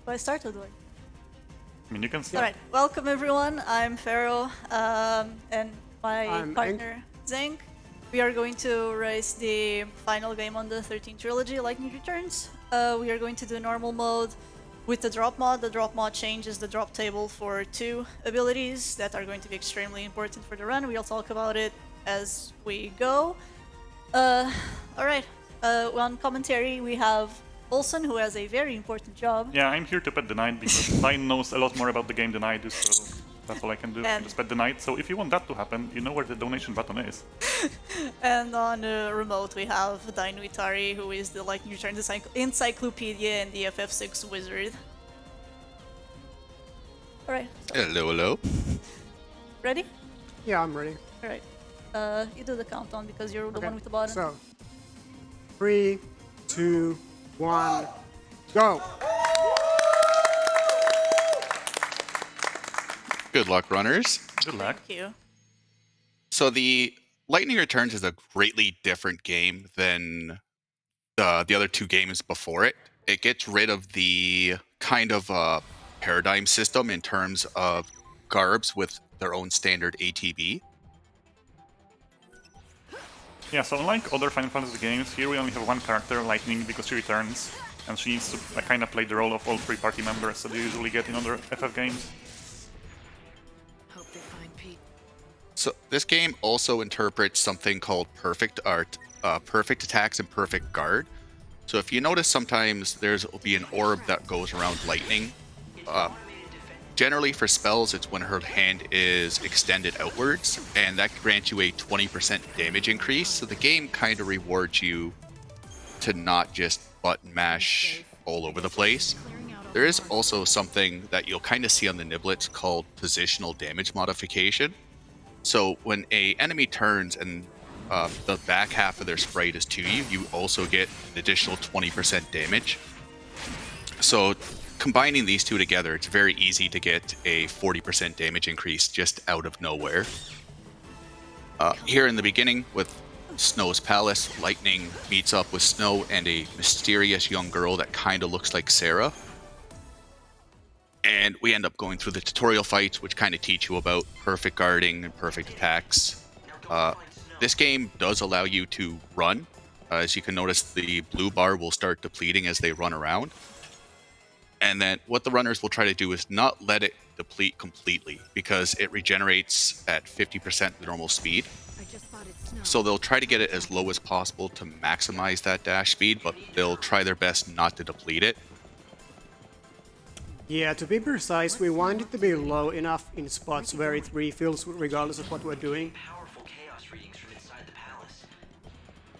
I started with. I mean, you can start. All right, welcome everyone. I'm Pharaoh, and my I'm partner Zink. We are going to race the final game on the 13 trilogy, Lightning Returns. We are going to do normal mode with the drop mod. The drop mod changes the drop table for 2 abilities that are going to be extremely important for the run. We'll talk about it as we go. All right. On commentary, we have Olsen, who has a very important job. Yeah, I'm here to pet the knight because Lion knows a lot more about the game than I do, so that's all I can do. And- Just pet the knight. So if you want that to happen, you know where the donation button is. And on remote, we have Dainuitari, who is the Lightning Returns Encyclopedia and the FF6 wizard. Alright, so Hello, hello. ready? Yeah, I'm ready. Alright. You do the countdown because you're the one with the button. So, 3, 2, 1, go! Good luck, runners. Good luck. Thank you. So the Lightning Returns is a greatly different game than the other 2 games before it. It gets rid of the kind of paradigm system in terms of garbs with their own standard ATB. Yeah, so unlike other Final Fantasy games, here we only have one character, Lightning, because she returns, and she needs to kind of play the role of all 3 party members that you usually get in other FF games. Hope they find Pete. So this game also interprets something called perfect attacks and perfect guard. So if you notice, sometimes will be an orb that goes around Lightning. Generally for spells, it's when her hand is extended outwards, and that grants you a 20% damage increase. So the game kind of rewards you to not just button mash all over the place. There is also something that you'll kind of see on the niblets called positional damage modification. So when a enemy turns and the back half of their sprite is to you, you also get an additional 20% damage. So combining these 2 together, it's very easy to get a 40% damage increase just out of nowhere. Here in the beginning with Snow's Palace, Lightning meets up with Snow and a mysterious young girl that kind of looks like Sarah. And we end up going through the tutorial fights, which kind of teach you about perfect guarding and perfect attacks. This game does allow you to run. As you can notice, the blue bar will start depleting as they run around. And then what the runners will try to do is not let it deplete completely, because it regenerates at 50% the normal speed. I just spotted snow. So they'll try to get it as low as possible to maximize that dash speed, but they'll try their best not to deplete it. Yeah, to be precise, we want it to be low enough in spots where it refills regardless of what we're doing.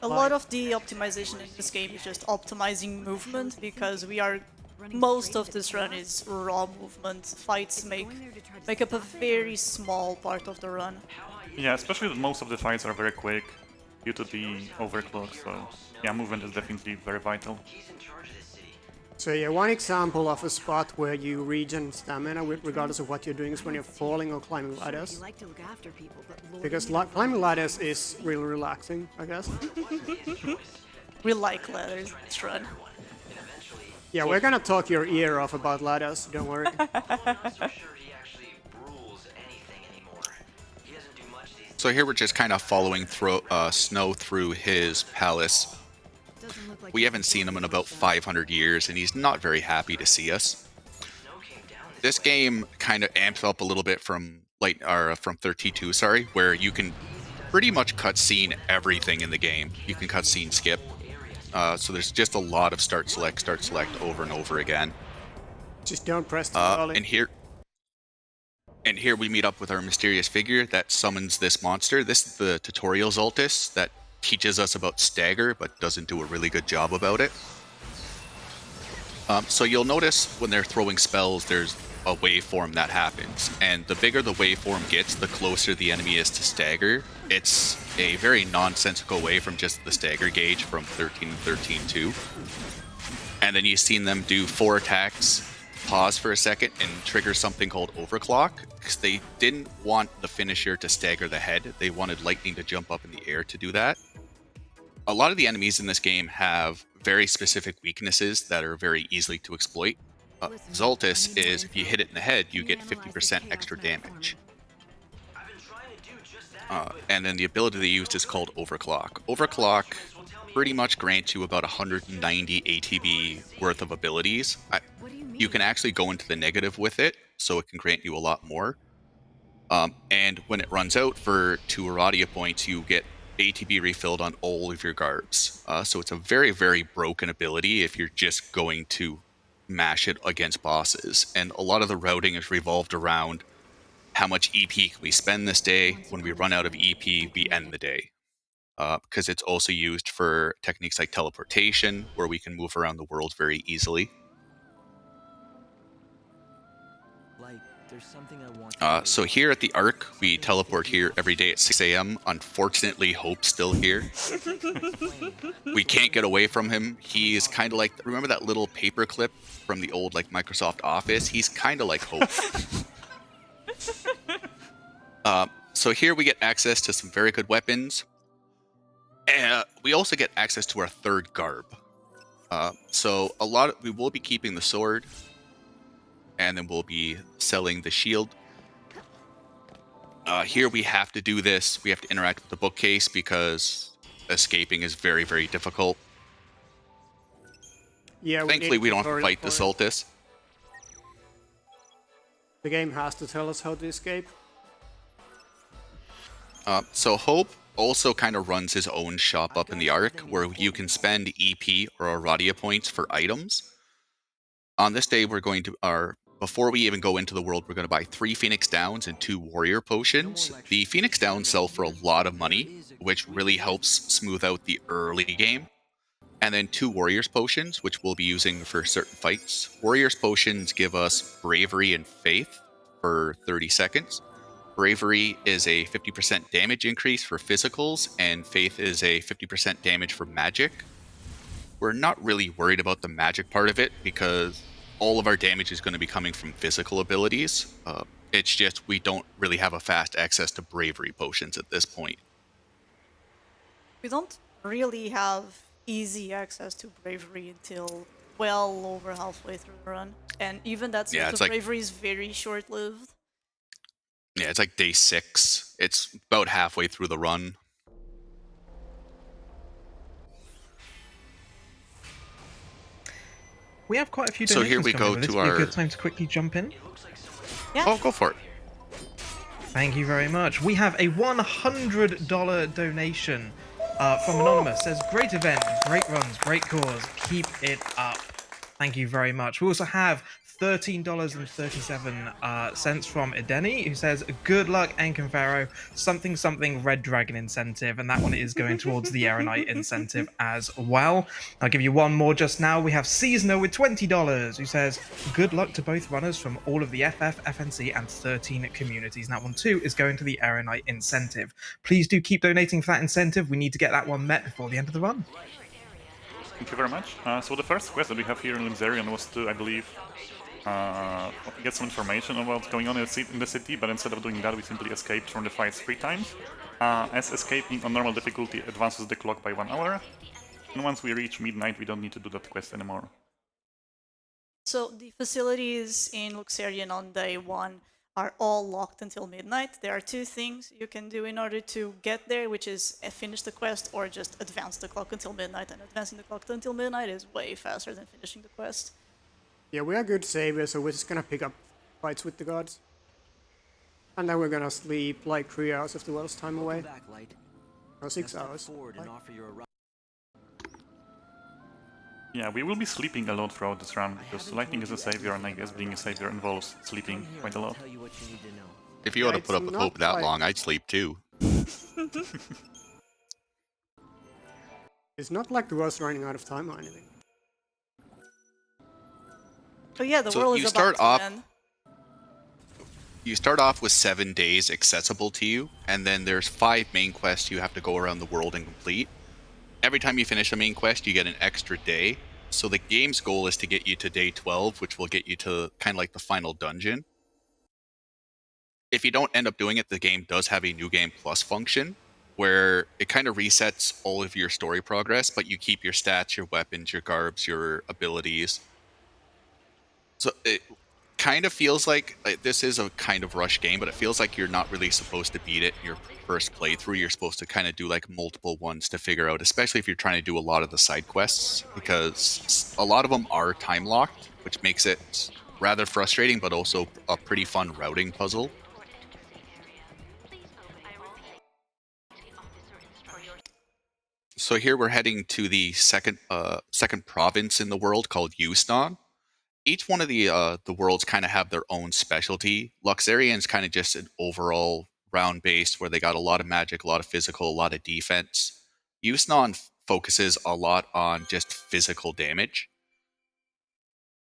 A lot of the optimization in this game is just optimizing movement because most of this run is raw movement. Fights make up a very small part of the run. Yeah, especially that most of the fights are very quick due to the overclock, so yeah, movement is definitely very vital. So yeah, one example of a spot where you regen stamina regardless of what you're doing is when you're falling or climbing You ladders. like to look after people, but Lord Because knows climbing ladders is really relaxing, I guess. We like ladders in this run. Yeah, we're gonna talk your ear off about ladders, don't worry. So here we're just kind of following Snow through his palace. doesn't look like We haven't seen him in about 500 years, and he's not very happy to see us. This game kind of amps up a little bit from 32, sorry, where you can pretty much cutscene everything in the game. You can cutscene skip. So there's just a lot of start select over and over again. Just don't press too early. And here we meet up with our mysterious figure that summons this monster. This is the tutorial Zoltis that teaches us about stagger, but doesn't do a really good job about it. So you'll notice when they're throwing spells, there's a waveform that happens. And the bigger the waveform gets, the closer the enemy is to stagger. It's a very nonsensical way from just the stagger gauge from 13 and 13-2. And then you've seen them do 4 attacks, pause for a second, and trigger something called overclock, because they didn't want the finisher to stagger the head. They wanted Lightning to jump up in the air to do that. A lot of the enemies in this game have very specific weaknesses that are very easily to exploit. Zoltis is if you hit it in the head, you get 50% extra damage. And then the ability they used is called Overclock. Overclock pretty much grants you about 190 ATB worth of abilities. You can actually go into the negative with it, so it can grant you a lot more. And when it runs out for 2 Aradia points, you get ATB refilled on all of your garbs. So it's a very, very broken ability if you're just going to mash it against bosses. And a lot of the routing is revolved around how much EP can we spend this day. When we run out of EP, we end the day. Because it's also used for techniques like teleportation, where we can move around the world very easily. So here at the Ark, we teleport here every day at 6 a.m. Unfortunately, Hope's still here. We can't get away from him. He is kind of like, remember that little paperclip from the old like Microsoft Office? He's kind of like Hope. So here we get access to some very good weapons. We also get access to our 3rd garb. So we will be keeping the sword. And then we'll be selling the shield. Here we have to do this. We have to interact with the bookcase because escaping is very, very difficult. Yeah. Thankfully, we don't have to fight the Zoltis. The game has to tell us how to escape. So Hope also kind of runs his own shop up in the Ark, where you can spend EP or Aradia points for items. On this day, we're going to before we even go into the world, we're going to buy 3 Phoenix Downs and 2 Warrior Potions. The Phoenix Downs sell for a lot of money, which really helps smooth out the early game. And then 2 Warriors Potions, which we'll be using for certain fights. Warriors Potions give us Bravery and Faith for 30 seconds. Bravery is a 50% damage increase for physicals, and Faith is a 50% damage for magic. We're not really worried about the magic part of it, because all of our damage is going to be coming from physical abilities. It's just we don't really have a fast access to Bravery Potions at this point. We don't really have easy access to Bravery until well over halfway through the run. And even that sort of Bravery is very short-lived. Yeah, it's like day 6. It's about halfway through the run. We have quite a few donations. So here we go to our... a good time to quickly jump in. Yeah. Oh, go for it. Thank you very much. We have a $100 donation from Anonymous. Says, great event, great runs, great cause. Keep it up. Thank you very much. We also have $13.37 from Edeni, who says, good luck, enkwolf, something Red Dragon incentive, and that one is going towards the Erranite incentive as well. I'll give you one more just now. We have Seasoner with $20, who says, good luck to both runners from all of the FF, FNC, and 13 communities. And that one too is going to the Erranite incentive. Please do keep donating for that incentive. We need to get that one met before the end of the run. Thank you very much. So the first quest that we have here in Limzerion was to, I believe, get some information about what's going on in the city, but instead of doing that, we simply escaped from the fights 3 times. As escaping on normal difficulty advances the clock by 1 hour, and once we reach midnight, we don't need to do that quest anymore. So the facilities in Luxerion on day 1 are all locked until midnight. There are 2 things you can do in order to get there, which is finish the quest or just advance the clock until midnight, and advancing the clock until midnight is way faster than finishing the quest. Yeah, we are good saviors, so we're just gonna pick up fights with the gods. And then we're gonna sleep like 3 hours of the world's time away. Or 6 hours. Yeah, we will be sleeping a lot throughout this run, because Lightning is a savior, and I guess being a savior involves sleeping quite a lot. If you want to put up with Hope that long, I'd sleep too. It's not like the world's running out of time or anything. But yeah, the world is about to end. You start off with 7 days accessible to you, and then there's 5 main quests you have to go around the world and complete. Every time you finish a main quest, you get an extra day. So the game's goal is to get you to day 12, which will get you to kind of like the final dungeon. If you don't end up doing it, the game does have a New Game Plus function, where it kind of resets all of your story progress, but you keep your stats, your weapons, your garbs, your abilities. So it kind of feels like this is a kind of rush game, but it feels like you're not really supposed to beat it in your first playthrough. You're supposed to kind of do like multiple ones to figure out, especially if you're trying to do a lot of the side quests, because a lot of them are time locked, which makes it rather frustrating, but also a pretty fun routing puzzle. So here we're heading to the second province in the world called Euston. Each one of the worlds kind of have their own specialty. Luxarian's kind of just an overall round base where they got a lot of magic, a lot of physical, a lot of defense. Euston focuses a lot on just physical damage.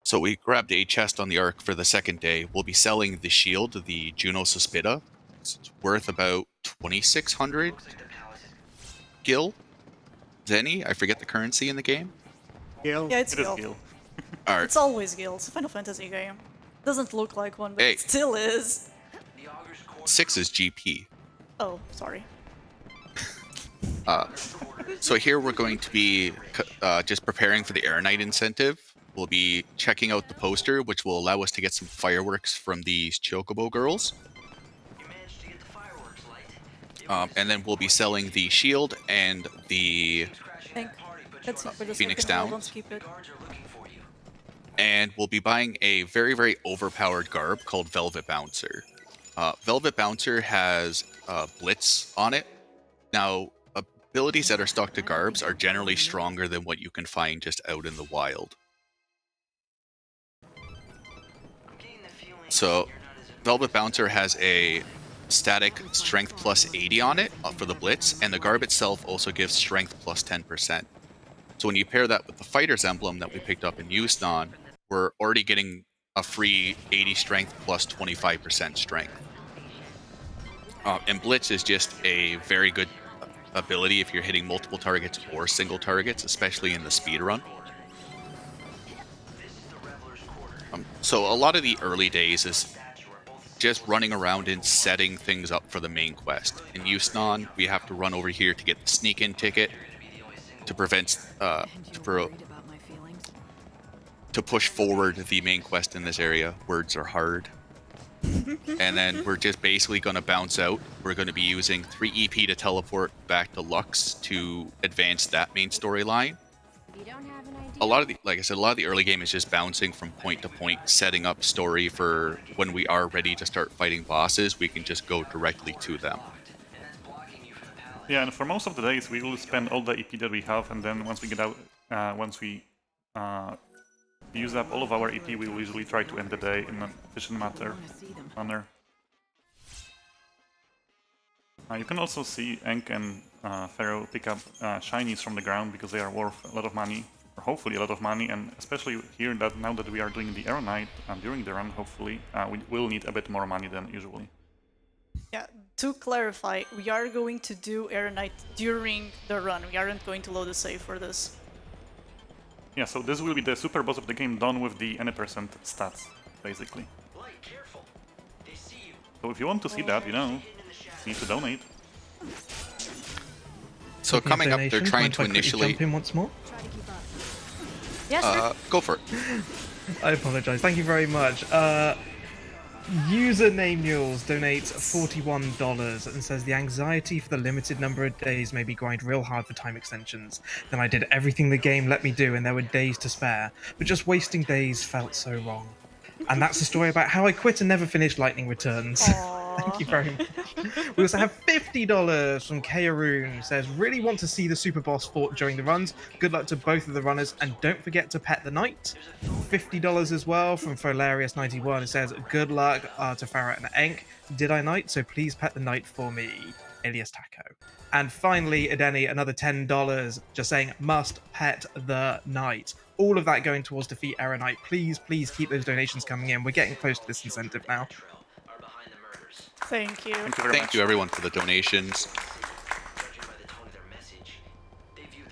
So we grabbed a chest on the Ark for the second day. We'll be selling the shield, the Juno Suspida. It's worth about 2,600 gil. Zenny, I forget the currency in the game. Gil. Yeah, it's It is Gil. Gil. All right. It's always Gil. It's a Final Fantasy game. Doesn't look like one, but Hey. it still is. 6 is GP. Oh, sorry. So here we're going to be just preparing for the Air Knight incentive. We'll be checking out the poster, which will allow us to get some fireworks from these Chocobo girls. And then we'll be selling the shield and the... Think. Let's see for this Phoenix second, down. Let's keep it. And we'll be buying a very, very overpowered garb called Velvet Bouncer. Velvet Bouncer has Blitz on it. Now, abilities that are stuck to garbs are generally stronger than what you can find just out in the wild. So, Velvet Bouncer has a static strength plus 80 on it for the Blitz, and the garb itself also gives strength plus 10%. So when you pair that with the Fighter's Emblem that we picked up in Euston, we're already getting a free 80 strength plus 25% strength. And Blitz is just a very good ability if you're hitting multiple targets or single targets, especially in the speedrun. So a lot of the early days is just running around and setting things up for the main quest. In Euston, we have to run over here to get the sneak-in ticket to prevent to push forward the main quest in this area. Words are hard. And then we're just basically going to bounce out. We're going to be using 3 EP to teleport back to Lux to advance that main storyline. A lot of the, like I said, a lot of the early game is just bouncing from point to point, setting up story for when we are ready to start fighting bosses. We can just go directly to them. Yeah, and for most of the days we will spend all the EP that we have, and then once we get out, once we use up all of our EP, we will usually try to end the day in an efficient manner. You can also see Enk and Pharaoh pick up shinies from the ground because they are worth a lot of money, or hopefully a lot of money, and especially here that now that we are doing the Arrow Knight during the run, hopefully we will need a bit more money than usually. Yeah, to clarify, we are going to do Air Knight during the run. We aren't going to load a save for this. Yeah, so this will be the super boss of the game done with the any percent stats, basically. So if you want to see that, you know, you need to donate. So coming up, they're trying to initially... Jump in once more? Yeah, sure. Go for it. I apologize. Thank you very much. Username Mules donates $41 and says the anxiety for the limited number of days made me grind real hard for time extensions. Then I did everything the game let me do and there were days to spare, but just wasting days felt so wrong. And that's the story about how I quit and never finished Lightning Returns. Thank you very much. We also have $50 from Kaorun, who says, really want to see the super boss fought during the runs. Good luck to both of the runners, and don't forget to pet the knight. $50 as well from Folarius91, who says, good luck to Farah and Enk. Did I knight? So please pet the knight for me. Alias Taco. And finally, Adeni, another $10, just saying, must pet the knight. All of that going towards defeat Error Knight. Please, please keep those donations coming in. We're getting close to this incentive now. Thank you. Thank you very much. Thank you, everyone, for the donations.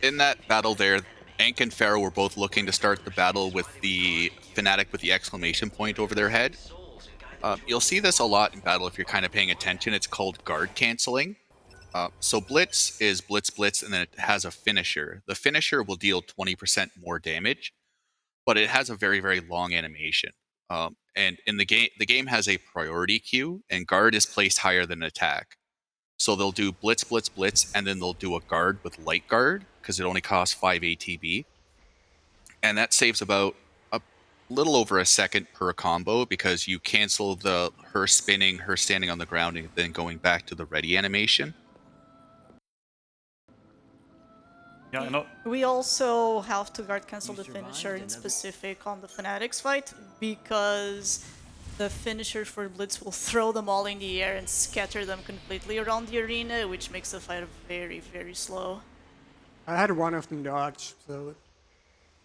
In that battle there, Enk and Pharaoh were both looking to start the battle with the Fanatic with the exclamation point over their head. You'll see this a lot in battle if you're kind of paying attention. It's called guard canceling. So Blitz is Blitz Blitz, and then it has a finisher. The finisher will deal 20% more damage, but it has a very, very long animation. And in the game has a priority queue, and guard is placed higher than attack. So they'll do blitz, blitz, blitz, and then they'll do a guard with light guard because it only costs 5 ATB, and that saves about a little over a second per combo because you cancel the her spinning, her standing on the ground, and then going back to the ready animation. Yeah, I know. We also have to guard cancel the finisher in specific on the Fanatics fight because the finisher for Blitz will throw them all in the air and scatter them completely around the arena, which makes the fight very, very slow. I had one of them dodge, so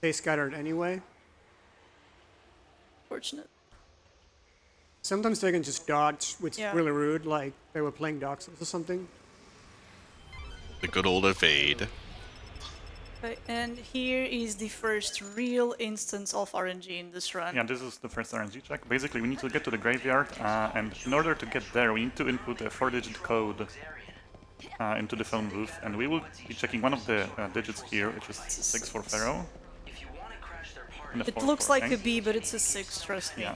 they scattered anyway. Fortunate. Sometimes they can just dodge, which Yeah. is really rude, like they were playing Dark Souls or something. The good old evade. Okay, and here is the first real instance of RNG in this run. Yeah, this is the first RNG check. Basically, we need to get to the graveyard, and in order to get there, we need to input a 4-digit code into the phone booth, and we will be checking one of the digits here, which is 6 for Pharaoh. And the It 4 looks for like a Hank. B, but it's a 6, trust me. Yeah.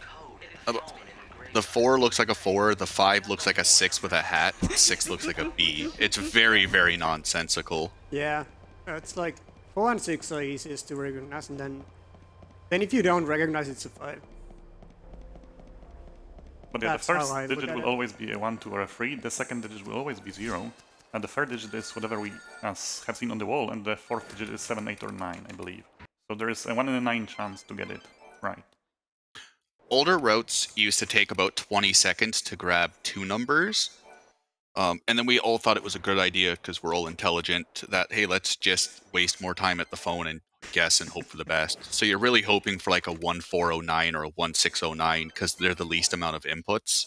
The 4 looks like a 4, the 5 looks like a 6 with a hat, the 6 looks like a B. It's very, very nonsensical. Yeah, it's like 4 and 6 are easiest to recognize, and then if you don't recognize, it's a 5. But yeah, the That's how first I look digit at will it. always be a 1, 2, or a 3. The second digit will always be 0. And the third digit is whatever we have seen on the wall, and the fourth digit is 7, 8, or 9, I believe. So there is a 1 in a 9 chance to get it right. Older routes used to take about 20 seconds to grab 2 numbers. And then we all thought it was a good idea because we're all intelligent that, hey, let's just waste more time at the phone and guess and hope for the best. So you're really hoping for like a 1409 or a 1609 because they're the least amount of inputs.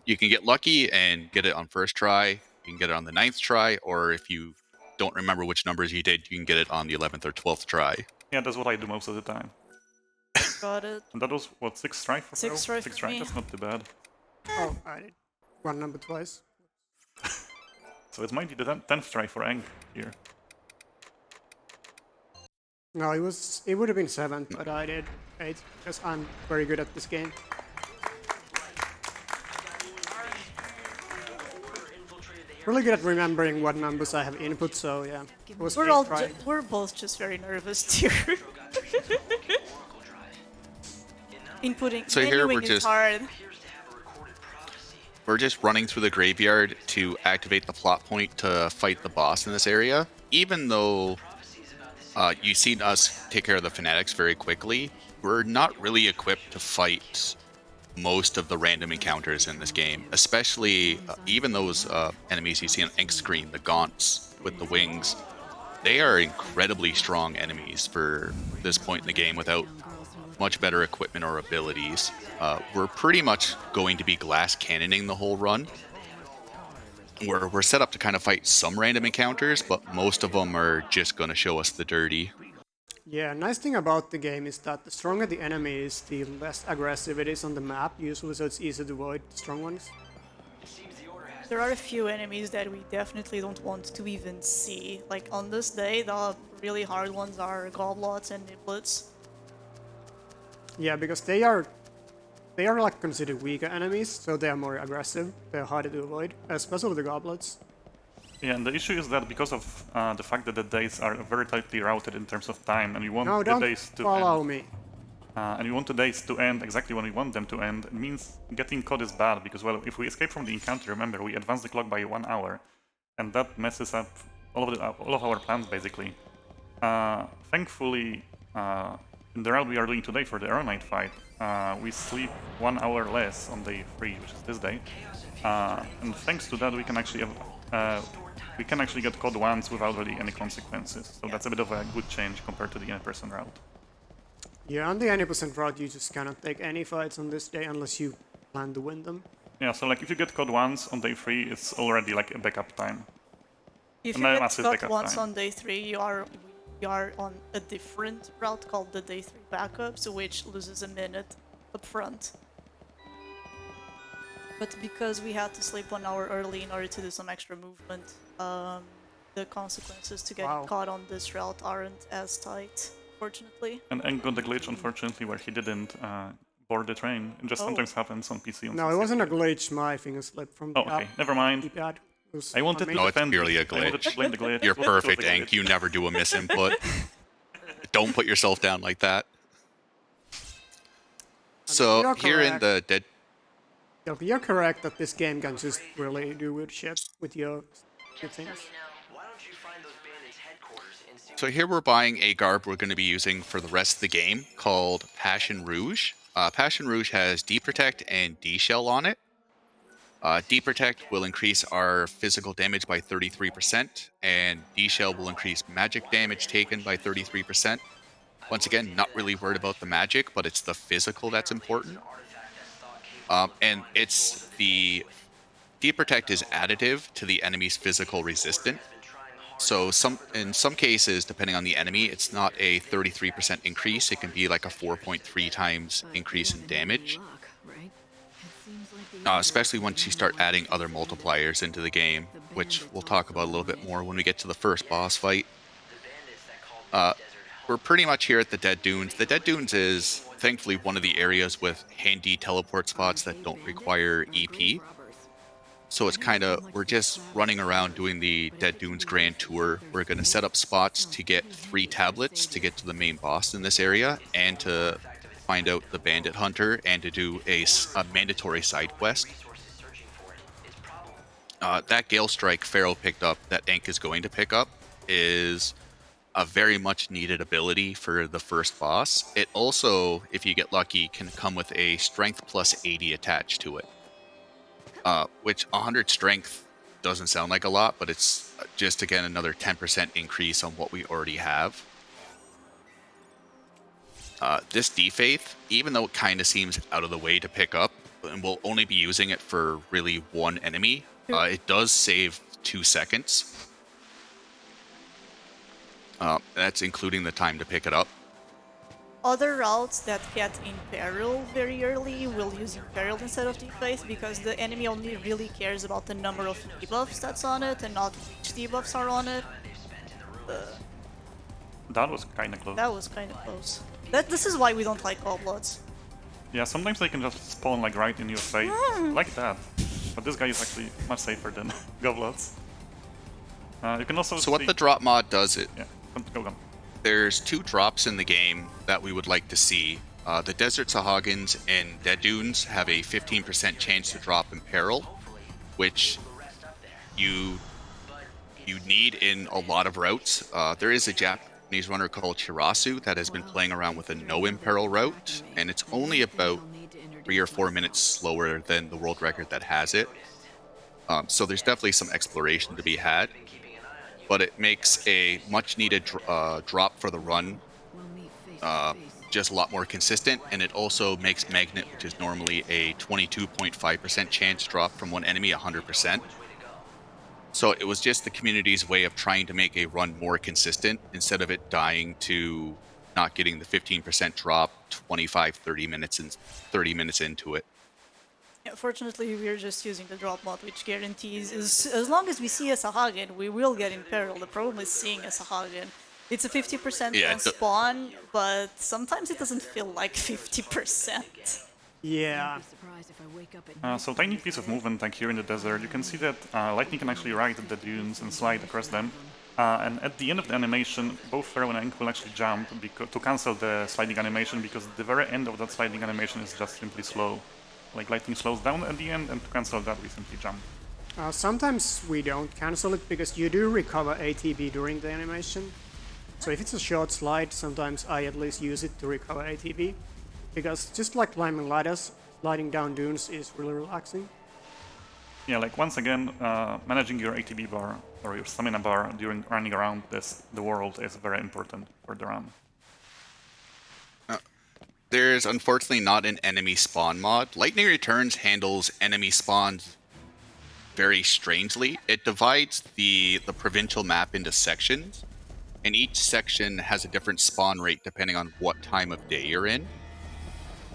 You can get lucky and get it on first try. You can get it on the 9th try, or if you don't remember which numbers you did, you can get it on the 11th or 12th try. Yeah, that's what I do most of the time. Got it. And that was, what, 6 try for 6 Pharaoh? try 6 for try, me. that's not too bad. Oh, I did one number twice. So it might be the 10th try for Eng here. No, it would have been 7, but I did 8 because I'm very good at this game. Really good at remembering what numbers I have input, so yeah. It was We're 8 all try. we're both just very nervous too. Inputting So here menuing we're is just- hard. We're just running through the graveyard to activate the plot point to fight the boss in this area. Even though you've seen us take care of the fanatics very quickly, we're not really equipped to fight most of the random encounters in this game, especially even those enemies you see on Ink screen, the Gaunts with the wings. They are incredibly strong enemies for this point in the game without much better equipment or abilities. We're pretty much going to be glass cannoning the whole run. We're set up to kind of fight some random encounters, but most of them are just going to show us the dirty. Yeah, nice thing about the game is that the stronger the enemy is, the less aggressive it is on the map, usually, so it's easy to avoid the strong ones. There are a few enemies that we definitely don't want to even see. Like on this day, the really hard ones are goblots and niblets. Yeah, because they are like considered weaker enemies, so they are more aggressive. They're harder to avoid, especially the goblets. Yeah, and the issue is that because of the fact that the days are very tightly routed in terms of time, and we want No, the don't days to follow end, me. and we want the days to end exactly when we want them to end, it means getting caught is bad, because, well, if we escape from the encounter, remember, we advance the clock by 1 hour, and that messes up all of our plans, basically. Thankfully, in the route we are doing today for the Arrow Knight fight, we sleep 1 hour less on day 3, which is this day, and thanks to that we can actually get caught once without really any consequences, so that's a bit of a good change compared to the in-person route. Yeah, on the 90% route, you just cannot take any fights on this day unless you plan to win them. Yeah, so like if you get caught once on day 3, it's already like a backup time. If And you then get massive caught backup once time. on day 3, you are on a different route called the day 3 backups, which loses a minute up front. But because we had to sleep 1 hour early in order to do some extra movement, the consequences to getting Wow. caught on this route aren't as tight. fortunately. And got the glitch, unfortunately, where he didn't board the train. It just Oh. sometimes happens on PC. On No, CC. it wasn't a glitch. My finger slipped from the Oh, okay. Never mind. keypad. It was I wanted on to me. No, it's defend. purely a I wanted glitch. to blame the glitch. You're It was a perfect, glitch. Ank. You never do a misinput. Don't put yourself down like that. So You're here in correct. the dead. You're correct that this game can just really do weird shit with your things. So here we're buying a garb we're going to be using for the rest of the game called Passion Rouge. Passion Rouge has D-Protect and D-Shell on it. D-Protect will increase our physical damage by 33%, and D-Shell will increase magic damage taken by 33%. Once again, not really worried about the magic, but it's the physical that's important. And it's the D-Protect is additive to the enemy's physical resistance. So in some cases, depending on the enemy, it's not a 33% increase. It can be like a 4.3 times increase in damage. Especially once you start adding other multipliers into the game, which we'll talk about a little bit more when we get to the first boss fight. We're pretty much here at the Dead Dunes. The Dead Dunes is thankfully one of the areas with handy teleport spots that don't require EP. So it's kind of, we're just running around doing the Dead Dunes Grand Tour. We're going to set up spots to get 3 tablets to get to the main boss in this area, and to find out the Bandit Hunter, and to do a mandatory side quest. That Gale Strike Pharaoh picked up, that Ank is going to pick up, is a very much needed ability for the first boss. It also, if you get lucky, can come with a Strength plus 80 attached to it. Which 100 Strength doesn't sound like a lot, but it's just, again, another 10% increase on what we already have. This D-Faith, even though it kind of seems out of the way to pick up, and we'll only be using it for really one enemy, it does save 2 seconds. That's including the time to pick it up. Other routes that get Imperil very early will use Imperil instead of Defaith, because the enemy only really cares about the number of debuffs that's on it and not which debuffs are on it. That was kind of close. That was kind of close. This is why we don't like Goblins. Yeah, sometimes they can just spawn like right in your face, like that. But this guy is actually much safer than Goblins. You can also So what the drop mod does, Yeah, go on. there's 2 drops in the game that we would like to see. The Desert Sahagins and Dead Dunes have a 15% chance to drop Imperil, which you need in a lot of routes. There is a Japanese runner called Chirasu that has been playing around with a no Imperil route, and it's only about 3 or 4 minutes slower than the world record that has it. So there's definitely some exploration to be had, but it makes a much needed drop for the run just a lot more consistent, and it also makes Magnet, which is normally a 22.5% chance drop from one enemy, 100%. So it was just the community's way of trying to make a run more consistent, instead of it dying to not getting the 15% drop 30 minutes into it. Yeah, fortunately, we're just using the drop mod, which guarantees as long as we see a Sahagin, we will get Imperil. The problem is seeing a Sahagin. It's a 50% on spawn, but sometimes it doesn't feel like 50%. Yeah. So tiny piece of movement like here in the desert. You can see that Lightning can actually ride the dunes and slide across them. And at the end of the animation, both Pharaoh and Ank will actually jump to cancel the sliding animation, because the very end of that sliding animation is just simply slow. Like Lightning slows down at the end, and to cancel that we simply jump. Sometimes we don't cancel it because you do recover ATB during the animation. So if it's a short slide, sometimes I at least use it to recover ATB. Because just like climbing ladders, sliding down dunes is really relaxing. Yeah, like once again, managing your ATB bar or your stamina bar during running around the world is very important for the run. There's unfortunately not an enemy spawn mod. Lightning Returns handles enemy spawns very strangely. It divides the provincial map into sections, and each section has a different spawn rate depending on what time of day you're in.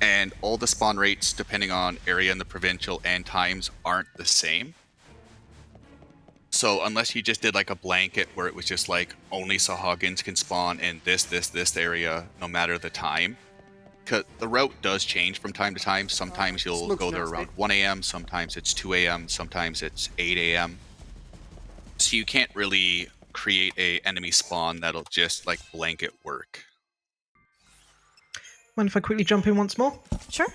And all the spawn rates, depending on area in the provincial and times, aren't the same. So unless you just did like a blanket where it was just like only Sahagins can spawn in this area no matter the time, because the route does change from time to time. Sometimes you'll looks go there nasty. around 1 a.m., sometimes it's 2 a.m., sometimes it's 8 a.m. So you can't really create a enemy spawn that'll just like blanket work. Mind if I quickly jump in once more? Sure.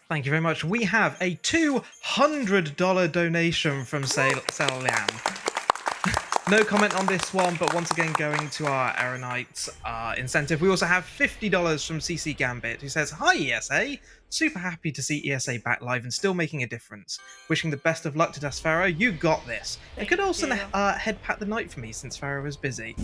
Thank you very much. We have a $200 donation from Lian. No comment on this one, but once again going to our Aeronite incentive. We also have $50 from CC Gambit, who says, "Hi ESA, super happy to see ESA back live and still making a difference. Wishing the best of luck to daspharaoh. You got this." It could also head pat the night for me since Pharaoh was busy.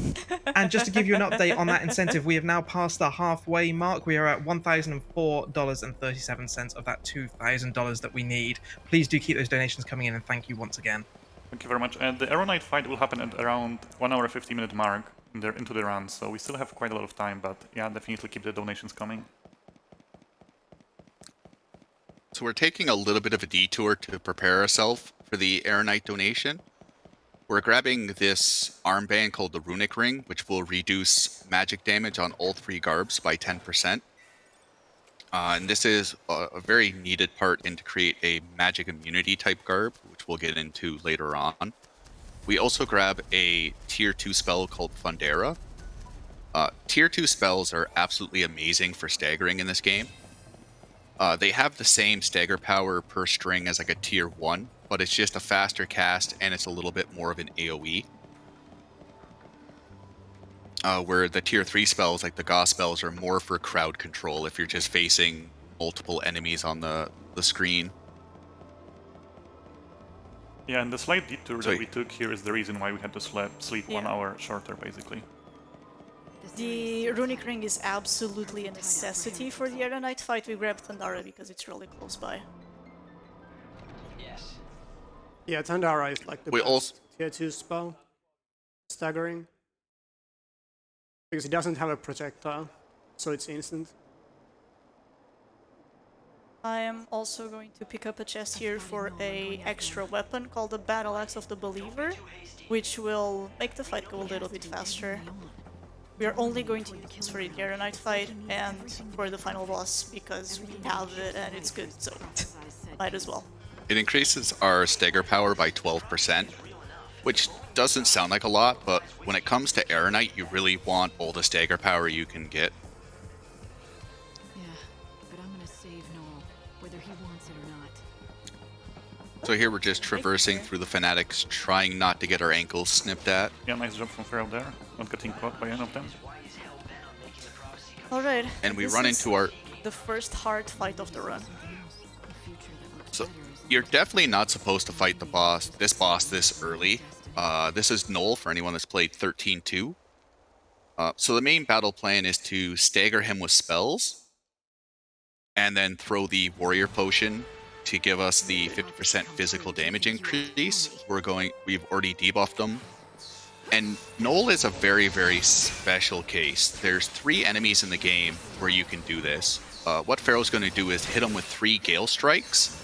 And just to give you an update on that incentive, we have now passed the halfway mark. We are at $1,004.37 of that $2,000 that we need. Please do keep those donations coming in, and thank you once again. Thank you very much. And the Aeronite fight will happen at around 1 hour 50-minute mark into the run, so we still have quite a lot of time, but yeah, definitely keep the donations coming. So we're taking a little bit of a detour to prepare ourselves for the Aeronite donation. We're grabbing this armband called the Runic Ring, which will reduce magic damage on all 3 garbs by 10%. And this is a very needed part in to create a magic immunity type garb, which we'll get into later on. We also grab a tier 2 spell called Fundera. Tier 2 spells are absolutely amazing for staggering in this game. They have the same stagger power per string as like a tier 1, but it's just a faster cast and it's a little bit more of an AoE. Where the tier 3 spells, like the Gauss spells, are more for crowd control if you're just facing multiple enemies on the screen. Yeah, and the slight detour that we took here is the reason why we had to sleep 1 hour shorter, basically. The Runic Ring is absolutely a necessity for the Aeronite fight. We grabbed Thundara because it's really close by. Yeah, Thundara is like the best tier 2 spell. Staggering. Because it doesn't have a projectile, so it's instant. I am also going to pick up a chest here for a extra weapon called the Battle Axe of the Believer, which will make the fight go a little bit faster. We are only going to use this for the Aeronite fight and for the final boss because we have it and it's good, so might as well. It increases our stagger power by 12%, which doesn't sound like a lot, but when it comes to Aeronite, you really want all the stagger power you can get. Yeah, but I'm gonna save Noel, whether he wants it or not. So here we're just traversing through the Fanatics, trying not to get our ankles snipped at. Yeah, nice job from Pharaoh there, not getting caught by any of them. Alright. And we run into our... the first hard fight of the run. So you're definitely not supposed to fight this boss this early. This is Noel for anyone that's played 13-2. So the main battle plan is to stagger him with spells, and then throw the warrior potion to give us the 50% physical damage increase. We've already debuffed him. And Noel is a very, very special case. There's 3 enemies in the game where you can do this. What Pharaoh's going to do is hit him with 3 Gale Strikes,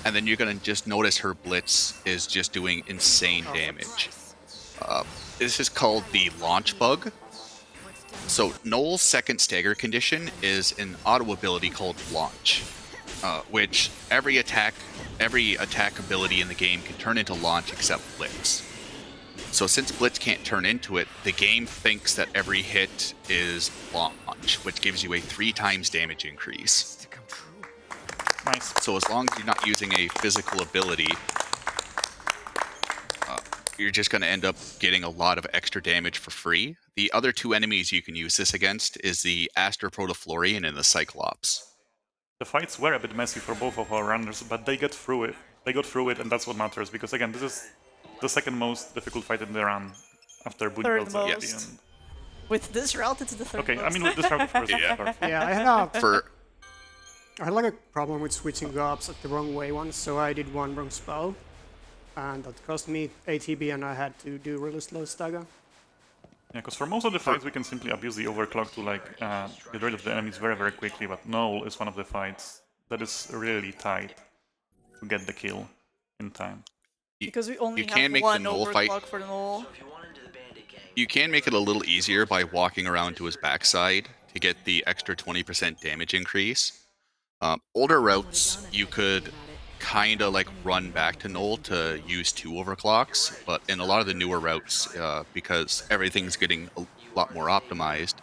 and then you're going to just notice her Blitz is just doing insane damage. This is called the Launch Bug. So Noel's second stagger condition is an auto ability called Launch, which every attack ability in the game can turn into Launch except Blitz. So since Blitz can't turn into it, the game thinks that every hit is Launch, which gives you a 3 times damage increase. Nice. So as long as you're not using a physical ability, you're just going to end up getting a lot of extra damage for free. The other 2 enemies you can use this against is the Astroprodoflorian and the Cyclops. The fights were a bit messy for both of our runners, but they got through it. And that's what matters, because again, this is the second most difficult fight in the run after Third Boonbells at the most. end. With this route, it's the third Okay, most. I mean with this round of course. Yeah. Yeah, I had like a problem with switching gobs at the wrong way once, so I did one wrong spell. And that cost me ATB and I had to do really slow stagger. Yeah, because for most of the fights we can simply abuse the overclock to like get rid of the enemies very, very quickly, but Noel is one of the fights that is really tight to get the kill in time. Because we only you can have make one the Null fight. overclock for Null. You can make it a little easier by walking around to his backside to get the extra 20% damage increase. Older routes, you could kind of like run back to Null to use 2 overclocks, but in a lot of the newer routes, because everything's getting a lot more optimized,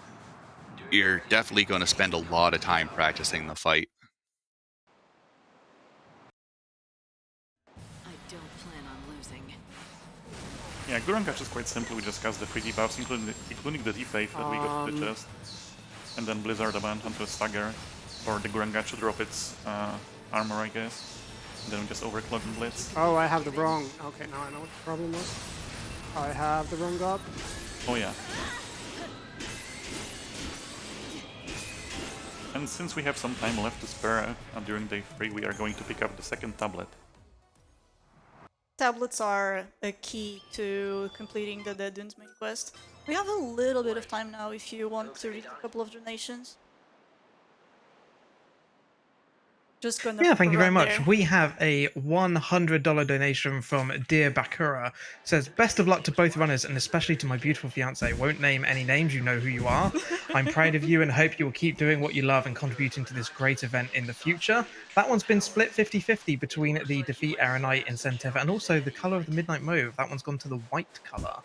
you're definitely going to spend a lot of time practicing the fight. I don't plan on losing. Yeah, Gurren Catch is quite simple. We just cast the 3 debuffs, including the defaith that we got to the chest. And then Blizzard Event onto a Stagger, or the Gurren Catch to drop its armor, I guess. And then we just overclock and Blitz. Oh, I have the wrong... Okay, now I know what the problem was. I have the wrong god. Oh yeah. And since we have some time left to spare during day 3, we are going to pick up the second tablet. Tablets are a key to completing the Dead Dunes main quest. We have a little bit of time now if you want to read a couple of donations. Just gonna Yeah, thank you very run much. there. We have a $100 donation from Dear Bakura. Says, best of luck to both runners and especially to my beautiful fiance. Won't name any names, you know who you are. I'm proud of you and hope you will keep doing what you love and contributing to this great event in the future. That one's been split 50-50 between the Defeat Error Knight incentive and also the Color of the Midnight Mauve. That one's gone to the white color.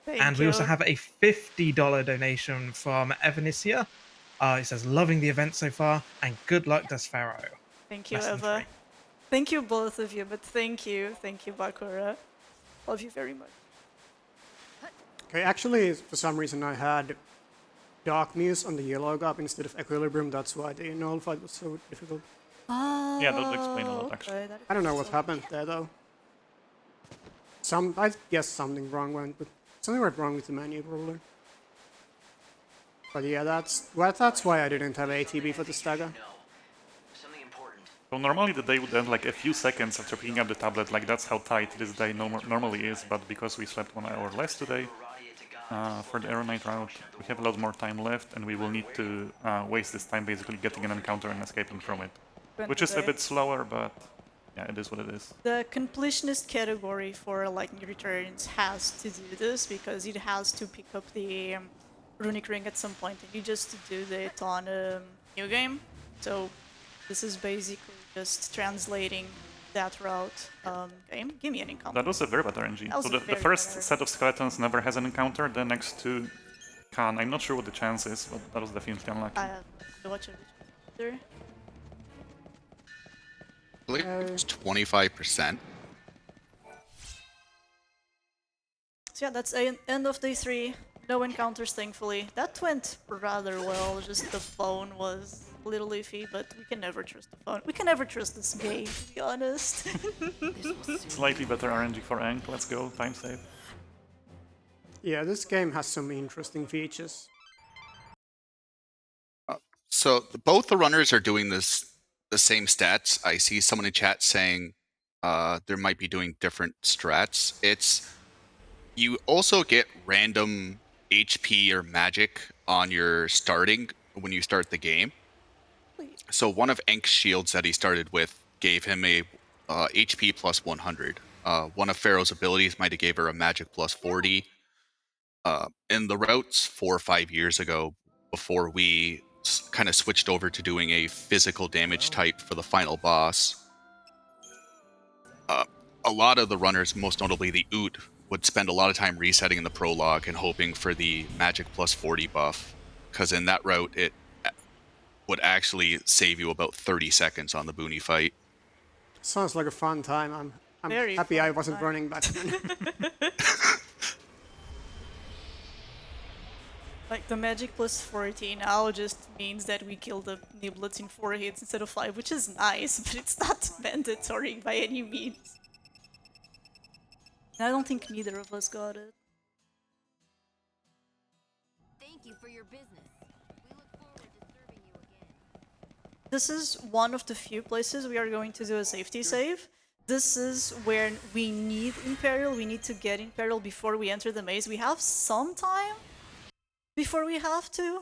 Thank And we also you. have a $50 donation from Evanissia. It says, loving the event so far and good luck, daspharaoh. Thank you, Less than Eva. 3. Thank you, both of you, but thank you, Bakura. Love you very much. Okay, actually, for some reason I had Dark Muse on the yellow gob instead of Equilibrium. That's why the Null fight was so difficult. Yeah, that would explain a lot, Okay, actually. that I don't know what explains happened there, though. I guess something wrong went, but something went wrong with the menu, probably. But yeah, that's why I didn't have ATB for the stagger. So normally the day would end like a few seconds after picking up the tablet, like that's how tight this day normally is, but because we slept 1 hour less today, for the Arrow Knight route, we have a lot more time left and we will need to waste this time basically getting an encounter and escaping from it. Which is a bit slower, but yeah, it is what it is. The completionist category for Lightning Returns has to do this because it has to pick up the Runic Ring at some point, and you just do it on a new game. So this is basically just translating that route game. Give me an encounter. That was a very bad RNG. That was So a the very first bad set of skeletons never has an encounter, the next two can. I'm not sure what the chance is, but that was definitely unlucky. I have to watch it there. I believe it's 25%. So yeah, that's end of day 3. No encounters, thankfully. That went rather well. Just the phone was a little iffy, but we can never trust the phone. We can never trust this game, to be honest. Slightly better RNG for Aang. Let's go. Time save. Yeah, this game has some interesting features. So both the runners are doing the same stats. I see someone in chat saying there might be doing different strats. You also get random HP or magic on your starting when you start the game. So one of Enk's shields that he started with gave him a HP plus 100. One of Pharaoh's abilities might have gave her a magic plus 40. In the routes 4 or 5 years ago, before we kind of switched over to doing a physical damage type for the final boss, a lot of the runners, most notably the Oot, would spend a lot of time resetting in the prologue and hoping for the magic plus 40 buff, because in that route it would actually save you about 30 seconds on the Boony fight. Sounds like a fun time. I'm Very happy fun I wasn't time. running back then. Like, the magic plus 40 now just means that we kill the Niblets in 4 hits instead of 5, which is nice, but it's not mandatory by any means. And I don't think neither of us got it. Thank you for your business. We look forward to serving you again. This is one of the few places we are going to do a safety save. This is where we need Imperial, we need to get Imperial before we enter the maze. We have some time before we have to.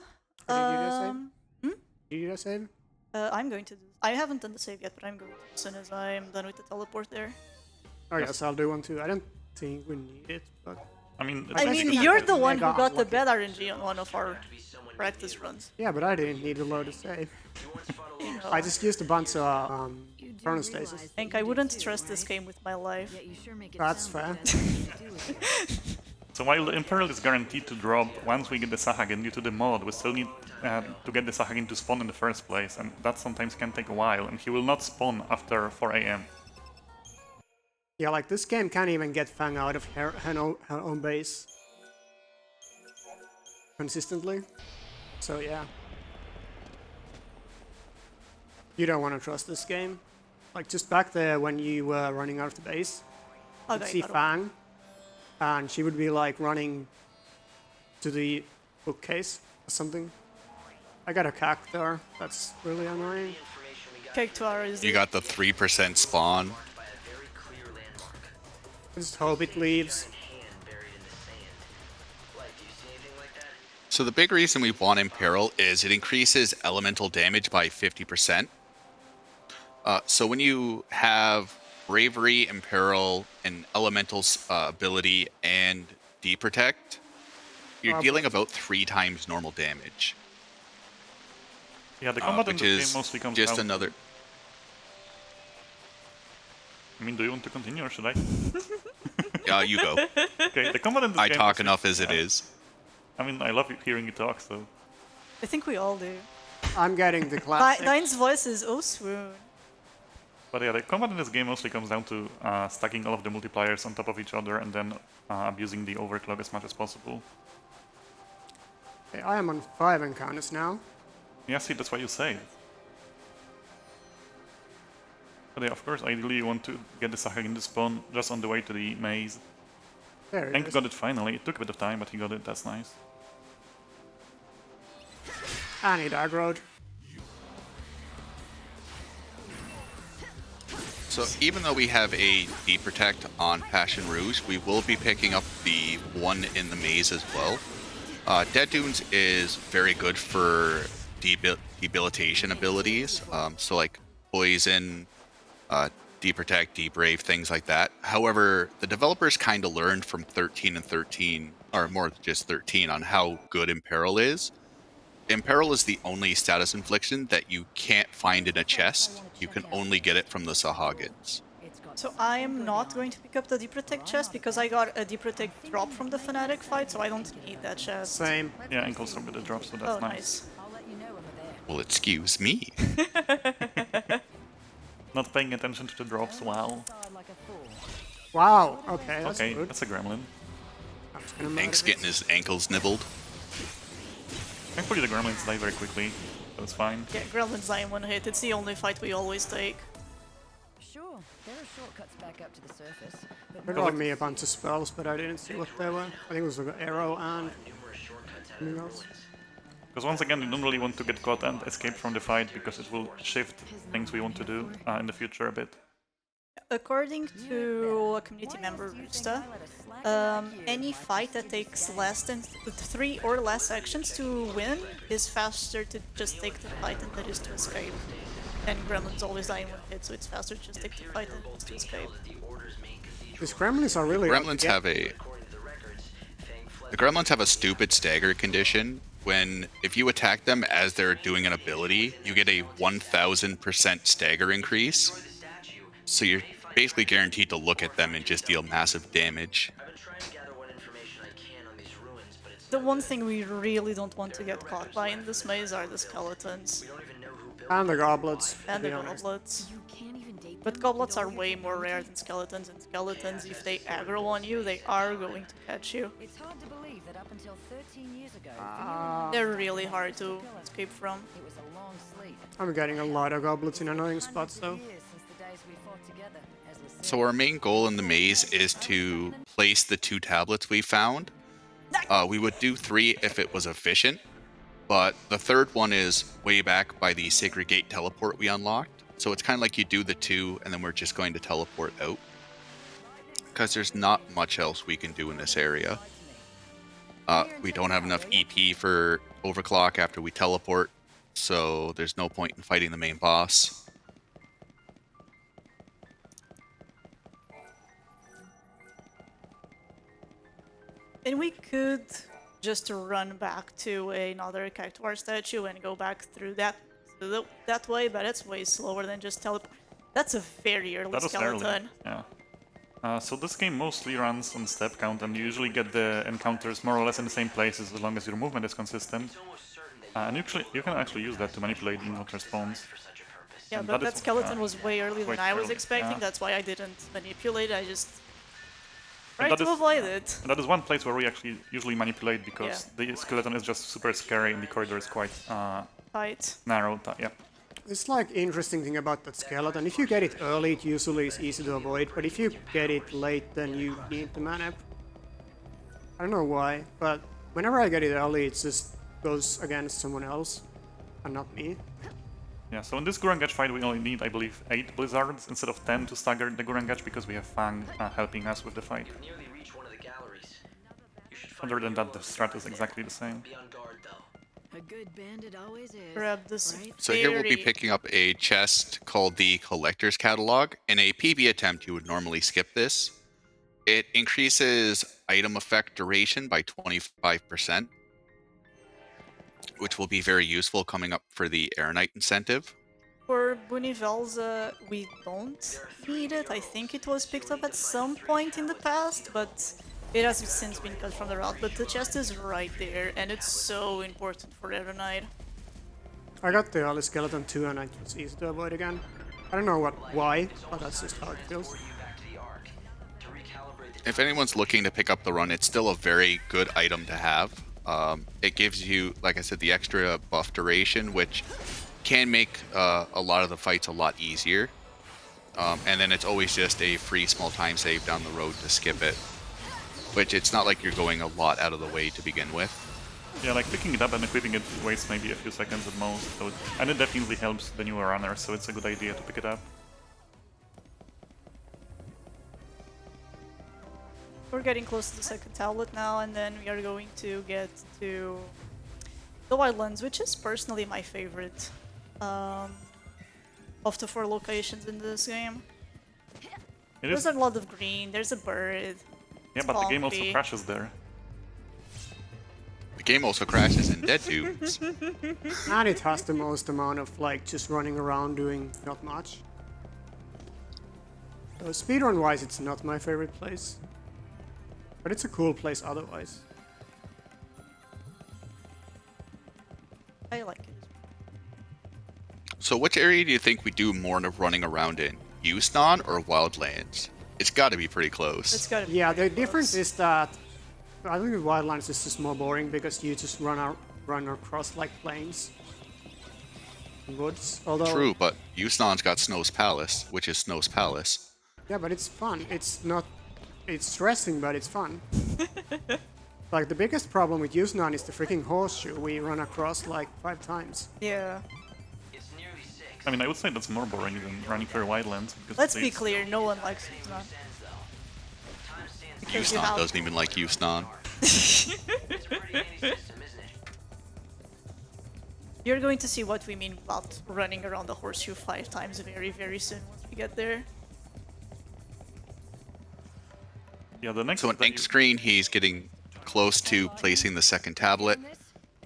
Did you do a save? Did you do a save? I'm going to do. I haven't done the save yet, but I'm going to as soon as I'm done with the teleport there. I guess I'll do one too. I don't think we need it, but I mean, I mean, Basically, you're the one who mega got the unlucky. bad RNG on one of our practice runs. yeah, but I didn't need a load of save. I just used a bunch of chronostasis. Hank, I wouldn't trust this game with my life. Yet you sure make it That's sound fair. better. so while the Imperial is guaranteed to drop once we get the Sahagin due to the mod, we still need to get the Sahagin to spawn in the first place, and that sometimes can take a while, and he will not spawn after 4 AM. Yeah, like this game can't even get Fang out of her own base consistently. So yeah. You don't want to trust this game. Like just back there when you were running out of the base, you'd Okay, see got it. Fang, and she would be like running to the bookcase or something. I got a cacture. That's really annoying. Cacture is You got the 3% spawn. I just hope it leaves. So the big reason we want Imperil is it increases elemental damage by 50%. So when you have Bravery, Imperil, and Elemental's ability and Deprotect, you're dealing about 3 times normal damage. Yeah, the combat in which this is game mostly comes just down another... I mean, do you want to continue or should I? you go. Okay, the combat in this I game talk mostly- enough as it is. I mean, I love hearing you talk, so... I think we all do. I'm getting the classic. Nine's voice is oh swoon. But yeah, the combat in this game mostly comes down to stacking all of the multipliers on top of each other and then abusing the overclock as much as possible. Okay, I am on 5 encounters now. Yeah, see, that's why you say it. But yeah, of course, ideally you want to get the Sahagin to spawn just on the way to the maze. There it Hank is. got it finally. It took a bit of time, but he got it. That's nice. And it aggroed. So even though we have a Deprotect on Passion Rouge, we will be picking up the one in the maze as well. Dead Dunes is very good for debilitation abilities, so like Poison, Deprotect, Debrave, things like that. However, the developers kind of learned from 13 and 13, or more just 13, on how good Imperil is. Imperil is the only status infliction that you can't find in a chest. You can only get it from the Sahagins. So I am not going to pick up the Deprotect chest because I got a Deprotect drop from the Fnatic fight, so I don't need that chest. Same. Yeah, ankles are with the drop, so that's Oh, nice. Well, excuse me. Not paying attention to the drops, wow. Wow. Okay, that's Okay, good. that's a gremlin. I'm just gonna Hank's murder getting his ankles nibbled. Thankfully the gremlins die very quickly, so it's fine. Yeah, Gremlins die in one hit. It's the only fight we always take. Sure, there are shortcuts back up to the surface, but They got me a bunch of spells, but I didn't see what they were. I think it was an arrow and something else. Because once again, you don't really want to get caught and escape from the fight because it will shift things we want to do in the future a bit. According to a community member, Rusta, any fight that takes less than 3 or less actions to win is faster to just take the fight than it is to escape. And Gremlins always die in one hit, so it's faster to just take the fight than it is to escape. These gremlins are really Gremlins have a... The Gremlins have a stupid stagger condition when if you attack them as they're doing an ability, you get a 1000% stagger increase. So you're basically guaranteed to look at them and just deal massive damage. The one thing we really don't want to get caught by in this maze are the skeletons and the goblets. to and the be honest. goblets. you can't even date But them goblets with are all way the more rare than skeletons, and skeletons, if they aggro on you, they are going to catch you. It's hard to believe that up until 13 years ago, They're really hard to escape from. it was a long sleep. I'm getting a lot of goblets in annoying spots though. Years since the days we fought together, as Lysander So our main goal in the maze is to place the 2 tablets we found. We would do 3 if it was efficient, but the 3rd one is way back by the Sacred Gate teleport we unlocked. So it's kind of like you do the 2 and then we're just going to teleport out. Because there's not much else we can do in this area. We don't have enough EP for overclock after we teleport, so there's no point in fighting the main boss. And we could just run back to another Cactuar statue and go back through that way, but it's way slower than just teleport. That's a very early That was early. skeleton. Yeah. So this game mostly runs on step count, and you usually get the encounters more or less in the same places as long as your movement is consistent. And you can actually use that to manipulate encounter spawns. Yeah, And but that that is, skeleton was way earlier than quite I was early, expecting. yeah. That's why I didn't manipulate. I just And tried that to is- avoid it. And that is one place where we actually usually manipulate because Yeah. the skeleton is just super scary and the corridor is quite Fight. narrow. Yeah. It's like interesting thing about that skeleton. If you get it early, it usually is easy to avoid, but if you get it late, then you need the mana. I don't know why, but whenever I get it early, it just goes against someone else, and not me. Yeah, so in this Gurangach fight we only need, I believe, 8 Blizzards instead of 10 to stagger the Gurangach because we have Fang helping us with the fight. Nearly reach one of the galleries. You should find Other than that, the strat is exactly the same. be on guard though. A good bandit always is. Grab this. right? So here we'll be very- picking up a chest called the Collector's Catalog. In a PB attempt, you would normally skip this. It increases item effect duration by 25%, which will be very useful coming up for the Aeronite incentive. For Bunivelza, we don't need it. I think it was picked up at some point in the past, but it has since been cut from the route. But the chest is right there, and it's so important for Aeronite. I got the early skeleton too, and it was easy to avoid again. I don't know why, but that's just how it feels. You back to the Ark to recalibrate the If anyone's looking to pick up the run, it's still a very good item to have. It gives you, like I said, the extra buff duration, which can make a lot of the fights a lot easier. And then it's always just a free small time save down the road to skip it. Which it's not like you're going a lot out of the way to begin with. Yeah, like picking it up and equipping it wastes maybe a few seconds at most, so and it definitely helps the newer runners, so it's a good idea to pick it up. We're getting close to the second tablet now, and then we are going to get to the Wildlands, which is personally my favorite of the 4 locations in this game. It There's is, a lot of green, there's a bird. yeah, but the game also comfy. crashes there. The game also crashes in Dead Dunes. And it has the most amount of like just running around doing not much. So speedrun wise, it's not my favorite place. But it's a cool place otherwise. I like it. So which area do you think we do more of running around in? Yusnan or Wildlands? It's got to be pretty close. It's gotta be Yeah, the pretty difference close. is that I think the Wildlands is just more boring because you just run across like plains and woods. Although True, but Yusnan's got Snow's Palace, which is Snow's Palace. yeah, but it's fun. It's not. It's stressing, but it's fun. Like the biggest problem with Yusnan is the freaking horseshoe. We run across like 5 times. Yeah. It's nearly 6. I mean, I would say that's more boring than running through Wildlands. Because Let's at be least- clear, no one likes Yusnan. Ends though. Time stands Because you Yusnan have- doesn't even like Yusnan. It's a pretty handy system, isn't it? You're going to see what we mean about running around the horseshoe 5 times very, very soon once we get there. Yeah, the next So on that ink you- screen, he's getting close to placing the second tablet.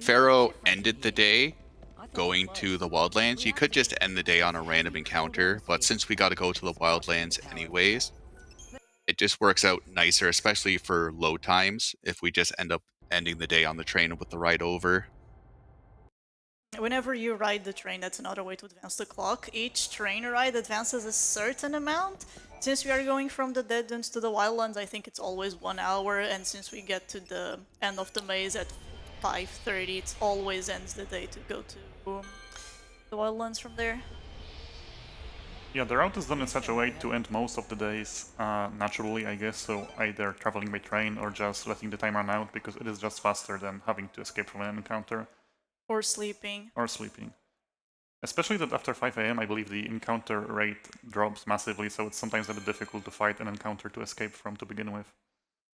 Pharaoh ended the day going to the Wildlands. You could just end the day on a random encounter, but since we got to go to the Wildlands anyways, it just works out nicer, especially for load times, if we just end up ending the day on the train with the ride over. Whenever you ride the train, that's another way to advance the clock. Each train ride advances a certain amount. Since we are going from the Dead Dunes to the Wildlands, I think it's always 1 hour, and since we get to the end of the maze at 5:30, it always ends the day to go to the Wildlands from there. Yeah, the route is done in such a way to end most of the days naturally, I guess, so either traveling by train or just letting the time run out, because it is just faster than having to escape from an encounter Or sleeping. or sleeping. Especially that after 5 AM, I believe the encounter rate drops massively, so it's sometimes a bit difficult to fight an encounter to escape from to begin with.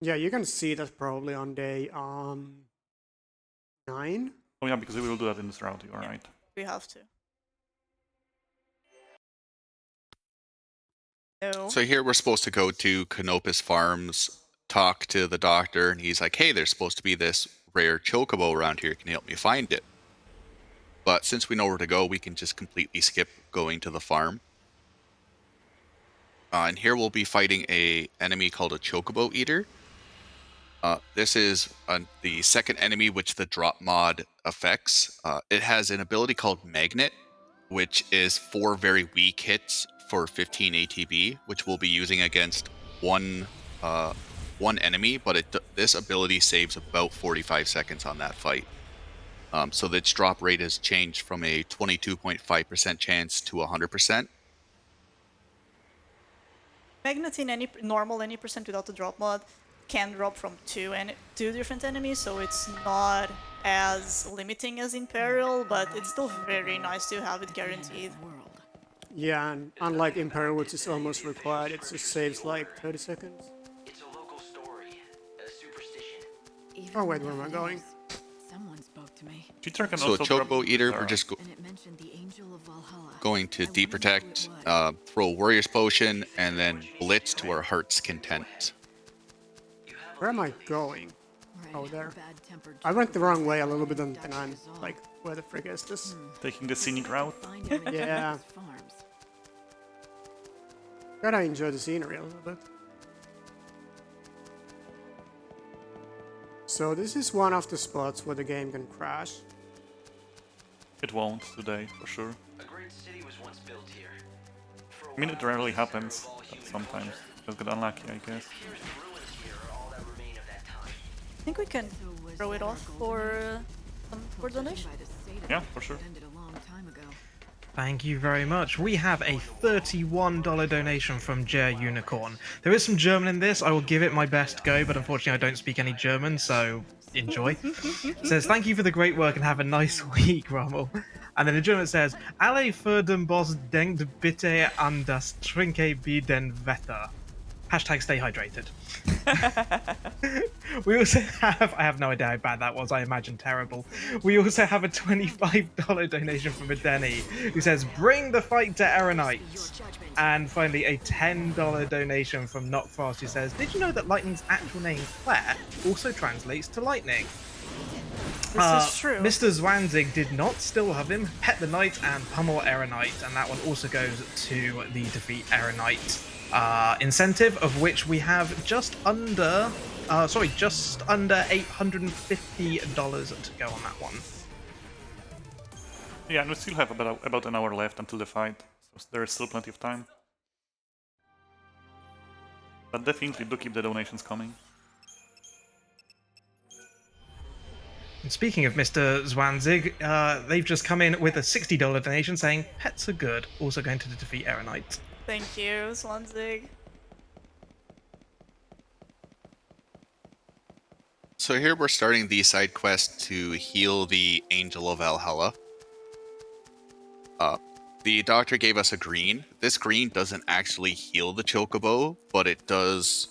Yeah, you can see that probably on day 9. Oh yeah, because we will do that in this route, you're right. We have to. No. So here we're supposed to go to Canopus Farms talk to the doctor, and he's like, hey, there's supposed to be this rare chocobo around here. Can you help me find it? But since we know where to go, we can just completely skip going to the farm. And here we'll be fighting a enemy called a chocobo eater. This is the second enemy which the drop mod affects. It has an ability called Magnet, which is 4 very weak hits for 15 ATB, which we'll be using against one enemy, but this ability saves about 45 seconds on that fight. So its drop rate has changed from a 22.5% chance to 100%. Magnet in any normal any percent without the drop mod can drop from two different enemies, so it's not as limiting as in Peril, but it's still very nice to have it guaranteed. World. Yeah, and unlike Imperial, which is almost required, it just saves like 30 seconds. It's a local story, a superstition. Even Oh wait, where am I if it going? is, Someone spoke to me, Cheater can So also drop chocobo eater, we're Zara. just and it mentioned the Angel of Valhalla. going to I wanted to know who deprotect, it was. throw warrior's potion, and then blitz to our heart's content. Where am I going? Right, Oh, there. bad-tempered I went the chocobos wrong way a that little bit, wouldn't and die I'm is all. like, where the frick is this? Taking the scenic route. Find it when you Yeah. visit farms. Gotta enjoy the scenery a little bit. So this is one of the spots where the game can crash. It won't today, for sure. A great city was once built here. For a I mean, it while, rarely the center happens, of all but human sometimes. progress. Just get unlucky, I guess. Here's ruins here are all that remain of that time. I think we can So was throw it that our off golden for Judging donation. by the state of Yeah, it, for sure. it ended a long time ago. Thank you very much. We have a $31 donation from Jer Unicorn. There is some German in this. I will give it my best go, but unfortunately I don't speak any German, so enjoy. It says, thank you for the great work and have a nice week, Rommel. And then in German it says, Alle für den Boss denkt bitte an das Trinke bei den Wetter. Hashtag stay hydrated. We also have, I have no idea how bad that was, I imagine terrible. We also have a $25 donation from Adeni, who says, bring the fight to Erenites. And finally, a $10 donation from Knockfast, who says, did you know that Lightning's actual name, Claire, also translates to lightning? This is true. Mr. Zwanzig did not still have him, pet the knight, and pummel Erenite, and that one also goes to the defeat Erenite incentive, of which we have just under $850 to go on that one. Yeah, and we still have about an hour left until the fight, so there is still plenty of time. But definitely do keep the donations coming. And speaking of Mr. Zwanzig, they've just come in with a $60 donation saying, pets are good, also going to defeat Erenite. Thank you, Swanzig. So here we're starting the side quest to heal the Angel of Valhalla. The doctor gave us a green. This green doesn't actually heal the chocobo, but it does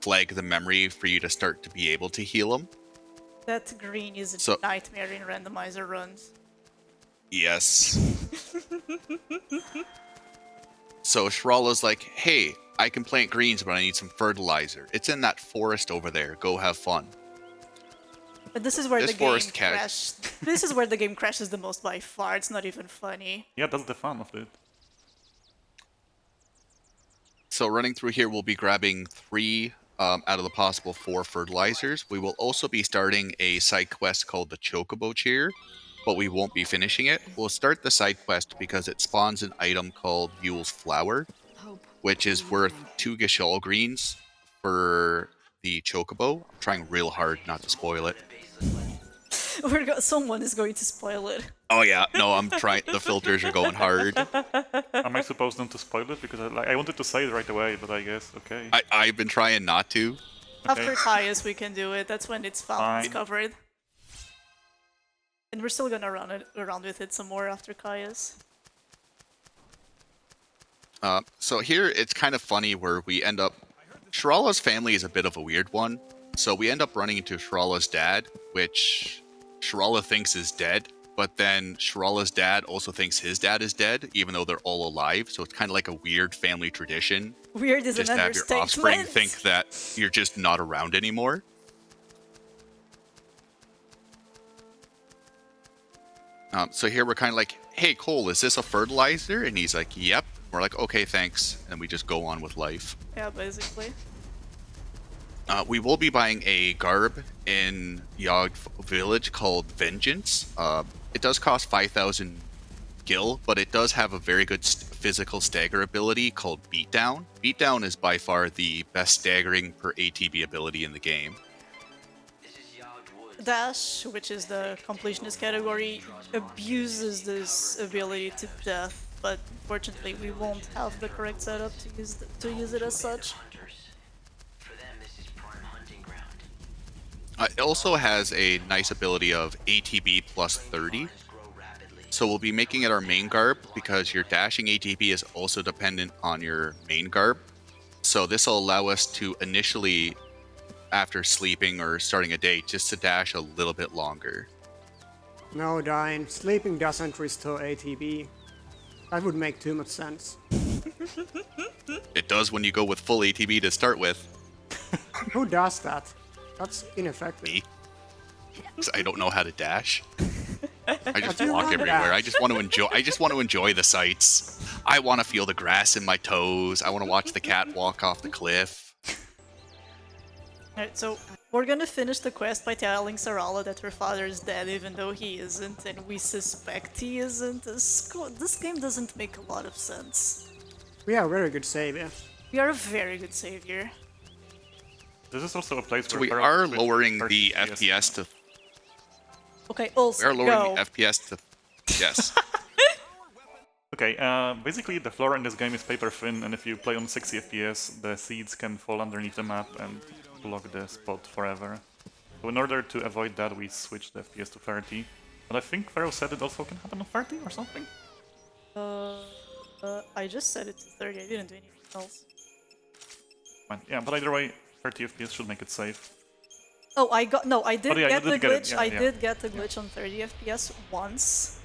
flag the memory for you to start to be able to heal him. That green is a So- nightmare in randomizer runs. Yes. So Shrala's like, hey, I can plant greens, but I need some fertilizer. It's in that forest over there. Go have fun. But this is where This the game forest cat- crashed. This is where the game crashes the most by far. It's not even funny. Yeah, that's the fun of it. So running through here, we'll be grabbing 3 out of the possible 4 fertilizers. We will also be starting a side quest called the Chocobo Cheer, but we won't be finishing it. We'll start the side quest because it spawns an item called Yule's Flower, Hope. which is worth 2 Gashal greens for the Chocobo. I'm trying real hard not to spoil it. Someone is going to spoil it. Oh yeah, no, I'm trying. The filters are going hard. Am I supposed not to spoil it? Because I wanted to say it right away, but I guess, okay. I've been trying not to. After Caius, we can do it. That's when it's found and Fine. discovered. And we're still gonna run it around with it some more after Caius. So here it's kind of funny where we end up. Shrala's family is a bit of a weird one. So we end up running into Shrala's dad, which Shrala thinks is dead, but then Shirala's dad also thinks his dad is dead, even though they're all alive. So it's kind of like a weird family tradition. Weird is Just an to have your offspring understatement. think that you're just not around anymore. So here we're kind of like, hey, Cole, is this a fertilizer? And he's like, yep. We're like, okay, thanks. And we just go on with life. Yeah, basically. We will be buying a garb in Yogg Village called Vengeance. It does cost 5,000 gil, but it does have a very good physical stagger ability called Beatdown. Beatdown is by far the best staggering per ATB ability in the game. Dash, which is the completionist category, abuses this ability to death, but fortunately we won't have the correct setup to use it as such. For them, this is prime hunting ground. It also has a nice ability of ATB plus 30. Grow rapidly. So we'll be making it our main garb because your dashing ATB is also dependent on your main garb. So this will allow us to initially, after sleeping or starting a day, just to dash a little bit longer. No, Dine. Sleeping doesn't restore ATB. That would make too much sense. It does when you go with full ATB to start with. Who does that? That's ineffective. Me. 'Cause I don't know how to dash. I just do you walk want to everywhere. dash? I just want to enjoy the sights. I want to feel the grass in my toes. I want to watch the cat walk off the cliff. Alright, so we're gonna finish the quest by telling Sarala that her father is dead even though he isn't, and we suspect he isn't. This game doesn't make a lot of sense. We are a very good savior. We are a very good savior. This is also a place So where we Pharaoh are switched lowering 30 the FPS to. Okay, We also, are lowering go. the FPS to. Yes. Okay, basically the floor in this game is paper thin, and if you play on 60 FPS, the seeds can fall underneath the map and block the spot forever. So in order to avoid that, we switched the FPS to 30. But I think Pharaoh said it also can happen on 30 or something? I just set it to 30, I didn't do anything else. Yeah, but either way, 30 FPS should make it safe. Oh, I did yeah, get you the did get it, glitch. yeah, I yeah. did get the glitch on 30 FPS once.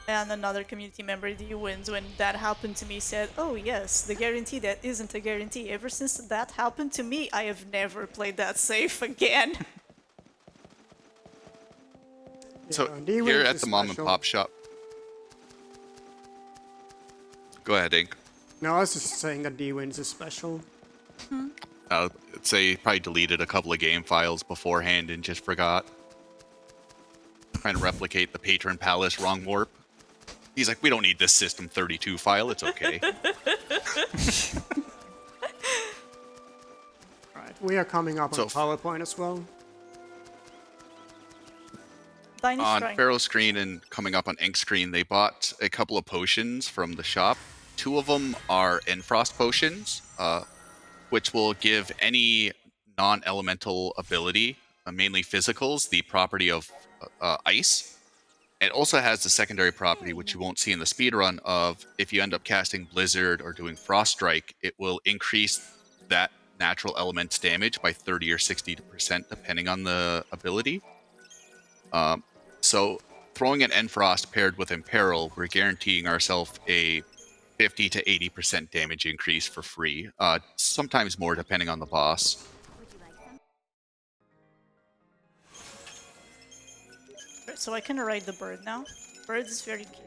And another community member, D Wins, when that happened to me, said, "Oh yes, the guarantee that isn't a guarantee. Ever since that happened to me, I have never played that safe again." So D-Wings here at is the mom and special. pop shop. Go ahead, Ink. No, I was just saying that D-Wins is special. I'd say he probably deleted a couple of game files beforehand and just forgot. Trying to replicate the Patron Palace wrong warp. He's like, we don't need this System 32 file, it's okay. Right, we are coming up So- on PowerPoint as well. Diny's On trying. Pharaoh's screen and coming up on Ink's screen, they bought a couple of potions from the shop. Two of them are Enfrost potions, which will give any non-elemental ability, mainly physicals, the property of ice. It also has the secondary property, which you won't see in the speedrun, of if you end up casting Blizzard or doing Frost Strike, it will increase that natural element's damage by 30 or 60%, depending on the ability. So throwing an Enfrost paired with Imperil, we're guaranteeing ourselves a 50 to 80% damage increase for free, sometimes more depending on the boss. So I can ride the bird now. Bird is very cute.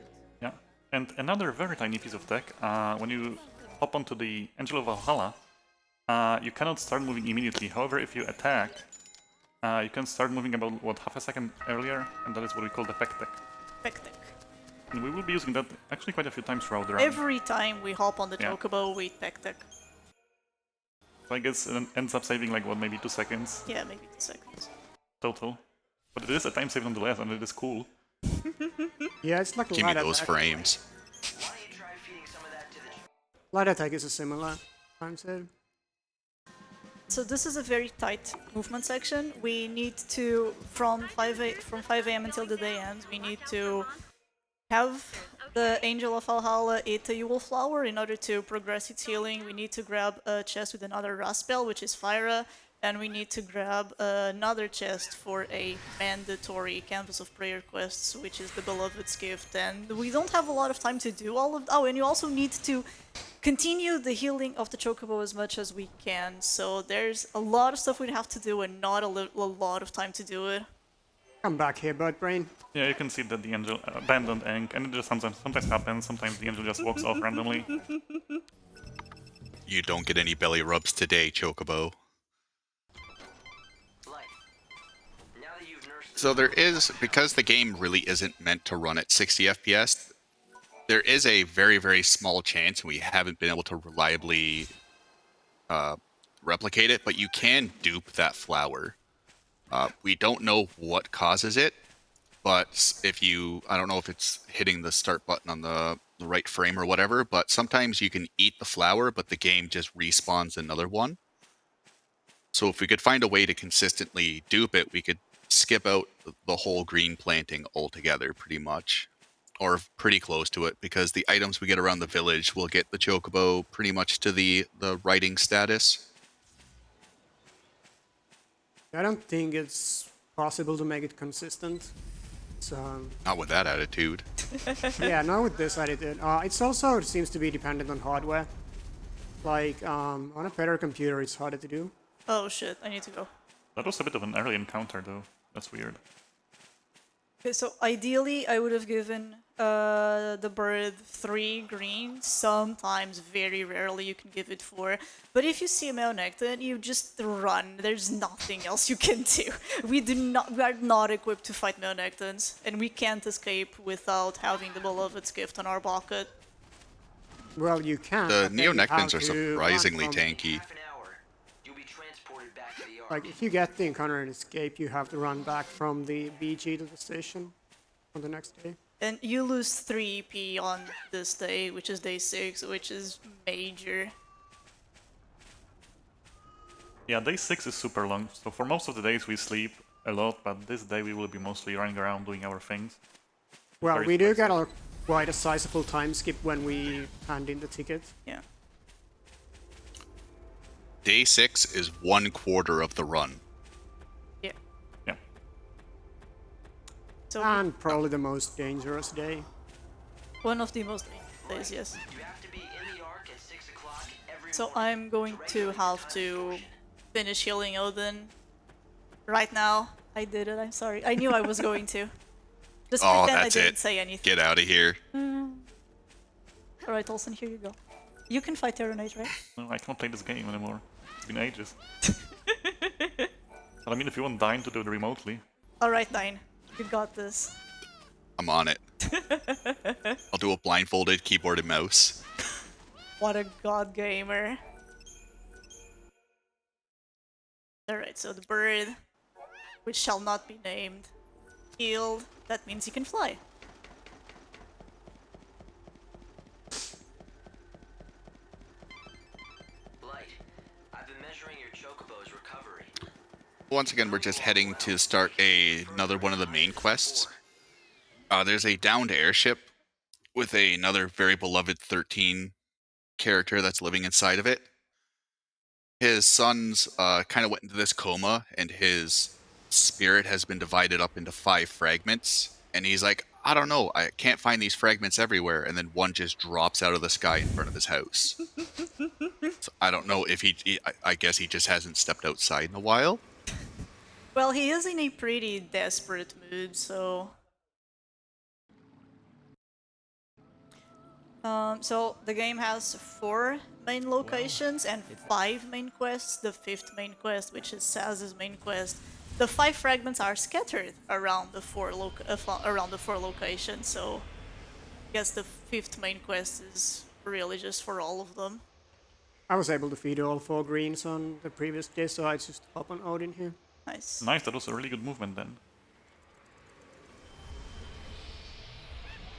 Yeah, and another very tiny piece of tech, when you hop onto the Angel of Valhalla, you cannot start moving immediately. However, if you attack, you can start moving about, what, half a second earlier, and that is what we call the Pec Deck. Pec Deck. And we will be using that actually quite a few times throughout the run. Every time we hop on the Yeah. chocobo, we Pec Deck. So I guess it ends up saving like, what, maybe 2 seconds Yeah, maybe 2 seconds. total. But it is a time save nonetheless, and it is cool. Yeah, it's like Give me light those attack. frames. Why don't you try feeding some of that to the Light attack is a similar time save. So this is a very tight movement section. We need to, from 5 a.m. until the day ends, we need to have the Angel of Valhalla eat the Yule Flower in order to progress its healing. We need to grab a chest with another Raspel, which is Fyra, and we need to grab another chest for a mandatory Canvas of Prayer quests, which is the Beloved's Gift. And we don't have a lot of time to do all of... Oh, and you also need to continue the healing of the Chocobo as much as we can. So there's a lot of stuff we'd have to do and not a lot of time to do it. Come back here, Birdbrain. Yeah, you can see that the angel abandoned Eng, and it just sometimes happens. Sometimes the angel just walks off randomly. You don't get any belly rubs today, Chocobo. So there is, because the game really isn't meant to run at 60 FPS, there is a very, very small chance, and we haven't been able to reliably replicate it, but you can dupe that flower. We don't know what causes it, but if you, I don't know if it's hitting the start button on the right frame or whatever, but sometimes you can eat the flower, but the game just respawns another one. So if we could find a way to consistently dupe it, we could skip out the whole green planting altogether, pretty much. Or pretty close to it, because the items we get around the village will get the Chocobo pretty much to the riding status. I don't think it's possible to make it consistent. So Not with that attitude. yeah, not with this attitude. It's also, it seems to be dependent on hardware. Like, on a better computer, it's harder to do. Oh shit, I need to go. That was a bit of an early encounter, though. That's weird. Okay, so ideally I would have given the bird 3 green. Sometimes, very rarely, you can give it 4. But if you see a Melnecton, you just run. There's nothing else you can do. We are not equipped to fight Melnectons, and we can't escape without having the Beloved's Gift on our bucket. Well, you can. The but then you have Neonectons are to run surprisingly from- tanky. Half an hour, you'll be transported back to the Ark. Like, if you get the encounter and escape, you have to run back from the BG to the station on the next day. And you lose 3 EP on this day, which is day 6, which is major. Yeah, day 6 is super long, so for most of the days we sleep a lot, but this day we will be mostly running around doing our things. Well, Very we do spicy. get quite a sizable time skip when we hand in the ticket. Yeah. Day 6 is 1/4 of the run. Yeah. Yeah. So And probably the most dangerous day. one of the most dangerous days, yes. You have to be in the Ark at 6 o'clock every So morning. I'm going to have to finish healing Odin right now. I did it, I'm sorry. I knew I was going to. Just Oh, pretend I that's didn't it. say anything. Get out of here. Alright, Olsen, here you go. You can fight Terranite, right? No, I can't play this game anymore. It's been ages. But I mean, if you want Dine to do it remotely. Alright, Dine. You got this. I'm on it. I'll do a blindfolded keyboard and mouse. What a god gamer. Alright, so the bird, which shall not be named, healed. That means you can fly. Light, I've been measuring your Chocobo's recovery. Once again, we're just heading to start another one of the main quests. There's a downed airship with another very beloved 13 character that's living inside of it. His sons kind of went into this coma, and his spirit has been divided up into 5 fragments. And he's like, I don't know, I can't find these fragments everywhere. And then one just drops out of the sky in front of his house. So I don't know if I guess he just hasn't stepped outside in a while. Well, he is in a pretty desperate mood, so... So the game has 4 main locations and 5 main quests. The 5th main quest, which is Saz's main quest. The 5 fragments are scattered around the 4 locations, so I guess the 5th main quest is really just for all of them. I was able to feed all 4 greens on the previous day, so I just hop on Odin here. Nice. Nice, that was a really good movement then.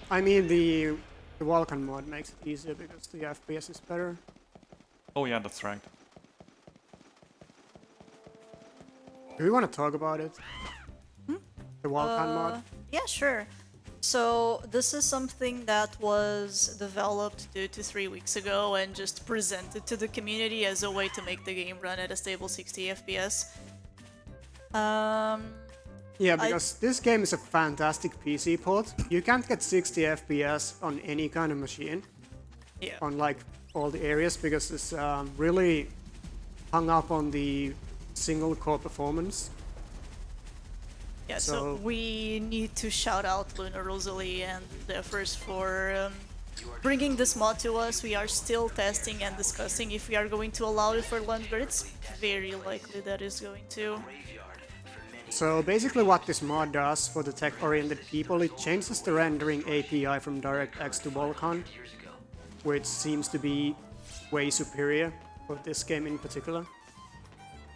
I mean, the Vulcan mod makes it easier because the FPS is better. Oh yeah, that's right. Do we want to talk about it? The Vulcan mod? Yeah, sure. So this is something that was developed 2 to 3 weeks ago and just presented to the community as a way to make the game run at a stable 60 FPS. Yeah, because this game is a fantastic PC port. You can't get 60 FPS on any kind of machine. Yeah. On like all the areas because it's really hung up on the single core performance. Yeah, so So- we need to shout out Luna Rosalie and the efforts for bringing this mod to us. We are still testing and discussing if we are going to allow it for launch, but it's very likely that it's going to. So basically what this mod does for the tech-oriented people, it changes the rendering API from DirectX to Volcon, which seems to be way superior for this game in particular.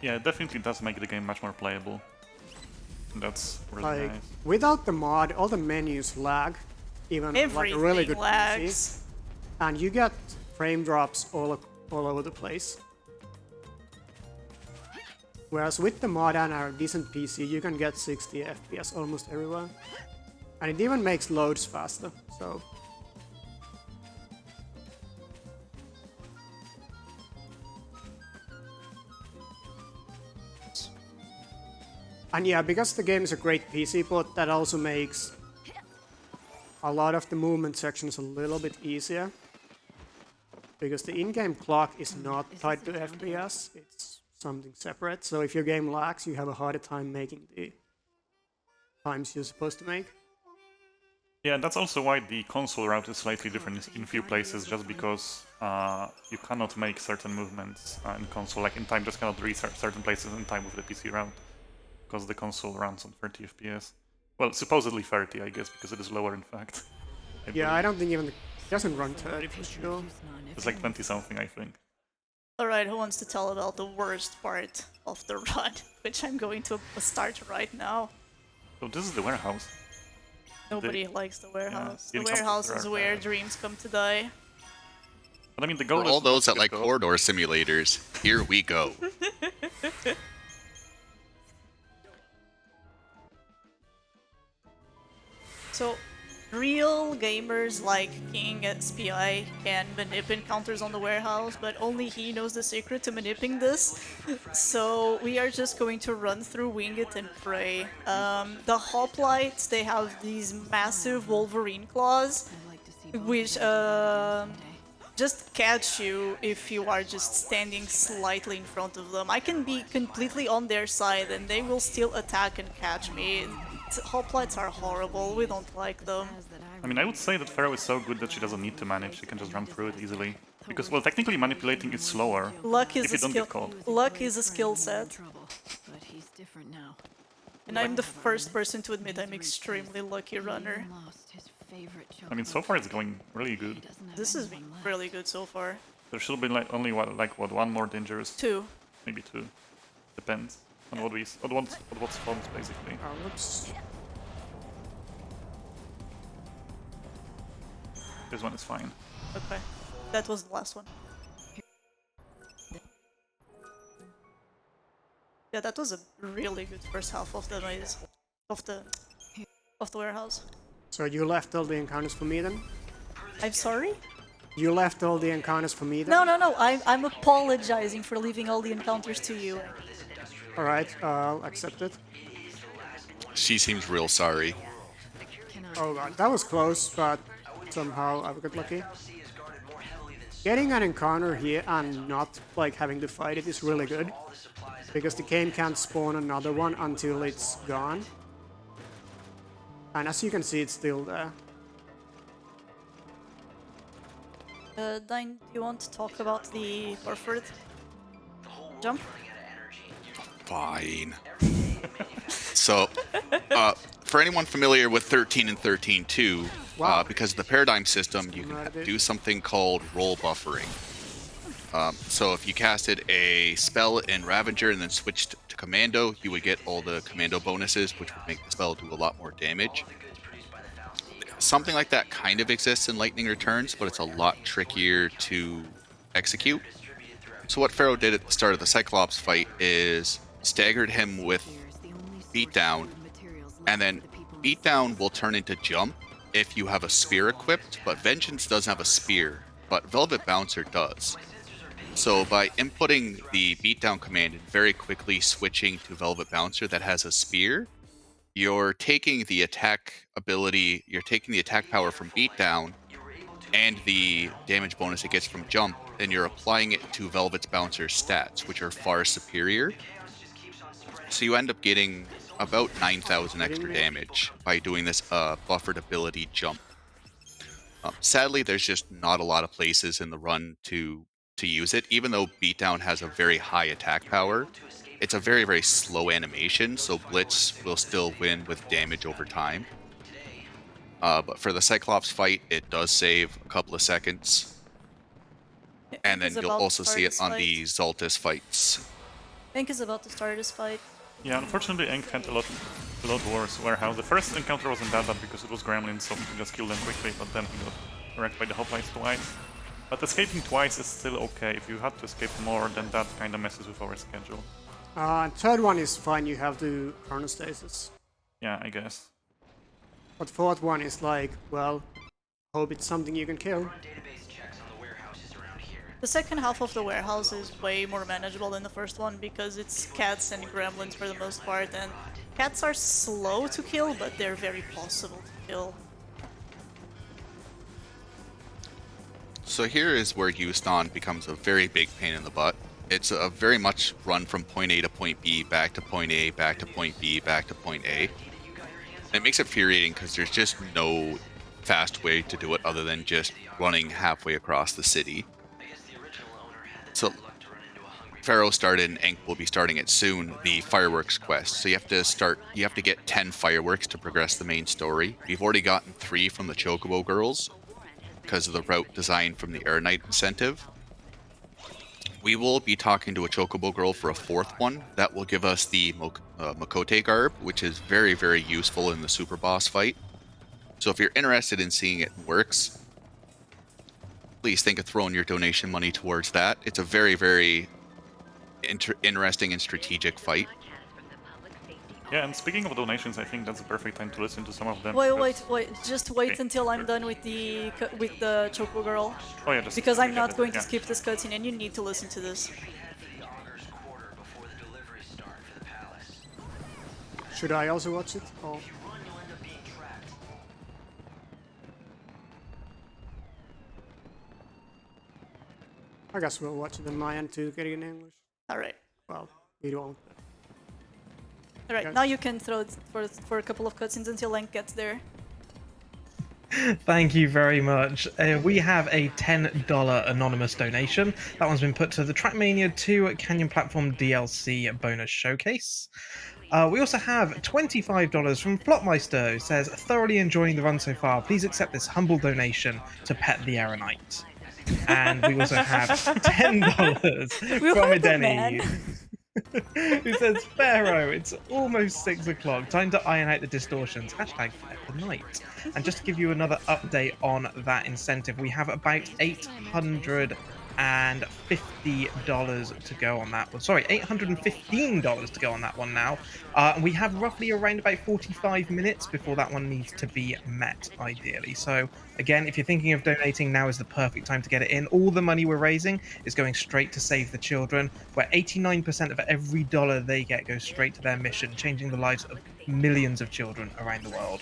Yeah, it definitely does make the game much more playable. That's really Like, nice. without the mod, all the menus lag, even like Everything a really good lags. PC, and you get frame drops all over the place. Whereas with the mod and a decent PC, you can get 60 FPS almost everywhere. And it even makes loads faster, so... And yeah, because the game is a great PC port, that also makes a lot of the movement sections a little bit easier. Because the in-game clock is not tied to FPS, it's something separate. So if your game lags, you have a harder time making the times you're supposed to make. Yeah, and that's also why the console route is slightly different in few places, just because you cannot make certain movements in console, like in time just cannot reach certain places in time with the PC route, because the console runs on 30 FPS. Well, supposedly 30, I guess, because it is lower in fact. Yeah, I don't think even it doesn't run 30 for sure. It's like 20 something, I think. Alright, who wants to tell about the worst part of the run, which I'm going to start right now. So this is the warehouse. Nobody likes the warehouse. the The encounters warehouse is are where bad. dreams come to die. But I mean, the goal For is all those to that like go- corridor simulators, here we go. So, real gamers like King at SPI can manip encounters on the warehouse, but only he knows the secret to manipping this. So we are just going to run through Wing It and pray. The hoplites, they have these massive Wolverine claws, which just catch you if you are just standing slightly in front of them. I can be completely on their side and they will still attack and catch me. Hoplites are horrible, we don't like them. I mean, I would say that Pharaoh is so good that she doesn't need to manage, she can just run through it easily. Because, well, technically manipulating is slower. Luck If is you a don't skill. get caught. Luck is a skill set, But he's different now. and I'm the first person to admit I'm extremely lucky runner. I mean, so far it's going really good. This has been really good so far. There should be like only one more dangerous, 2. maybe 2. Depends on what what spawns basically. Whoops. This one is fine. Okay, that was the last one. Yeah, that was a really good first half of the maze, of the warehouse. So you left all the encounters for me then? I'm sorry? You left all the encounters for me then? No, I'm apologizing for leaving all the encounters to you. Alright, I'll accept it. She seems real sorry. Oh god, that was close, but somehow I got lucky. Getting an encounter here and not like having to fight it is really good. Because the game can't spawn another one until it's gone. And as you can see, it's still there. Dine, do you want to talk about the Orford jump? Fine. So, for anyone familiar with 13 and 13.2, Wow. because of the paradigm system, you can do something called roll buffering. So if you casted a spell in Ravager and then switched to Commando, you would get all the Commando bonuses, which would make the spell do a lot more damage. Something like that kind of exists in Lightning Returns, but it's a lot trickier to execute. So what Pharaoh did at the start of the Cyclops fight is staggered him with Beatdown, and then Beatdown will turn into Jump, if you have a spear equipped, but Vengeance doesn't have a spear, but Velvet Bouncer does. So by inputting the beatdown command and very quickly switching to Velvet Bouncer that has a spear, you're taking the attack ability, you're taking the attack power from beatdown and the damage bonus it gets from jump, and you're applying it to Velvet's Bouncer's stats, which are far superior. So you end up getting about 9,000 extra damage by doing this buffered ability jump. Sadly, there's just not a lot of places in the run to use it. Even though beatdown has a very high attack power, it's a very, very slow animation, so Blitz will still win with damage over time. But for the Cyclops fight, it does save a couple of seconds. And then you'll also see it on the Xaltis fights. Ink is about to start his fight. Yeah, unfortunately, Ink had a lot worse warehouse. The first encounter wasn't that bad because it was gremlins, so he could just kill them quickly, but then he got wrecked by the hoplites twice. But escaping twice is still okay. If you had to escape more, then that kind of messes with our schedule. Third one is fine, you have to chronostasis. Yeah, I guess. But fourth one is like, well, hope it's something you can kill. The second half of the warehouse is way more manageable than the first one because it's cats and gremlins for the most part, and cats are slow to kill, but they're very possible to kill. So here is where Houston becomes a very big pain in the butt. It's a very much run from point A to point B, back to point A, back to point B, back to point A. And it makes it infuriating because there's just no fast way to do it other than just running halfway across the city. So Pharaoh started, and Ink will be starting it soon, the fireworks quest. So you have to get 10 fireworks to progress the main story. We've already gotten 3 from the Chocobo girls because of the route design from the Air Knight incentive. We will be talking to a Chocobo girl for a 4th one. That will give us the Makote garb, which is very, very useful in the super boss fight. So if you're interested in seeing it in works, please think of throwing your donation money towards that. It's a very, very interesting and strategic fight. Yeah, and speaking of donations, I think that's the perfect time to listen to some of them. Wait, just wait until I'm done with the Choco Girl. Oh yeah, just because I'm not going yeah. to skip this cutscene, and you need to listen to this. Should I also watch it? Or... I guess we'll watch it in my end to get it in English. Alright. Well, we won't. Alright, Okay. now you can throw it for a couple of cutscenes until Link gets there. Thank you very much. We have a $10 anonymous donation. That one's been put to the Trackmania 2 Canyon Platform DLC bonus showcase. We also have $25 from Flopmeister, who says, thoroughly enjoying the run so far. Please accept this humble donation to pet the Aeronite. And we also have $10 from Edeni, who says, Pharaoh, it's almost 6 o'clock. Time to iron out the distortions. Hashtag pet the night. And just to give you another update on that incentive, we have about $850 to go on that one. Sorry, $815 to go on that one now. We have roughly around about 45 minutes before that one needs to be met, ideally. So again, if you're thinking of donating, now is the perfect time to get it in. All the money we're raising is going straight to Save the Children, where 89% of every dollar they get goes straight to their mission, changing the lives of millions of children around the world.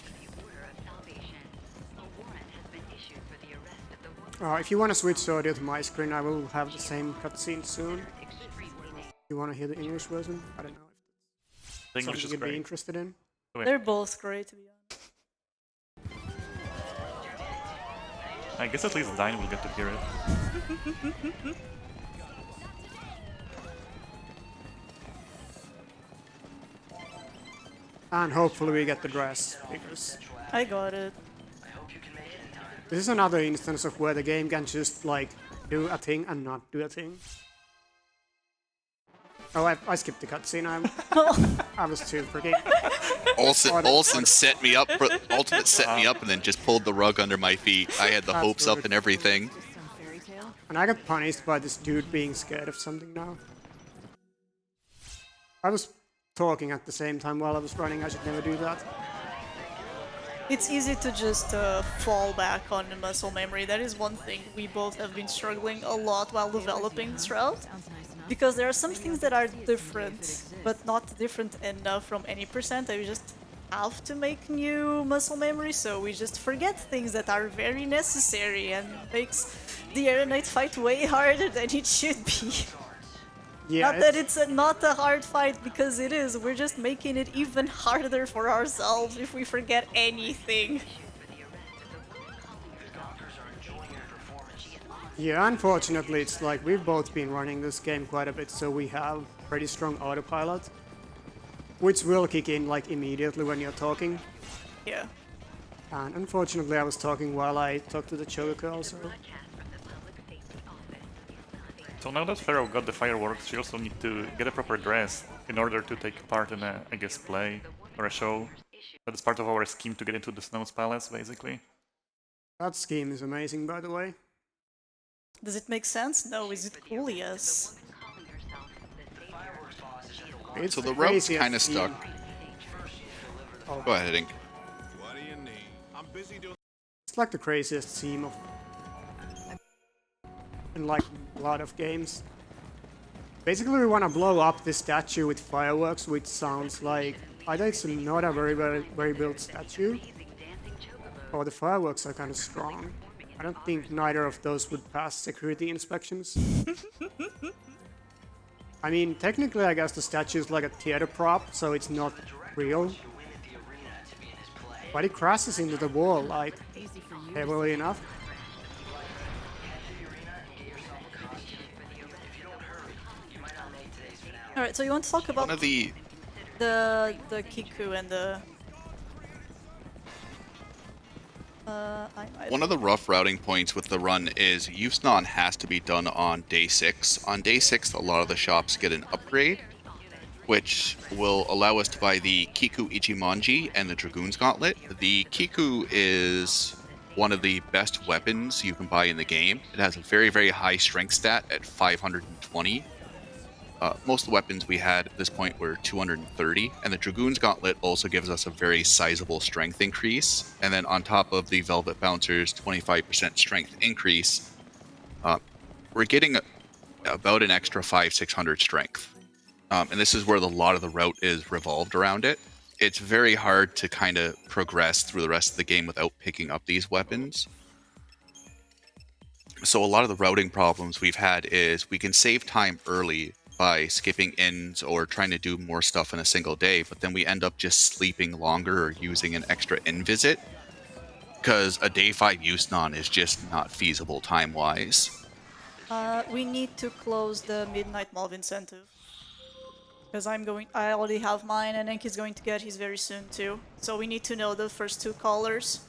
If you want to switch audio to my screen, I will have the same cutscene soon. You want to hear the English version? I don't know if The it's English something is you'd be great. interested in. They're both great, to be honest. I guess at least Dine will get to hear it. And hopefully we get the dress, because I got it. this is another instance of where the game can just, like, do a thing and not do a thing. Oh, I skipped the cutscene. I was too freaking... Olsen set me up, Ultimate set me up and then just pulled the rug under my feet. I had the That's hopes up rude. and everything. And I got punished by this dude being scared of something now. I was talking at the same time while I was running. I should never do that. It's easy to just fall back on the muscle memory. That is one thing we both have been struggling a lot while developing this route. Because there are some things that are different, but not different enough from any percent that we just have to make new muscle memory, so we just forget things that are very necessary and makes the Air Knight fight way harder than it should be. Yeah, Not that it's not a hard fight, because it is. We're just making it even harder for ourselves if we forget anything. yeah, unfortunately, it's like we've both been running this game quite a bit, so we have pretty strong autopilot, which will kick in like immediately when you're talking. Yeah. And unfortunately, I was talking while I talked to the Chogoku also. So now that Pharaoh got the fireworks, she also need to get a proper dress in order to take part in a, I guess, play or a show. That's part of our scheme to get into the Snow's Palace, basically. That scheme is amazing, by the way. Does it make sense? No. Is it cool? Yes. It's So the the route's craziest kind of scheme. stuck. Oh. Go ahead, Ink. It's like the craziest theme of in like a lot of games. Basically, we want to blow up this statue with fireworks, which sounds like either it's not a very built statue, or the fireworks are kind of strong. I don't think neither of those would pass security inspections. I mean, technically, I guess the statue is like a theater prop, so it's not real. But it crashes into the wall, like, heavily enough. Alright, so you want to talk about One of the the Kiku and the... One of the rough routing points with the run is Yusnon has to be done on day 6. On day 6, a lot of the shops get an upgrade, which will allow us to buy the Kiku Ichimonji and the Dragoon's Gauntlet. The Kiku is one of the best weapons you can buy in the game. It has a very, very high strength stat at 520. Most of the weapons we had at this point were 230, and the Dragoon's Gauntlet also gives us a very sizable strength increase. And then on top of the Velvet Bouncer's 25% strength increase, we're getting about an extra 500-600 strength. And this is where a lot of the route is revolved around it. It's very hard to kind of progress through the rest of the game without picking up these weapons. So a lot of the routing problems we've had is we can save time early by skipping inns or trying to do more stuff in a single day, but then we end up just sleeping longer or using an extra inn visit, because a day 5 Yusnon is just not feasible time-wise. we need to close the Midnight Mob incentive. Because I already have mine, and Enk is going to get his very soon too. So we need to know the first 2 callers.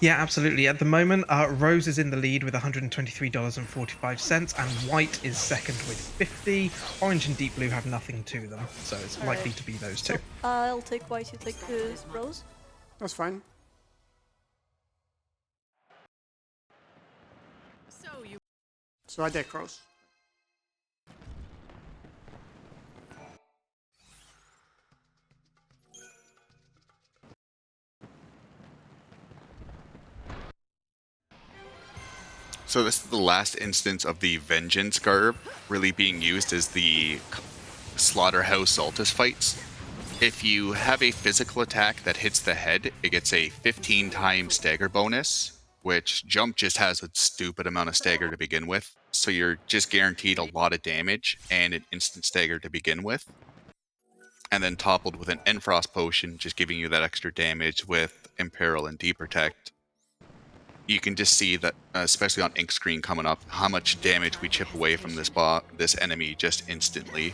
Yeah, absolutely. At the moment, Rose is in the lead with $123.45, and White is second with 50. Orange and Deep Blue have nothing to them, so it's likely to be those two. I'll take White, you take Rose. That's fine. So I take Rose. So this is the last instance of the Vengeance Garb really being used as the Slaughterhouse Altus fights. If you have a physical attack that hits the head, it gets a 15 times stagger bonus, which Jump just has a stupid amount of stagger to begin with. So you're just guaranteed a lot of damage and an instant stagger to begin with. And then toppled with an Enfrost Potion, just giving you that extra damage with Imperil and Deprotect. You can just see that, especially on Ink Screen coming up, how much damage we chip away from this enemy just instantly.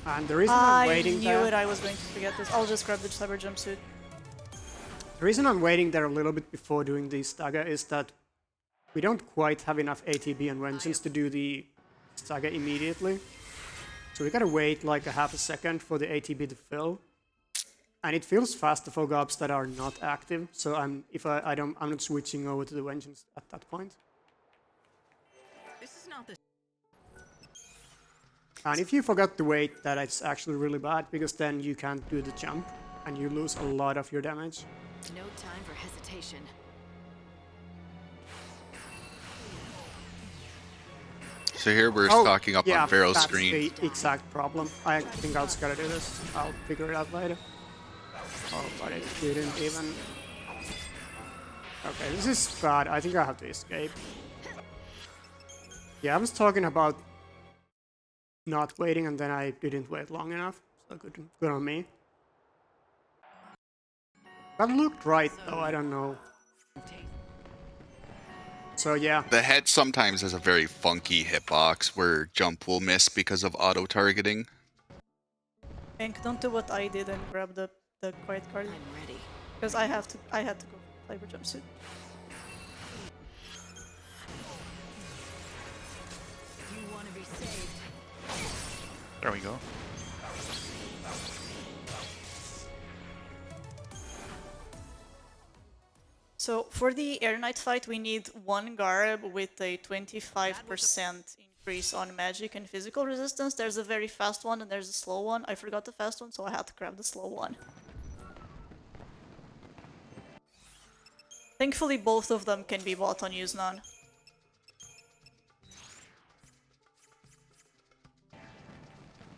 And the reason I'm waiting I there... knew it, I was going to forget this. I'll just grab the cyber jumpsuit. The reason I'm waiting there a little bit before doing the stagger is that we don't quite have enough ATB and Vengeance to do the stagger immediately. So we gotta wait like a half a second for the ATB to fill. And it feels faster for gobs that are not active, so I'm not switching over to the Vengeance at that point. This is not the And if you forgot to wait, that it's actually really bad, because then you can't do the jump, and you lose a lot of your damage. No time for hesitation. So here we're stocking up yeah, on Pharaoh's that's screen. the exact problem. I think I was gonna do this. I'll figure it out later. Oh, but it didn't even... Okay, this is bad. I think I have to escape. Yeah, I was talking about not waiting, and then I didn't wait long enough. So good on me. That looked right, though. I don't know. So yeah, The head sometimes has a very funky hitbox where jump will miss because of auto-targeting. Hank, don't do what I did and grab the quiet card. I'm ready. Because I had to go Fiber Jumpsuit. You want to be saved. There we go. So for the Air Knight fight, we need one Garb with a 25% increase on magic and physical resistance. There's a very fast one and there's a slow one. I forgot the fast one, so I had to grab the slow one. Thankfully, both of them can be bought on Usenon.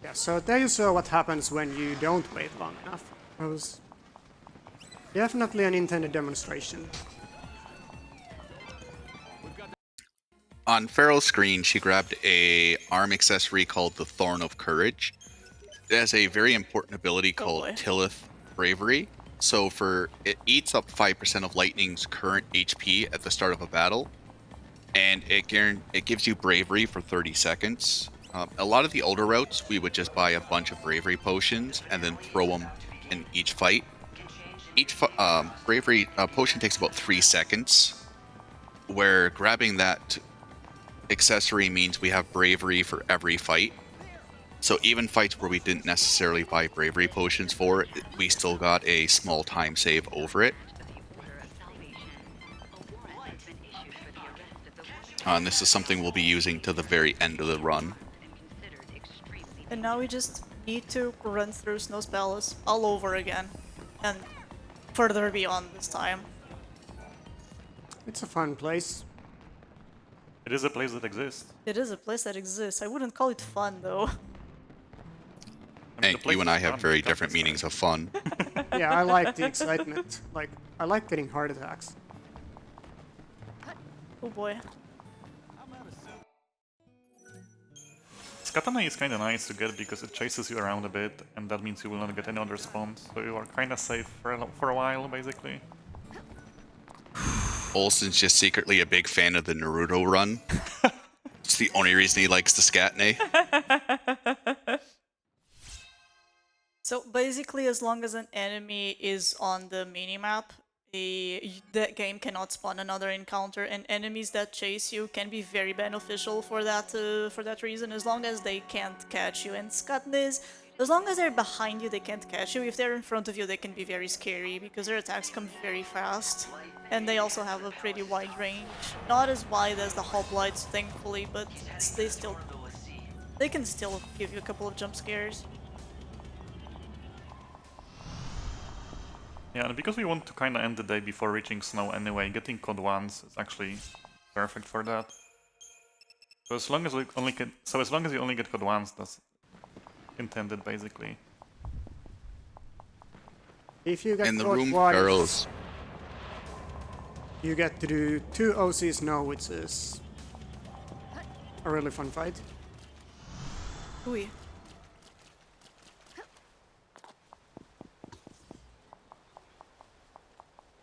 yeah. So there you saw what happens when you don't wait long enough. That was definitely an intended demonstration. On Pharaoh's screen, she grabbed a arm accessory called the Thorn of Courage. It has a very important ability called boy. Tillith Bravery. So it eats up 5% of Lightning's current HP at the start of a battle, and it gives you Bravery for 30 seconds. A lot of the older routes, we would just buy a bunch of Bravery potions and then throw them in each fight. Each Bravery potion takes about 3 seconds, where grabbing that accessory means we have Bravery for every fight. So even fights where we didn't necessarily buy Bravery potions for, we still got a small time save over it. And this is something we'll be using to the very end of the run. And now we just need to run through Snow's Palace all over again. And further beyond this time. It's a fun place. It is a place that exists. It is a place that exists. I wouldn't call it fun, though. I mean, Hey, the place you and I is have fun, very but different it's meanings fun. of fun. Yeah, I like the excitement. Like, I like getting heart attacks. Oh boy. Katana is kinda nice to get because it chases you around a bit, and that means you will not get any other spawns, so you are kinda safe for a while, basically. Olsen's just secretly a big fan of the Naruto run. It's the only reason he likes the Scatney. So basically, as long as an enemy is on the minimap, that game cannot spawn another encounter, and enemies that chase you can be very beneficial for that reason, as long as they can't catch you. And Skatnis, as long as they're behind you, they can't catch you. If they're in front of you, they can be very scary because their attacks come very fast, and they also have a pretty wide range. Not as wide as the hoplites, thankfully, but they can still give you a couple of jump scares. Yeah, and because we want to kinda end the day before reaching snow anyway, getting code once is actually perfect for that. So as long as you only get code once, that's intended basically. If you get In the caught room, twice, Pharaoh's. you get to do 2 OCs now, which is a really fun fight. Ooh.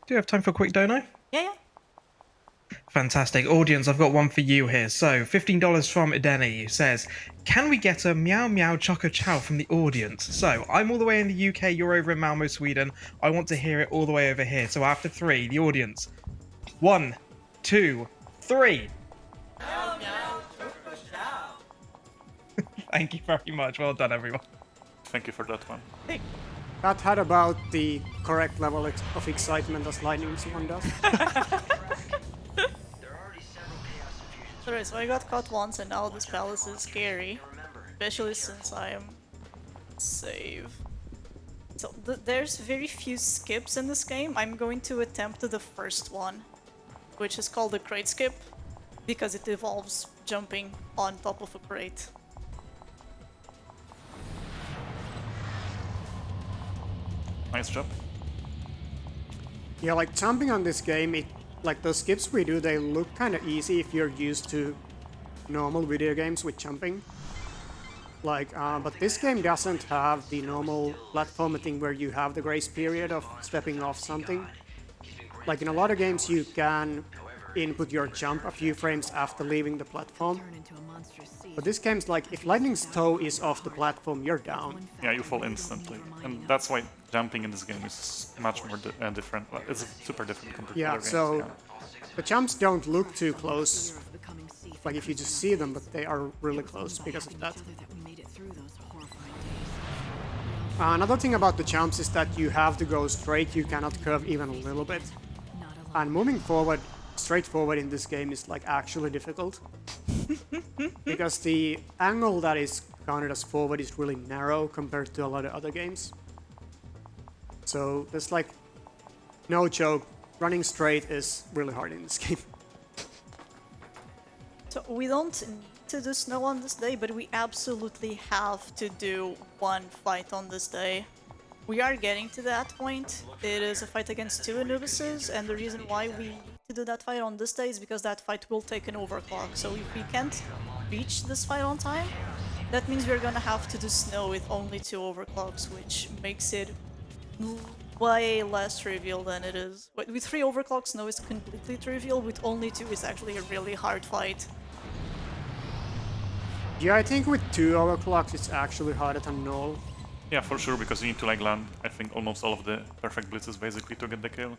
Do you have time for a quick dono? Yeah. Fantastic. Audience, I've got one for you here. So, $15 from Ideni says, can we get a meow meow choco chow from the audience? So, I'm all the way in the UK, you're over in Malmo, Sweden. I want to hear it all the way over here. So, after 3, the audience. 1, 2, 3. Meow meow choco chow. Thank you very much. Well done, everyone. Thank you for that one. Hey. That had about the correct level of excitement as Lightning's one does. Alright, so I got caught once and now this palace is scary. especially since I am save. So there's very few skips in this game. I'm going to attempt the first one, which is called the crate skip, because it involves jumping on top of a crate. Nice job. Yeah, like jumping on this game, like the skips we do, they look kind of easy if you're used to normal video games with jumping. Like, but this game doesn't have the normal platformer thing where you have the grace period of stepping off something. Like in a lot of games, you can input your jump a few frames after leaving the platform. Turn into a monstrous sea. But this game's like, if Lightning's toe is off the platform, you're down. Yeah, you fall instantly. And that's why jumping in this game is much more different. Like, it's super different compared to Yeah, other games. so Yeah. the jumps don't look too close, Fear of becoming sea like if you just see them, but they are really close because of that. that we made it through those horrifying days. Another thing about the jumps is that you have to go straight, you cannot curve even a little bit. Not alone. And moving forward, straight forward in this game is like actually difficult. Because the angle that is counted as forward is really narrow compared to a lot of other games. So there's like no joke, running straight is really hard in this game. So we don't need to do snow on this day, but we absolutely have to do one fight on this day. We are getting to that point. It is a fight against two Anubises, and the reason why we need to do that fight on this day is because that fight will take an overclock. So if we can't reach this fight on time, that means we're gonna have to do snow with only two overclocks, which makes it way less trivial than it is. With three overclocks, snow is completely trivial. With only two, it's actually a really hard fight. Yeah, I think with 2 overclocks it's actually harder than null. Yeah, for sure, because you need to like land, I think, almost all of the perfect blitzes basically to get the kill.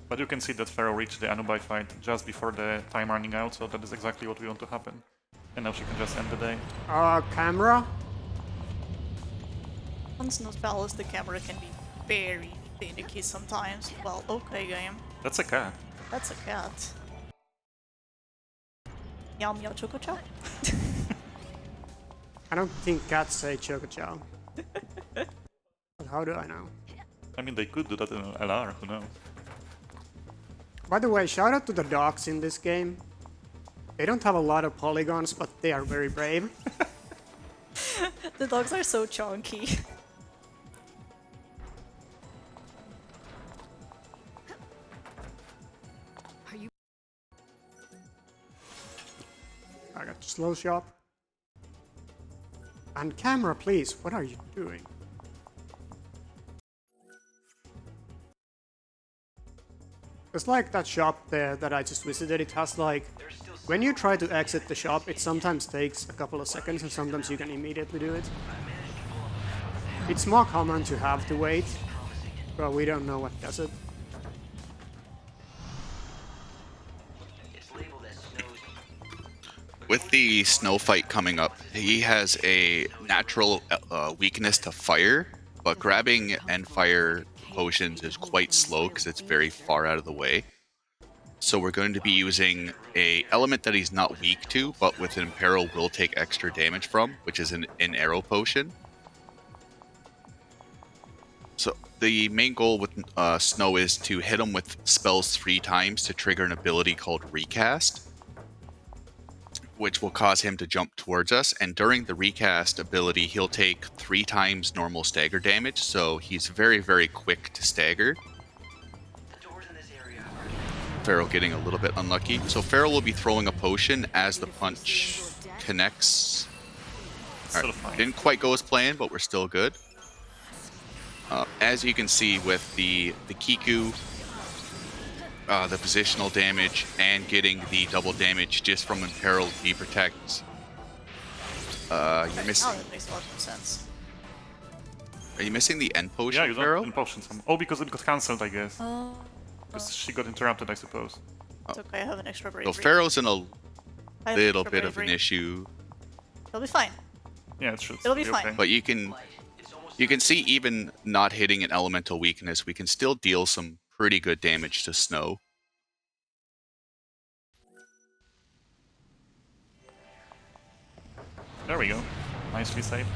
But you can see that Pharaoh reached the Anubai fight just before the time running out, so that is exactly what we want to happen. And now she can just end the day. Camera? On Snow's Palace, the camera can be very finicky sometimes. Well, okay, game. That's a cat. That's a cat. Meow meow choco chow. I don't think cats say choco chow. But how do I know? I mean, they could do that in LR, who knows? By the way, shout out to the dogs in this game. They don't have a lot of polygons, but they are very brave. The dogs are so chunky. Are you I got slow shot. And camera, please, what are you doing? It's like that shop there that I just visited. It has like, when you try to exit the shop, it sometimes takes a couple of seconds and sometimes you can immediately do it. It's more common to have to wait, but we don't know what does it. It's labeled as snow. With the snow fight coming up, he has a natural weakness to fire, but grabbing and fire potions is quite slow because it's very far out of the way. So we're going to be using a element that he's not weak to, but with an imperil will take extra damage from, which is an arrow potion. So the main goal with Snow is to hit him with spells 3 times to trigger an ability called Recast, which will cause him to jump towards us. And during the Recast ability, he'll take 3 times normal stagger damage, so he's very, very quick to stagger. The doors in this area are Pharaoh getting a little bit unlucky. So Pharaoh will be throwing a potion as the punch connects. Still Alright, fine. didn't quite go as planned, but we're still good. As you can see with the Kiku, the positional damage, and getting the double damage just from Imperiled V-Protect, you're missing. Now that makes a lot of sense. Are you missing the end potion, Yeah, you Pharaoh? don't in potions. Oh, because it got cancelled, I guess. Oh, Because she got interrupted, I suppose. it's okay. I have an extra So bravery. Pharaoh's in a I have little extra bit of an bravery. issue, It'll be fine. Yeah, it should. It'll be fine. okay. but you can see even not hitting an elemental weakness, we can still deal some pretty good damage to Snow. There we go. Nicely saved.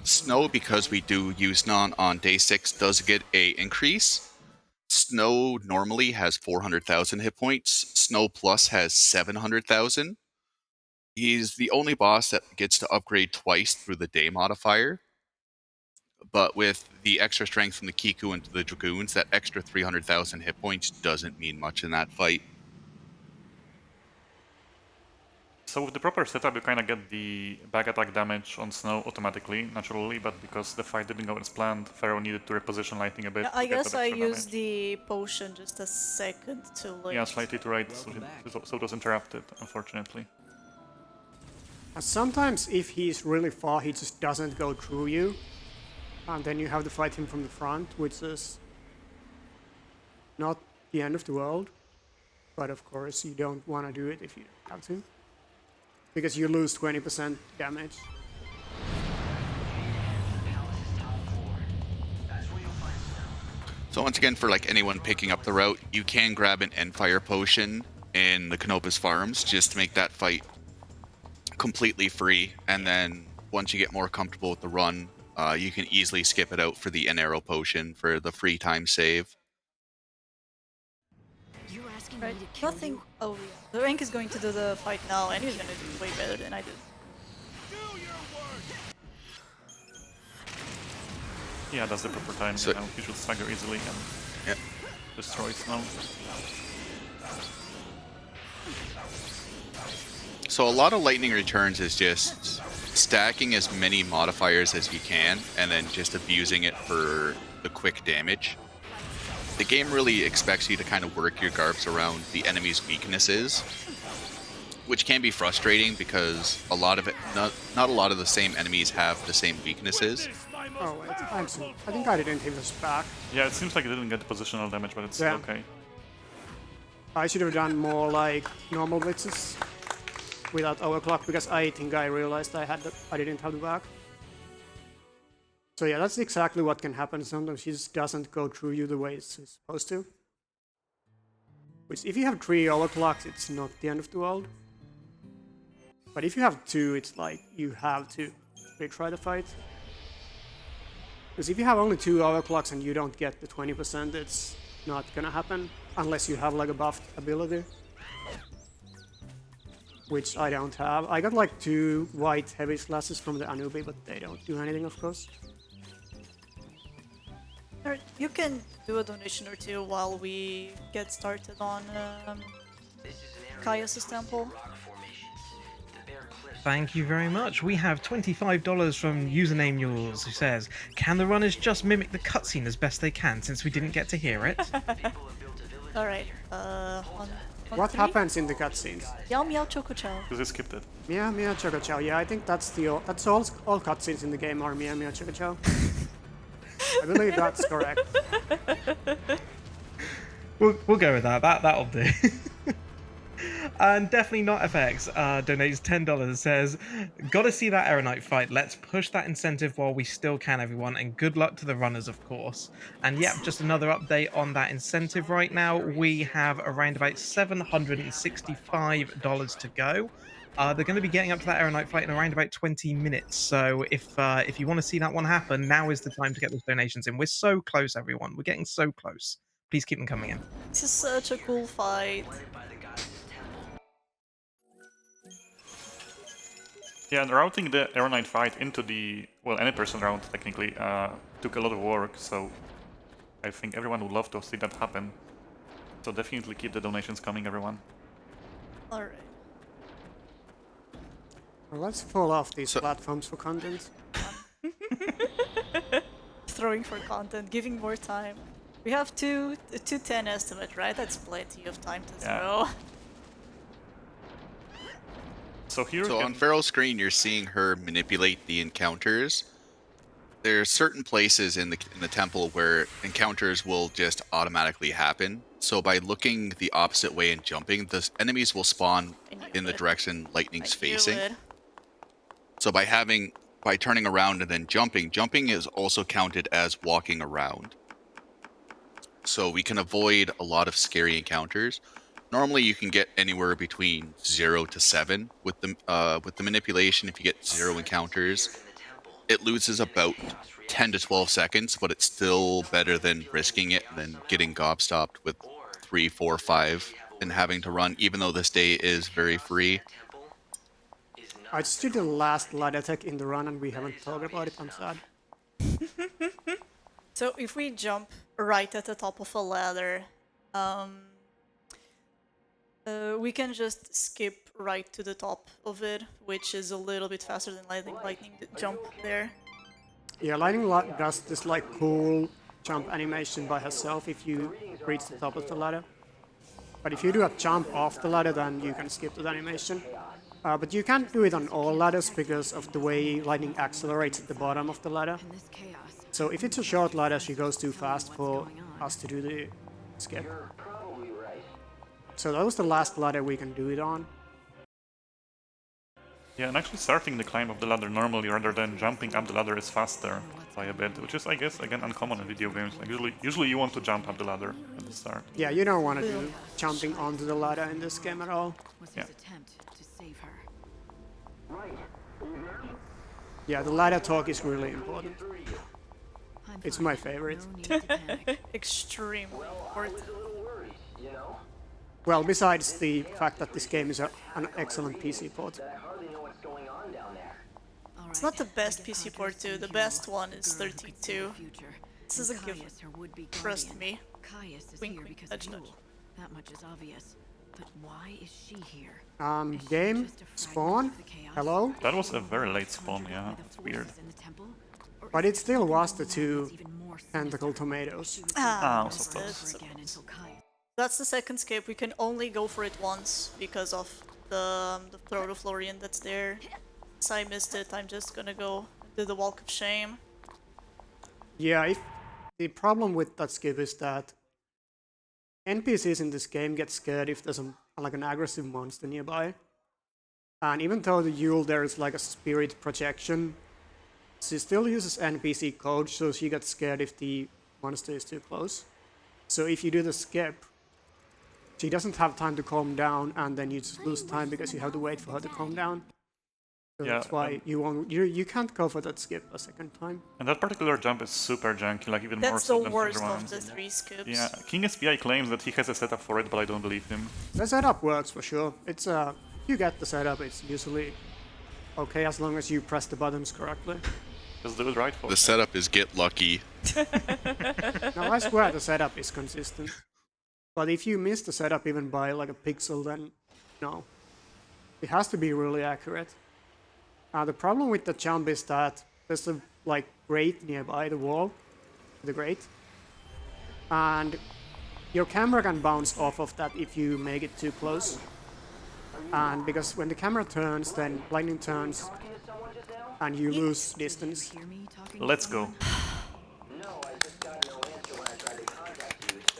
Snow, because we do use None on day 6, does get a increase. Snow normally has 400,000 hit points. Snow Plus has 700,000. He's the only boss that gets to upgrade twice through the day modifier. But with the extra strength from the Kiku and the Dragoons, that extra 300,000 hit points doesn't mean much in that fight. So with the proper setup, you kind of get the back attack damage on Snow automatically, naturally, but because the fight didn't go as planned, Pharaoh needed to reposition lightning a bit. Yeah, I to get guess that I extra used damage. the potion just a second too late. Yeah, slightly too late, so it was interrupted, unfortunately. And sometimes if he's really far, he just doesn't go through you. And then you have to fight him from the front, which is not the end of the world. But of course, you don't want to do it if you have to. Because you lose 20% damage. So once again, for like anyone picking up the route, you can grab an Endfire potion in the Canopus Farms just to make that fight completely free. And then once you get more comfortable with the run, you can easily skip it out for the Arrow potion for the free time save. You're asking Right. me to kill Nothing. you? Oh yeah. The Rng is going to do the fight now, and he's gonna do way better than I did. Yeah, that's the proper time. So- You know, he should stagger easily and Yep. destroy Snow. So a lot of lightning returns is just stacking as many modifiers as you can and then just abusing it for the quick damage. The game really expects you to kind of work your Garps around the enemy's weaknesses, which can be frustrating because a lot of it, not a lot of the same enemies have the same weaknesses. Oh wait, I think I didn't hit this back. Yeah, it seems like it didn't get positional damage, but it's Yeah. okay. I should have done more like normal blitzes without overclock because I think I realized I didn't have the back. So yeah, that's exactly what can happen. Sometimes he just doesn't go through you the way it's supposed to. Which if you have 3 overclocks, it's not the end of the world. But if you have 2, it's like you have to retry the fight. Because if you have only 2 overclocks and you don't get the 20%, it's not gonna happen unless you have like a buffed ability. Which I don't have. I got like 2 white heavy slashes from the Anubi, but they don't do anything, of course. Alright, you can do a donation or two while we get started on Caius' temple. Thank you very much. We have $25 from username yours who says, "Can the runners just mimic the cutscene as best they can since we didn't get to hear it?" Alright, on What 3? happens in the cutscenes? Yao Miao Choco Chow. Because they skipped it. Meow Meow Choco Chow. Yeah, I think that's all cutscenes in the game are Meow Meow Choco Chow. I believe that's correct. We'll go with that. That'll do. And definitely not FX donates $10, says, "Gotta see that Aeronite fight. Let's push that incentive while we still can, everyone, and good luck to the runners, of course." And yep, just another update on that incentive right now. We have around about $765 to go. They're going to be getting up to that Aeronite fight in around about 20 minutes. So if you want to see that one happen, now is the time to get those donations in. We're so close, everyone. We're getting so close. Please keep them coming in. This is such a cool fight. Yeah, and routing the Aeronite fight into the, well, any person round technically, took a lot of work, so I think everyone would love to see that happen. So definitely keep the donations coming, everyone. Alright. Well, let's fall off these So- platforms for content. Throwing for content, giving more time. We have 210 estimate, right? That's plenty of time to Yeah. throw. So here So you on can- Pharaoh's screen, you're seeing her manipulate the encounters. There are certain places in the temple where encounters will just automatically happen. So by looking the opposite way and jumping, the enemies will spawn in the direction lightning's facing. So by turning around and then jumping is also counted as walking around. So we can avoid a lot of scary encounters. Normally, you can get anywhere between 0 to 7 with the manipulation. If you get 0 encounters, it loses about 10 to 12 seconds, but it's still better than risking it and then getting gobstopped with 3, 4, 5 and having to run, even though this day is very free. I just did the last ladder tech in the run and we haven't talked about it, I'm sad. So if we jump right at the top of a ladder, we can just skip right to the top of it, which is a little bit faster than lightning jump there. Yeah, lightning does this like cool jump animation by herself if you reach the top of the ladder. But if you do a jump off the ladder, then you can skip that animation. But you can't do it on all ladders because of the way lightning accelerates at the bottom of the ladder. In this chaos, So if it's a short ladder, she goes too fast for us to do the skip. So that was the last ladder we can do it on. Yeah, and actually starting the climb of the ladder normally rather than jumping up the ladder is faster by a bit, which is, I guess, again, uncommon in video games. Like usually you want to jump up the ladder at the start. Yeah, you don't want to do jumping onto the ladder in this game at all. was Yeah. his attempt to save her. Yeah, the ladder talk is really important. I'm It's fine. my favorite. No need to panic. Extreme important. Well, besides the fact that this game is an excellent PC port. All It's right, not the best I PC guess port I'll too. just The see best you. one is The girl who could see 32. the future. This is a And gift. Caius, her would-be Trust guardian. me. Caius is Wink, here wink, because nudge, of nudge. you. That much is obvious. But why is she here? Is she Game, just a fragment spawn, of the chaos? hello? That was a very late spawn, yeah, The it's weird. forces in the temple? Or But is it still something was the going on two that's even more tentacle sinister? tomatoes. She would Ah, do it I over suppose. and over again until Caius That's the second skip. We can only go for it once because of the Throat of Florian that's there. Since I missed it, I'm just gonna go do the Walk of Shame. Yeah, the problem with that skip is that NPCs in this game get scared if there's like an aggressive monster nearby. And even though the Yule there is like a spirit projection, she still uses NPC code, so she gets scared if the monster is too close. So if you do the skip, she doesn't have time to calm down, and then you just lose time because you have to wait for her to calm down. So Yeah, that's why you can't go for that skip a second time. And that particular jump is super janky, like even more That's so the than worst other of ones. the 3 skips. Yeah, King SPI claims that he has a setup for it, but I don't believe him. The setup works for sure. It's if you get the setup, it's usually okay as long as you press the buttons correctly. Just do it right for The setup is get lucky. Now I swear the setup is consistent. But if you miss the setup even by like a pixel, then no. It has to be really accurate. The problem with the jump is that there's a like grate nearby the wall, the grate, and your camera can bounce off of that if you make it too close. And because when the camera turns, then lightning turns, and you lose distance. hear me talking. Let's go.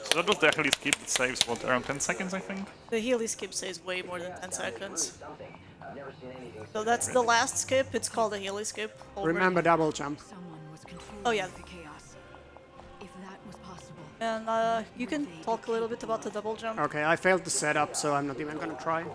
So that was the Hilly Skip that saves, what, around 10 seconds, I think? The Hilly Skip saves way more than 10 seconds. So that's the last skip. It's called a Hilly Skip. Over. Remember double jump. Someone was controlling Oh, yeah. the chaos. If that was possible. And you can talk a little bit about the double jump. Okay, I failed the setup, so I'm not even gonna try.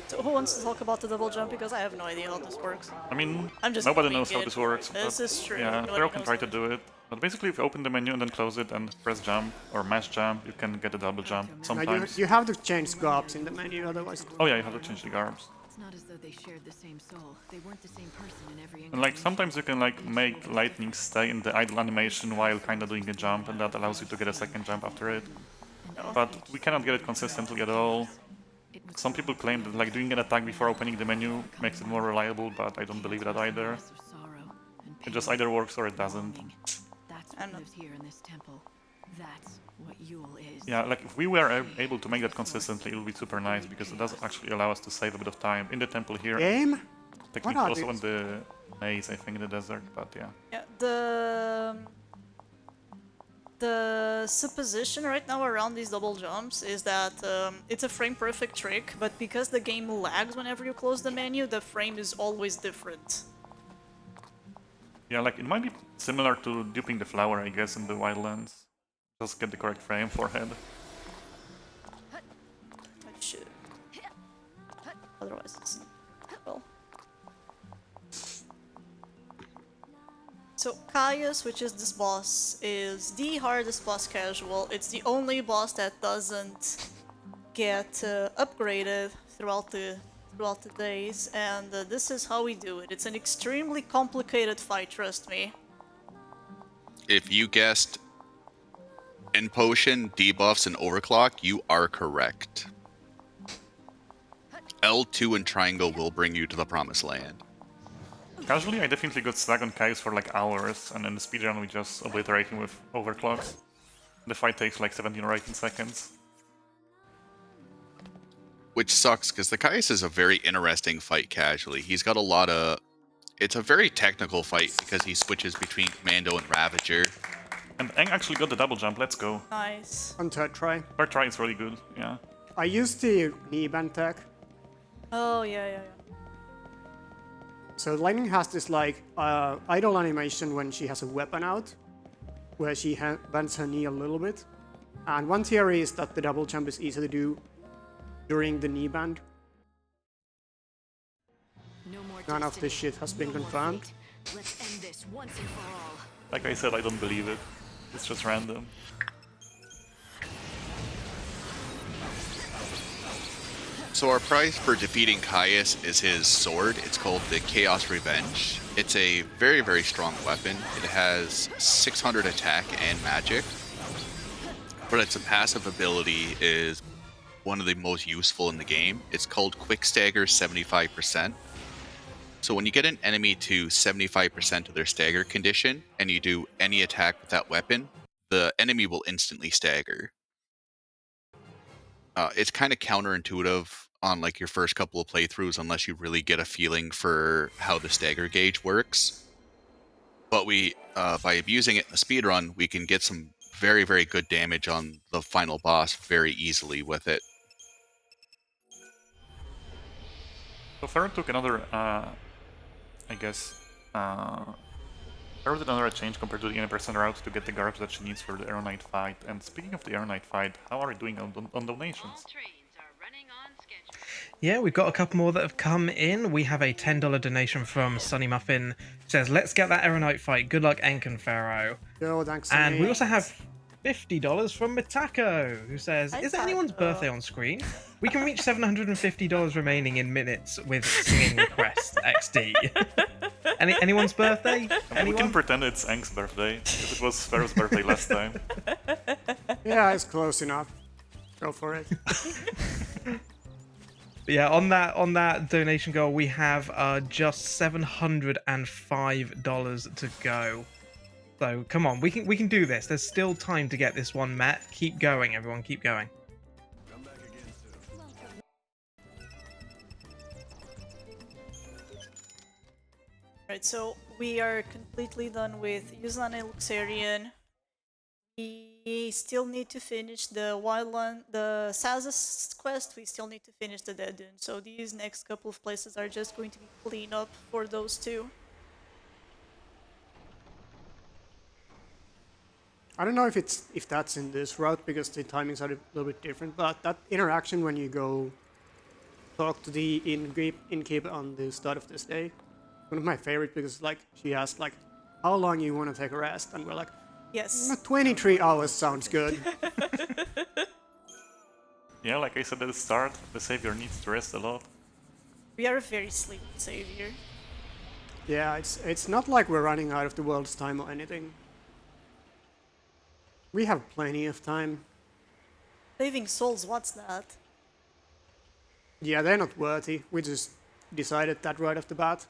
So who wants to talk about the double jump? Because I have no idea how this works. I mean, I'm just nobody gonna knows how wing it. this works. This but is true. Yeah, Nobody Pharaoh can knows try to that. do it. But basically, if you open the menu and then close it and press jump or mash jump, you can get a double jump Now sometimes. you have to change gobs in the menu, otherwise. Oh yeah, you have to change the garbs. It's not as though they shared the same soul. They weren't the same person in every And like sometimes you can like make lightning stay in the idle animation while kind of doing a jump, and that allows you to get a second jump after it. But we cannot get it consistently at all. Some people claim that like doing an attack before opening the menu makes it more reliable, but I don't believe that either. It just either works or it doesn't. That's I'm what not- lives here in this temple. That's what Yule is. Yeah, like if we were able to make that consistently, it would be super nice because it does actually allow us to save a bit of time in the temple here. Game? Technically What are also in these? the maze, I think, in the desert, but yeah. Yeah, the supposition right now around these double jumps is that it's a frame perfect trick, but because the game lags whenever you close the menu, the frame is always different. Yeah, like it might be similar to duping the flower, I guess, in the Wildlands. Just get the correct frame forehead. Otherwise, it's well. So Caius, which is this boss, is the hardest boss casual. It's the only boss that doesn't get upgraded throughout the days, and this is how we do it. It's an extremely complicated fight, trust me. If you guessed end potion, debuffs, and overclock, you are correct. L2 and triangle will bring you to the promised land. Casually, I definitely got stuck on Kai's for like hours, and in the speedrun we just obliterate him with overclocks. The fight takes like 17 or 18 seconds. Which sucks, because the Caius is a very interesting fight casually. He's got a lot of... It's a very technical fight because he switches between Commando and Ravager. And Eng actually got the double jump, let's go. Nice. On third try. Third try is really good, yeah. I used the knee band tag. Oh, yeah. So Lightning has this like idle animation when she has a weapon out, where she bends her knee a little bit. And one theory is that the double jump is easy to do during the knee band. No more None of destiny, this shit has been no more confirmed. fate. Let's end this once and for all. Like I said, I don't believe it. It's just random. So our prize for defeating Caius is his sword. It's called the Chaos Revenge. It's a very, very strong weapon. It has 600 attack and magic. But its passive ability is one of the most useful in the game. It's called Quick Stagger 75%. So when you get an enemy to 75% of their stagger condition, and you do any attack with that weapon, the enemy will instantly stagger. It's kind of counterintuitive on like your first couple of playthroughs unless you really get a feeling for how the stagger gauge works. But we, by abusing it in the speedrun, we can get some very, very good damage on the final boss very easily with it. So Farah took another, I guess, Farah did another change compared to the 80% route to get the garbs that she needs for the Arrow Knight fight. And speaking of the Arrow Knight fight, how are you doing on donations? Yeah, we've got a couple more that have come in. We have a $10 donation from Sunny Muffin. Says, let's get that Arrow Knight fight. Good luck, Enk and Pharaoh. Yo, thanks. And we also have $50 from Mitako, who says, is there anyone's Mitako. birthday on screen? We can reach $750 remaining in minutes with singing request XD. Anyone's birthday? I mean, we can pretend it's Eng's birthday, because it was Farah's birthday last time. Yeah, it's close enough. Go for it. But yeah, on that donation goal, we have just $705 to go. So come on, we can do this. There's still time to get this one met. Keep going, everyone. Keep going. Right, so we are completely done with Yuzan and Luxarian. We still need to finish the Wildland, the Saz's quest. We still need to finish the Dead Dune. So these next couple of places are just going to be clean up for those two. I don't know if that's in this route because the timings are a little bit different, but that interaction when you go talk to the innkeeper on the start of this day, one of my favorite because like she asked like how long you want to take a rest, and we're like, Yes. 23 hours sounds good. Yeah, like I said at the start, the savior needs to rest a lot. We are a very sleepy savior. Yeah, it's not like we're running out of the world's time or anything. We have plenty of time. Saving souls, what's that? Yeah, they're not worthy. We just decided that right off the bat.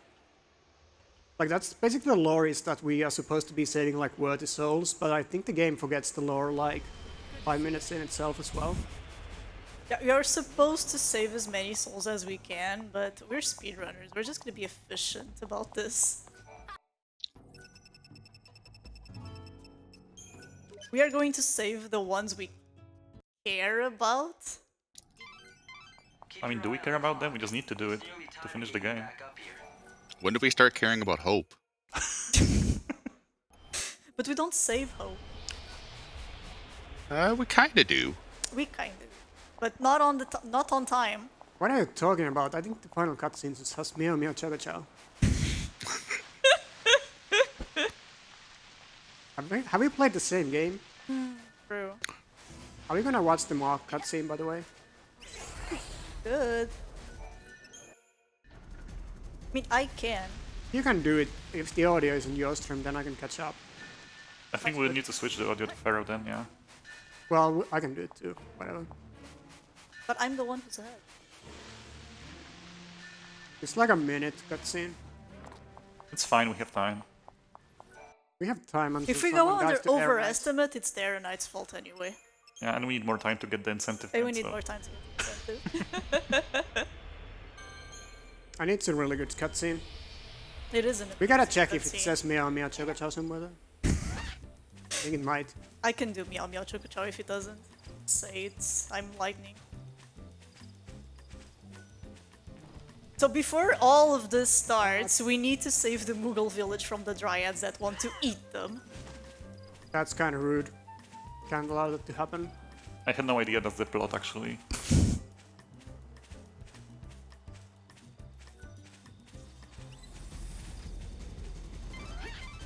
Like, that's basically the lore is that we are supposed to be saving, like, worthy souls, but I think the game forgets the lore, like, 5 minutes in itself as well. Yeah, we are supposed to save as many souls as we can, but we're speedrunners. We're just gonna be efficient about this. We are going to save the ones we care about. I mean, do we care about them? We just need to do it to finish the game. When do we start caring about hope? But we don't save hope. We kind of do. We kind of, but not on not on time. What are you talking about? I think the final cutscene just has Meow Meow Choco Chow. Have we played the same game? True. Are we gonna watch the Mark cutscene, by the way? Good. I mean, I can. You can do it. If the audio is in your stream, then I can catch up. I think we need to switch the audio to Pharaoh then, yeah. Well, I can do it too. Whatever. But I'm the one who's ahead. It's like a minute cutscene. It's fine, we have time. We have time until If we go someone under dies to air ride. overestimate, it's their Knight's fault anyway. Yeah, and we need more time to get the incentive. Hey, we then, need so- more time to get the incentive. And it's a really good cutscene. It isn't. We gotta check if it says Meow Meow Choco Chow somewhere though. I think it might. I can do Meow Meow Choco Chow if it doesn't say it's I'm lightning. So before all of this starts, we need to save the Moogle village from the dryads that want to eat them. That's kind of rude. Can't allow that to happen. I had no idea that's the plot actually.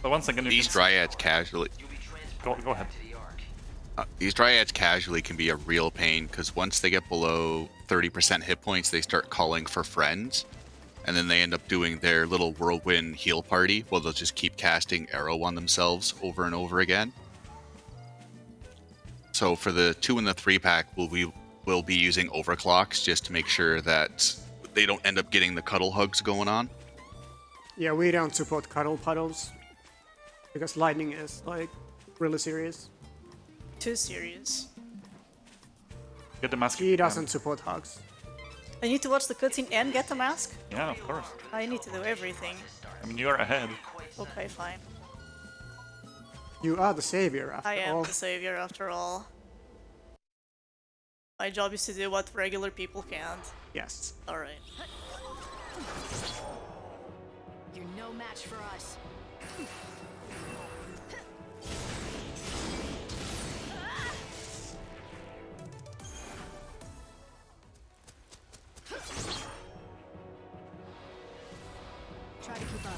But once again, you These can dryads casually. You'll be transported go ahead. back to the Ark. These dryads casually can be a real pain because once they get below 30% hit points, they start calling for friends, and then they end up doing their little whirlwind heal party. Well, they'll just keep casting arrow on themselves over and over again. So for the 2 and the 3 pack, we'll be using overclocks just to make sure that they don't end up getting the cuddle hugs going on. Yeah, we don't support cuddle puddles. Because lightning is, like, really serious. Too serious. Get the mask. He doesn't support hugs. I need to watch the cutscene and get the mask? Yeah, of course. I need to do everything. I mean, you are ahead. Okay, fine. You are the savior after I am all. the savior after all. My job is to do what regular people can't. Yes. Alright. You're no match for us. Try to keep up.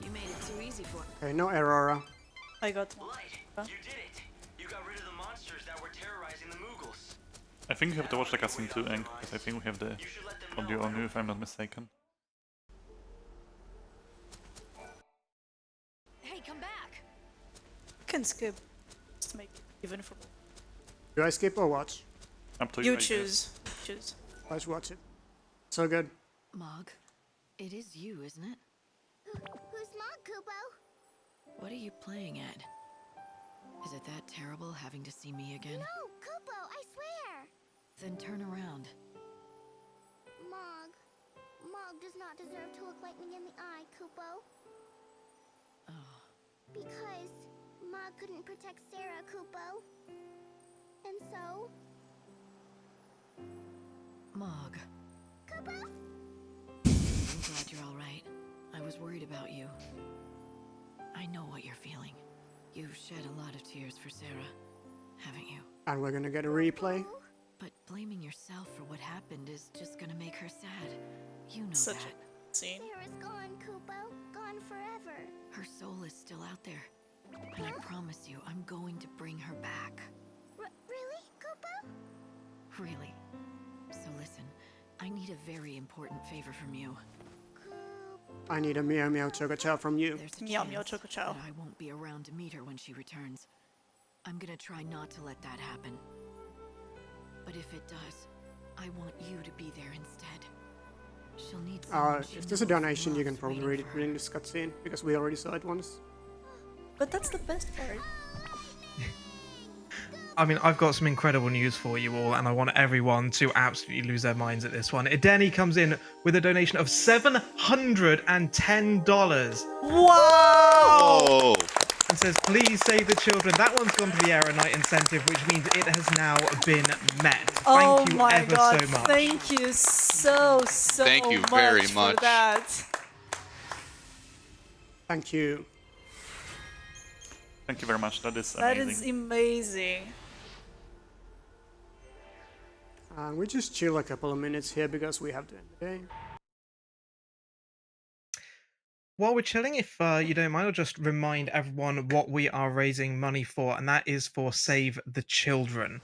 You made it too easy for me. Okay, no Aurora. I got one. Light, you did it. You got rid of the monsters that were terrorizing the Moogles. I think you have to watch the cutscene too, Eng, because I think we have the You should let them audio know. on you if I'm not mistaken. Hey, come back! You can skip. Just to make it even for me. Do I skip or watch? Up to you. You I guess. choose. Choose. Let's watch it. So good. Mog, it is you, isn't it? Who's Mog, Kubo? What are you playing at? Is it that terrible having to see me again? No, Kubo, I swear! Then turn around. Mog. Mog does not deserve to look lightning in the eye, Kubo. Oh, Because Mog couldn't protect Sarah, Kubo. And so... Mog, Kubo? I'm glad you're all right. I was worried about you. I know what you're feeling. You've shed a lot of tears for Sarah, haven't you? And we're gonna get a replay. But blaming yourself for what happened is just gonna make her sad. You know Such that. a scene. Sarah's gone, Kubo. Gone forever. Her soul is still out there. And I promise you, I'm going to bring her back. Really, Kubo? Really. So listen, I need a very important favor from you. I need a Meow Meow Choco Chow from you. There's a Meow chance meow choco chow. that I won't be around to meet her when she returns. I'm gonna try not to let that happen. But if it does, I want you to be there instead. She'll need someone she If there's a knows and donation, you can loves probably waiting read it for her. reading this cutscene, because we already saw it once. But that's the best part. I mean, I've got some incredible news for you all, and I want everyone to absolutely lose their minds at this one. Ideni comes in with a donation of $710. Wow! Oh, and says, please save the children. That one's gone to the Arrow Knight incentive, which means it has now been met. Thank you my ever god, so much. thank you so Thank you very much. for that. Thank you. Thank you very much. That is That amazing. is amazing. We just chill a couple of minutes here because we have to end the day. While we're chilling, if you don't mind, I'll just remind everyone what we are raising money for, and that is for Save the Children.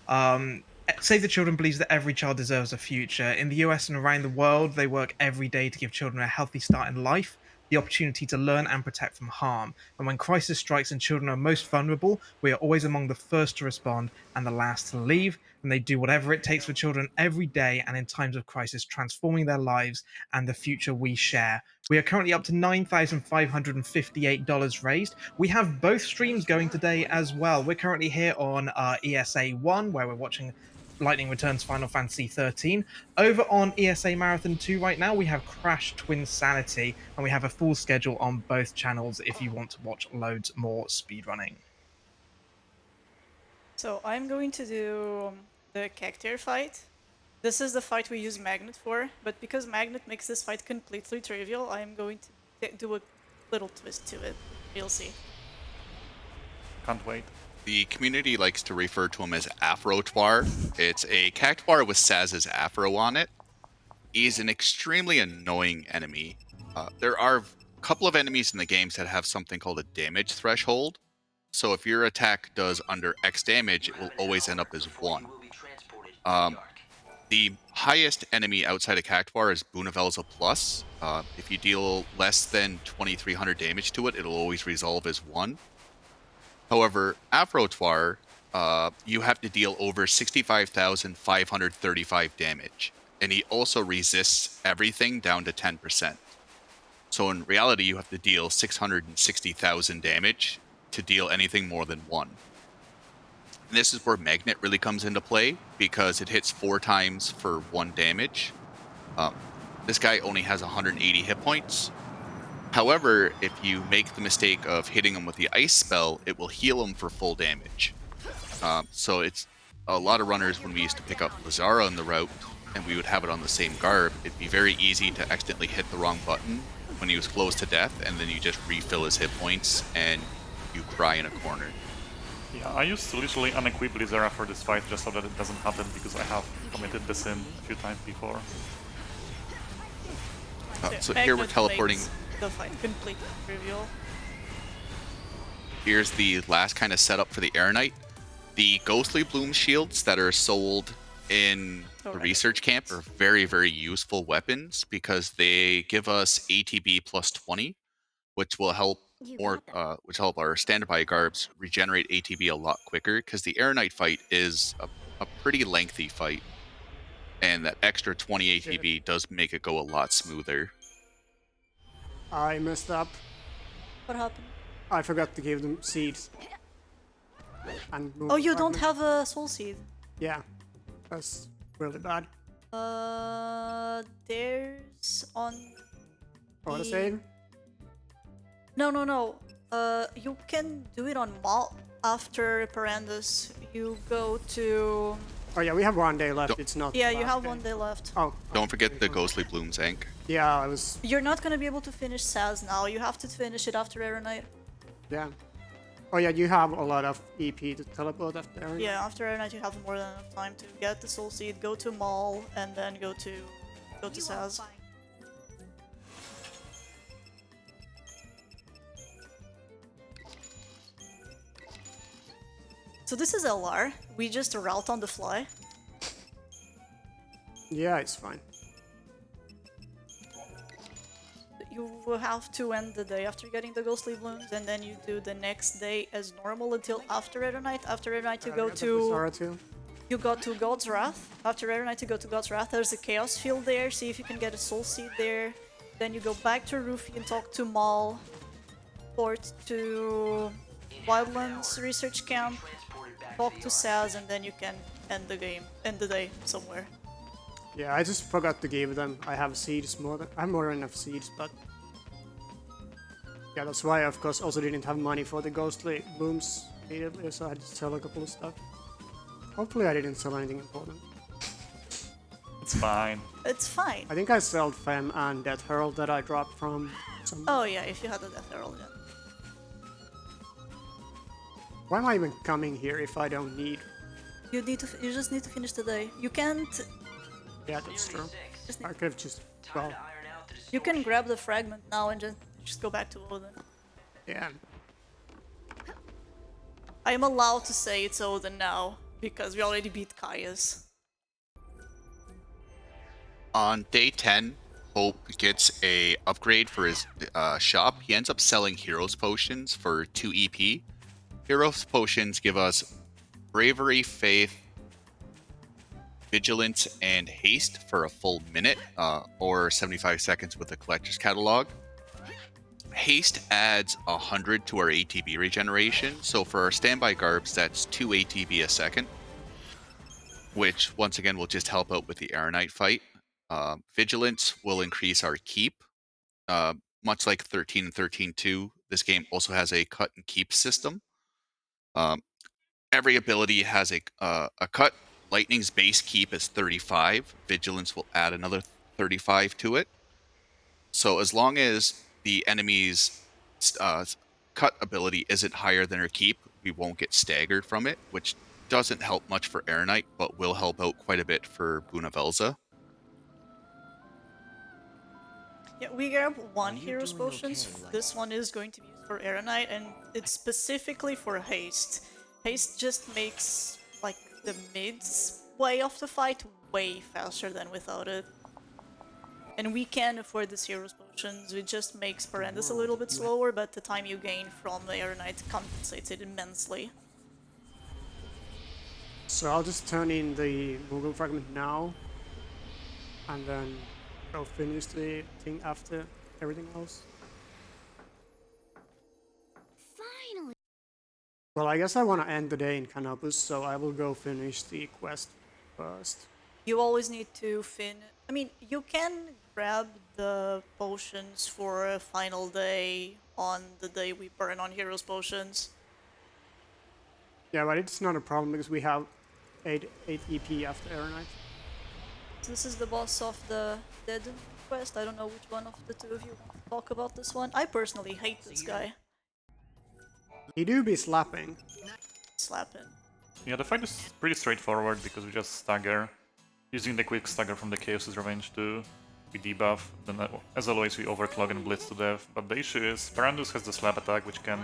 Save the Children believes that every child deserves a future. In the US and around the world, they work every day to give children a healthy start in life, the opportunity to learn and protect from harm. And when crisis strikes and children are most vulnerable, we are always among the first to respond and the last to leave. And they do whatever it takes for children every day and in times of crisis, transforming their lives and the future we share. We are currently up to $9,558 raised. We have both streams going today as well. We're currently here on ESA 1, where we're watching Lightning Returns Final Fantasy XIII. Over on ESA Marathon 2 right now, we have Crash Twinsanity, and we have a full schedule on both channels if you want to watch loads more speedrunning. So I'm going to do the Cacture Fight. This is the fight we use Magnet for, but because Magnet makes this fight completely trivial, I'm going to do a little twist to it. You'll see. Can't wait. The community likes to refer to him as Afro-Twar. It's a Cactuar with Saz's afro on it. He's an extremely annoying enemy. There are a couple of enemies in the games that have something called a damage threshold. So if your attack does under X damage, it will always end up as 1. The highest enemy outside of Cactuar is Bunavelza Plus. If you deal less than 2300 damage to it, it'll always resolve as 1. However, Afro-Twar, you have to deal over 65,535 damage. And he also resists everything down to 10%. So in reality, you have to deal 660,000 damage to deal anything more than 1. And this is where Magnet really comes into play, because it hits 4 times for 1 damage. This guy only has 180 hit points. However, if you make the mistake of hitting him with the ice spell, it will heal him for full damage. So it's a lot of runners, when we used to pick up Lazara in the route, and we would have it on the same garb, it'd be very easy to accidentally hit the wrong button when he was close to death, and then you just refill his hit points, and you cry in a corner. Yeah, I used to literally unequip Lizara for this fight just so that it doesn't happen, because I have committed the sin a few times before. So here we're teleporting. The fight completely trivial. Here's the last kind of setup for the Air Knight. The Ghostly Bloom shields that are sold in the research camp are very, very useful weapons, because they give us ATB plus 20, which will help our standby garbs regenerate ATB a lot quicker, because the Air Knight fight is a pretty lengthy fight, and that extra 20 ATB does make it go a lot smoother. I messed up. What happened? I forgot to give them seeds. And Oh, you don't have a soul seed? Yeah, that's really bad. There's on Autosave? No. You can do it on Mal after Parandus. You go to... Oh yeah, we have 1 day left. It's not. Yeah, the you last have day. 1 day left. Oh. Don't forget the Ghostly Bloom Zank. Yeah, I was. You're not gonna be able to finish Saz now. You have to finish it after Arrow Knight. Yeah. Oh yeah, you have a lot of EP to teleport after. Aaron. Yeah, after Arrow Knight you have more than enough time to get the soul seed, go to Maul, and then go to Saz. So this is LR. We just route on the fly. Yeah, it's fine. You will have to end the day after getting the Ghostly Blooms, and then you do the next day as normal until after Arrow Knight. After Arrow Knight you go to... You go to God's Wrath. After Arrow Knight you go to God's Wrath. There's a Chaos Field there, see if you can get a Soul Seed there. Then you go back to Rufy and talk to Maul. Port to Wildlands Research Camp. Talk to Saz, and then you can end the game, end the day somewhere. Yeah, I just forgot to give them. I have seeds more than I have more than enough seeds, but Yeah, that's why I, of course, also didn't have money for the ghostly blooms immediately, so I had to sell a couple of stuff. Hopefully I didn't sell anything important. It's fine. It's fine. I think I sold Fem and Death Herald that I dropped from some... Oh yeah, if you had the Death Herald, yeah. Why am I even coming here if I don't need... You just need to finish the day. You can't... Yeah, that's true. I could have just... Well, You can grab the fragment now and just go back to Odin. yeah. I am allowed to say it's Odin now, because we already beat Caius. On day 10, Hope gets a upgrade for his shop. He ends up selling Heroes Potions for 2 EP. Heroes Potions give us Bravery, Faith, Vigilance, and Haste for a full minute, or 75 seconds with the Collector's Catalog. Haste adds 100 to our ATB regeneration, so for our standby garbs, that's 2 ATB a second, which once again will just help out with the Aeronite fight. Vigilance will increase our keep. Much like 13 and 13.2, this game also has a cut and keep system. Every ability has a cut. Lightning's base keep is 35. Vigilance will add another 35 to it. So as long as the enemy's cut ability isn't higher than her keep, we won't get staggered from it, which doesn't help much for Aeronite, but will help out quite a bit for Bunavelza. Yeah, we grab one Hero's Potions. This one is going to be used for Aeronite, and it's specifically for Haste. Haste just makes, like, the mid's way of the fight way faster than without it. And we can afford this Hero's Potions, it just makes Parandus a little bit slower, but the time you gain from the Aeronite compensates it immensely. So I'll just turn in the Moogle fragment now, and then I'll finish the thing after everything else. Finally. Well, I guess I want to end the day in Canopus, so I will go finish the quest first. You always need to I mean, you can grab the potions for a final day on the day we burn on Heroes Potions. Yeah, but it's not a problem because we have 8 EP after Aeronite. This is the boss of the Dead quest. I don't know which one of the two of you want to talk about this one. I personally hate this guy. He do be slapping. Slapping. Yeah, the fight is pretty straightforward because we just stagger. Using the quick stagger from the Chaos's Revenge too. We debuff, then as always we overclock and blitz to death. But the issue is Parandus has the slap attack which can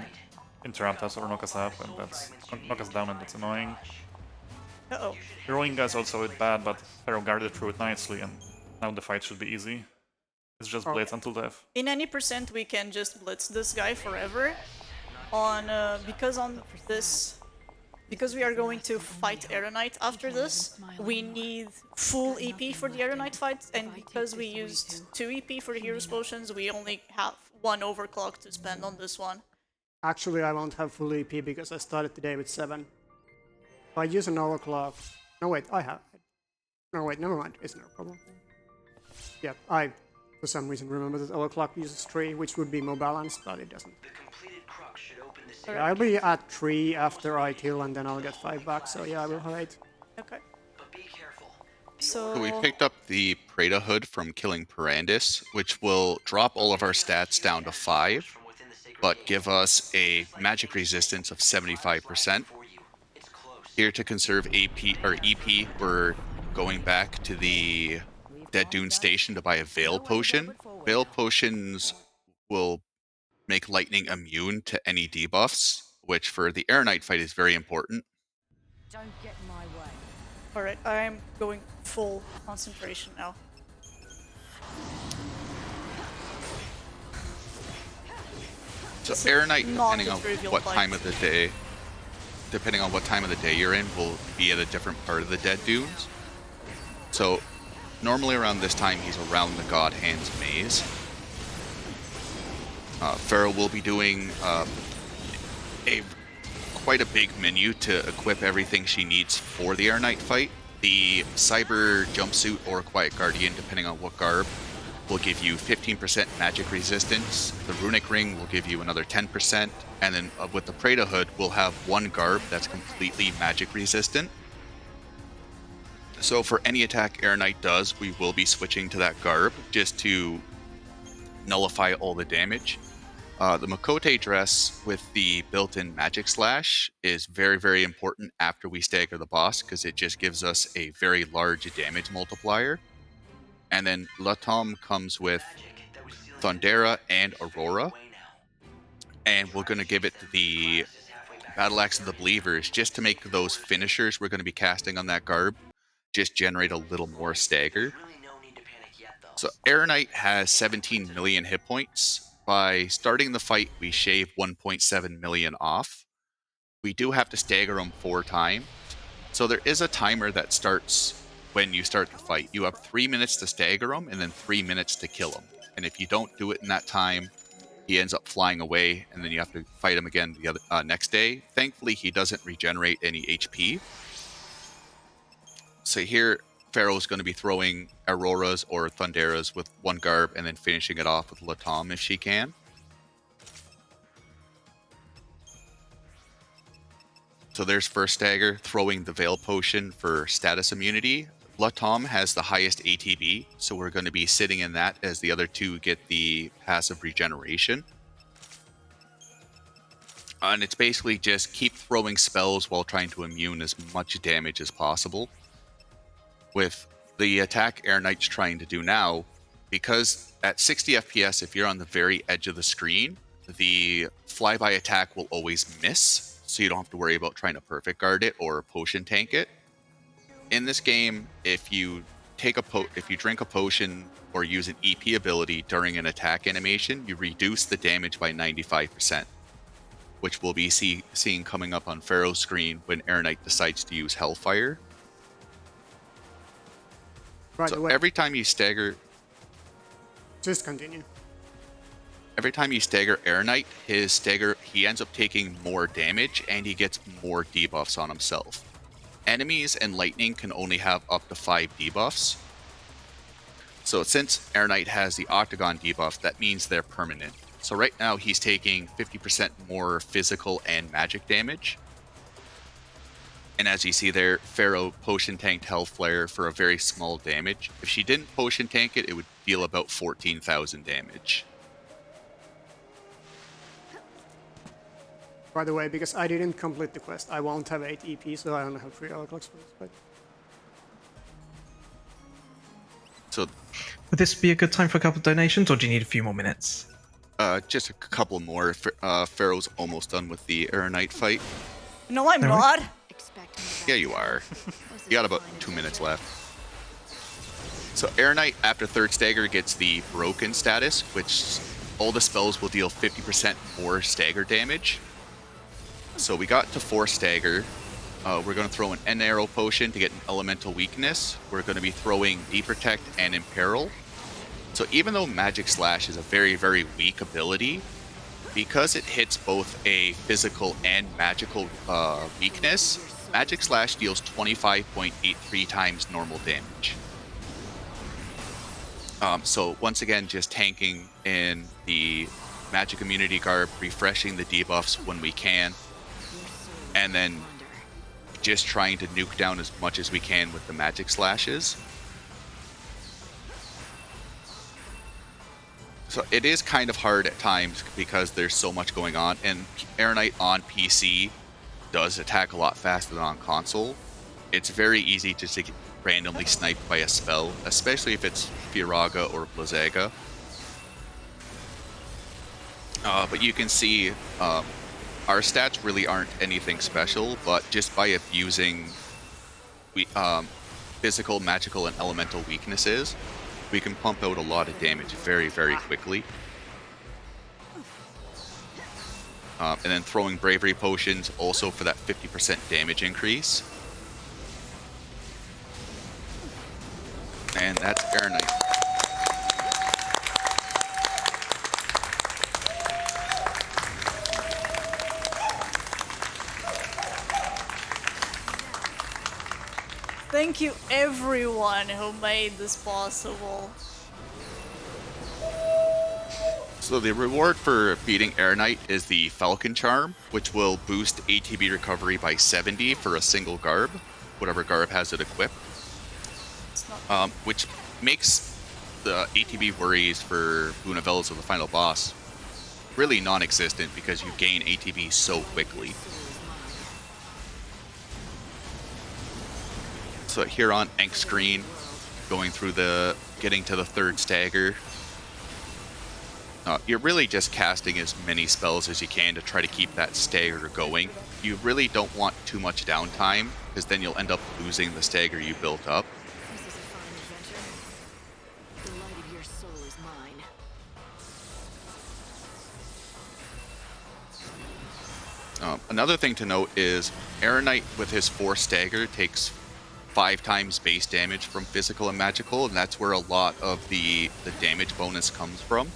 interrupt us or knock us up, and knock us down, and that's annoying. Uh-oh. Heroing is also a bit bad, but Pharaoh guarded through it nicely, and now the fight should be easy. It's just blitz until death. In any percent we can just blitz this guy forever. Because we are going to fight Aeronite after this, we need full EP for the Aeronite fight, and because we used 2 EP for the Heroes Potions, we only have 1 overclock to spend on this one. Actually, I won't have full EP because I started the day with 7. If I use an overclock... No, wait, I have... No, wait, never mind. It's no problem. Yeah, I, for some reason, remember that overclock uses 3, which would be more balanced, but it doesn't. Yeah, I'll be at 3 after I kill, and then I'll get 5 back, so yeah, I will have 8. Okay. So we picked up the Preda Hood from killing Parandus, which will drop all of our stats down to 5, but give us a magic resistance of 75%. Here to conserve AP or EP, we're going back to the Dead Dune Station to buy a Veil Potion. Veil Potions will make Lightning immune to any debuffs, which for the Aeronite fight is very important. Don't get in my way. Alright, I'm going full concentration now. So Aeronite, not depending a on trivial what fight. time of the day, you're in, will be at a different part of the Dead Dunes. So normally around this time, he's around the God Hand's maze. Pharaoh will be doing quite a big menu to equip everything she needs for the Aeronite fight. The Cyber Jumpsuit or Quiet Guardian, depending on what garb, will give you 15% magic resistance. The Runic Ring will give you another 10%. And then with the Preda Hood, we'll have one garb that's completely magic resistant. So for any attack Air Knight does, we will be switching to that garb just to nullify all the damage. The Makote dress with the built-in magic slash is very, very important after we stagger the boss because it just gives us a very large damage multiplier. And then Latom comes with Thundera and Aurora. And we're going to give it the Battle Axe of the Believers just to make those finishers we're going to be casting on that garb just generate a little more stagger. So Air Knight has 17 million hit points. By starting the fight, we shave 1.7 million off. We do have to stagger him 4 times. So there is a timer that starts when you start the fight. You have 3 minutes to stagger him and then 3 minutes to kill him. And if you don't do it in that time, he ends up flying away, and then you have to fight him again the next day. Thankfully, he doesn't regenerate any HP. So here, Pharaoh's going to be throwing Auroras or Thunderas with one garb and then finishing it off with Latom if she can. So there's first stagger, throwing the Veil Potion for status immunity. Latom has the highest ATB, so we're going to be sitting in that as the other two get the passive regeneration. And it's basically just keep throwing spells while trying to immune as much damage as possible. With the attack Air Knight's trying to do now, because at 60 FPS, if you're on the very edge of the screen, the flyby attack will always miss, so you don't have to worry about trying to perfect guard it or potion tank it. In this game, if you drink a potion or use an EP ability during an attack animation, you reduce the damage by 95%, which we'll be seeing coming up on Pharaoh's screen when Air Knight decides to use Hellfire. Right So away. every time you stagger Just continue. Every time you stagger Air Knight, he ends up taking more damage and he gets more debuffs on himself. Enemies and Lightning can only have up to 5 debuffs. So since Air Knight has the Octagon debuff, that means they're permanent. So right now he's taking 50% more physical and magic damage. And as you see there, Pharaoh potion tanked Hellflare for a very small damage. If she didn't potion tank it, it would deal about 14,000 damage. By the way, because I didn't complete the quest, I won't have 8 EP, so I don't have 3 hour clocks for this fight. So Would this be a good time for a couple of donations, or do you need a few more minutes? just a couple more. Pharaoh's almost done with the Air Knight fight. No, I'm Alright. not. Yeah, you are. You got about 2 minutes left. So Air Knight, after third stagger, gets the broken status, which all the spells will deal 50% more stagger damage. So we got to 4 stagger. We're going to throw an End Arrow Potion to get an elemental weakness. We're going to be throwing Deprotect and Imperil. So even though Magic Slash is a very, very weak ability, because it hits both a physical and magical weakness, Magic Slash deals 25.83 times normal damage. So once again, just tanking in the Magic Immunity Garb, refreshing the debuffs when we can, and then just trying to nuke down as much as we can with the Magic Slashes. So it is kind of hard at times because there's so much going on, and Air Knight on PC does attack a lot faster than on console. It's very easy just to get randomly sniped by a spell, especially if it's Firaga or Blizzaga. But you can see our stats really aren't anything special, but just by abusing physical, magical, and elemental weaknesses, we can pump out a lot of damage very, very quickly. And then throwing Bravery Potions also for that 50% damage increase. And that's Air Knight. Thank you everyone who made this possible. So the reward for beating Air Knight is the Falcon Charm, which will boost ATB recovery by 70 for a single garb, whatever garb has it equipped. Which makes the ATB worries for Bunavel's of the final boss really non-existent because you gain ATB so quickly. So here on Enk screen, going through getting to the third stagger, you're really just casting as many spells as you can to try to keep that stagger going. You really don't want too much downtime, because then you'll end up losing the stagger you built up. This is a fine adventure. The light of your soul is mine. Another thing to note is Air Knight with his 4 stagger takes 5 times base damage from physical and magical, and that's where a lot of the damage bonus comes from.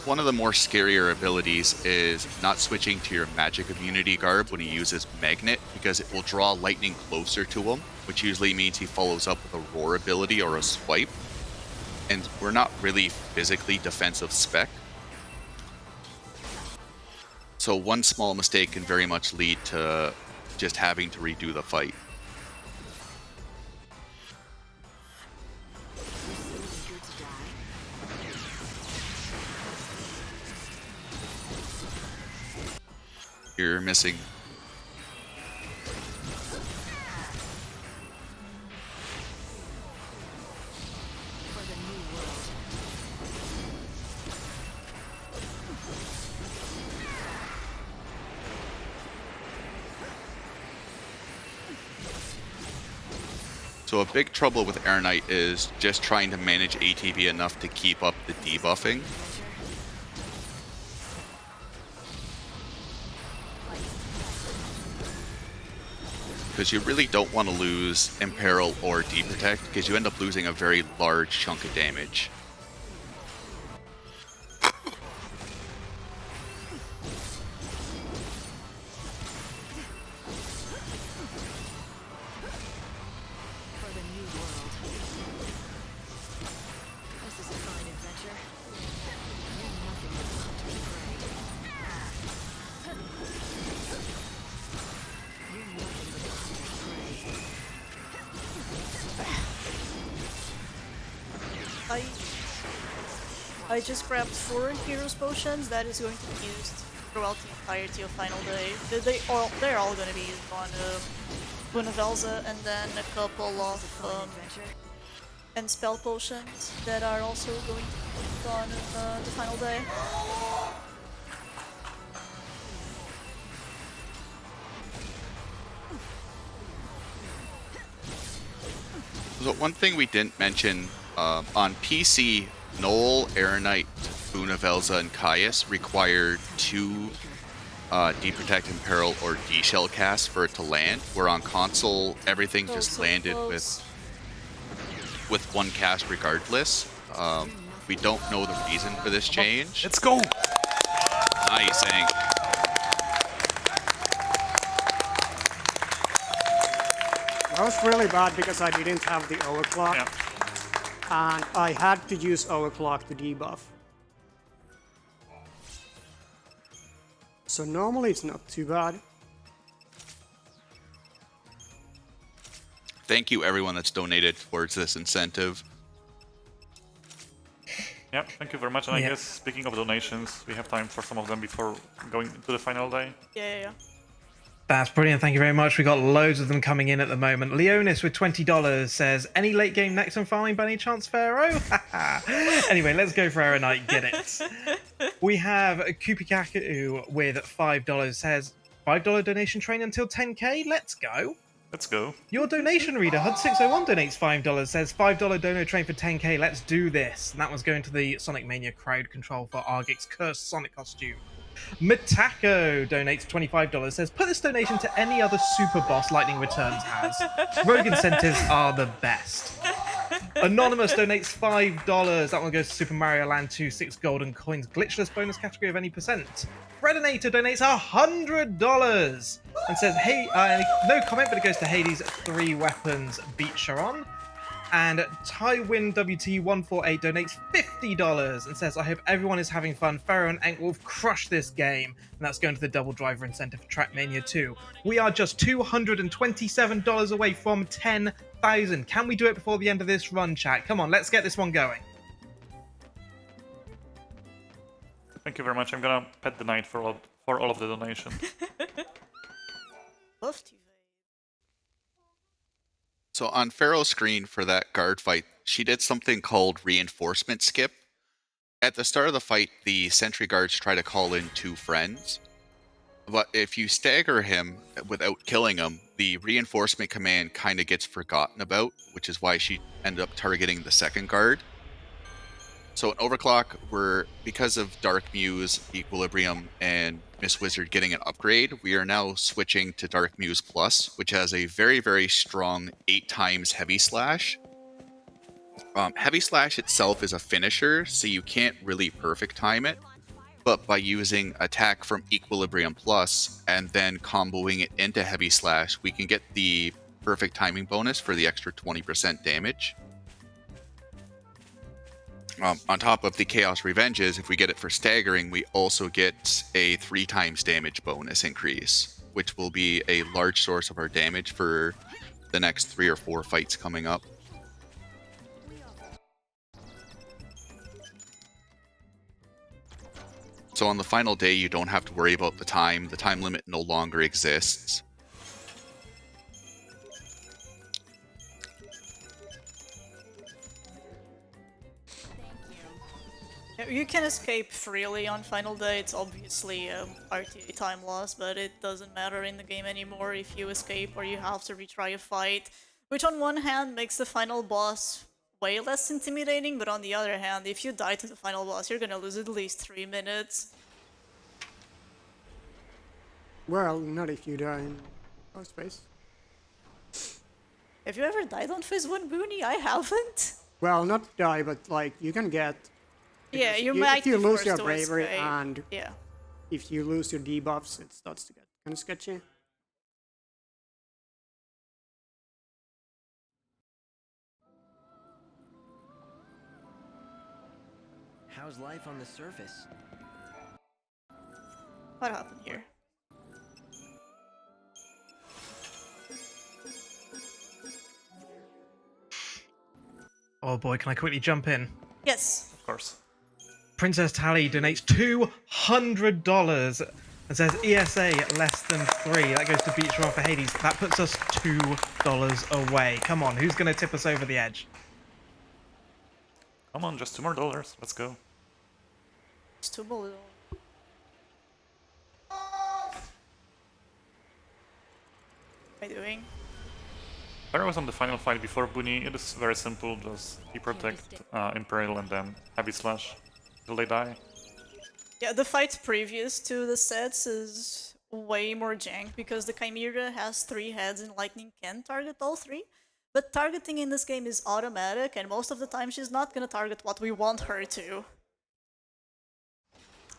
One of the more scarier abilities is not switching to your magic immunity garb when he uses Magnet, because it will draw lightning closer to him, which usually means he follows up with a roar ability or a swipe. And we're not really physically defensive spec. So one small mistake can very much lead to just having to redo the fight. You're missing. So a big trouble with Air Knight is just trying to manage ATB enough to keep up the debuffing. Because you really don't want to lose Imperil or Deprotect, because you end up losing a very large chunk of damage. For the new world. This is a fine adventure. You're nothing but a hunter's prey. You're nothing but a hunter's prey. I just grabbed 4 Heroes Potions that is going to be used throughout the entirety of Final Day. They're all going to be used on Bunavelza, and then a couple of and spell potions that are also going to be used on the Final Day. So one thing we didn't mention, on PC, Noel, Air Knight, Bunavelza, and Caius required 2 Deprotect, Imperil, or D-Shell casts for it to land, where on console, everything just landed with 1 cast regardless. We don't know the reason for this change. Let's go! Nice, Hank. That was really bad because I didn't have the overclock. Yeah. And I had to use overclock to debuff. So normally it's not too bad. Thank you everyone that's donated towards this incentive. Yeah, thank you very much. And I guess, speaking of donations, we have time for some of them before going into the final day. Yeah. That's brilliant. Thank you very much. We got loads of them coming in at the moment. Leonis with $20 says, any late game Nexon farming by any chance, Pharaoh? Anyway, let's go for Air Knight. Get it. We have Kupikaku with $5 says, $5 donation train until 10k. Let's go. Let's go. Your donation reader, HUD601 donates $5, says $5 dono train for 10k. Let's do this. And that one's going to the Sonic Mania crowd control for Argic's cursed Sonic costume. Mitako donates $25, says put this donation to any other super boss Lightning Returns has. Rogue incentives are the best. Anonymous donates $5. That one goes to Super Mario Land 2, 6 golden coins, glitchless bonus category of any percent. Redinator donates $100 and says, hey, no comment, but it goes to Hades, 3 weapons, beat Sharon. And Tywin WT148 donates $50 and says, I hope everyone is having fun. Pharaoh and Enkwolf crush this game. And that's going to the double driver incentive for Trackmania 2. We are just $227 away from 10,000. Can we do it before the end of this run, chat? Come on, let's get this one going. Thank you very much. I'm gonna pet the knight for all of the donation. Love to. So on Pharaoh's screen for that guard fight, she did something called reinforcement skip. At the start of the fight, the sentry guards try to call in 2 friends. But if you stagger him without killing him, the reinforcement command kind of gets forgotten about, which is why she ended up targeting the second guard. So in Overclock, because of Dark Muse, Equilibrium, and Miss Wizard getting an upgrade, we are now switching to Dark Muse Plus, which has a very, very strong 8 times Heavy Slash. Heavy Slash itself is a finisher, so you can't really perfect time it. But by using attack from Equilibrium Plus and then comboing it into Heavy Slash, we can get the perfect timing bonus for the extra 20% damage. On top of the Chaos Revenges, if we get it for staggering, we also get a 3 times damage bonus increase, which will be a large source of our damage for the next 3 or 4 fights coming up. So on the final day, you don't have to worry about the time. The time limit no longer exists. You can escape freely on final day. It's obviously RTA time loss, but it doesn't matter in the game anymore if you escape or you have to retry a fight, which on one hand makes the final boss way less intimidating, but on the other hand, if you die to the final boss, you're gonna lose at least 3 minutes. Well, not if you die in first phase. Have you ever died on phase 1, Booney? I haven't. Well, not die, but like you can get. Yeah, you If might you be lose forced your to bravery escape. and Yeah. if you lose your debuffs, it starts to get kind of sketchy. How's life on the surface? What happened here? Oh boy, can I quickly jump in? Yes. Of course. Princess Tally donates $200 and says ESA less than 3. That goes to Beach Run for Hades. That puts us $2 away. Come on, who's going to tip us over the edge? Come on, just $2 more. Let's go. It's too bold. What am I doing? Pharaoh was on the final fight before Booney. It is very simple, just he protect, Imperial, and then Heavy Slash till they die. Yeah, the fight previous to the sets is way more jank because the Chimera has 3 heads and Lightning can target all 3. But targeting in this game is automatic, and most of the time she's not gonna target what we want her to.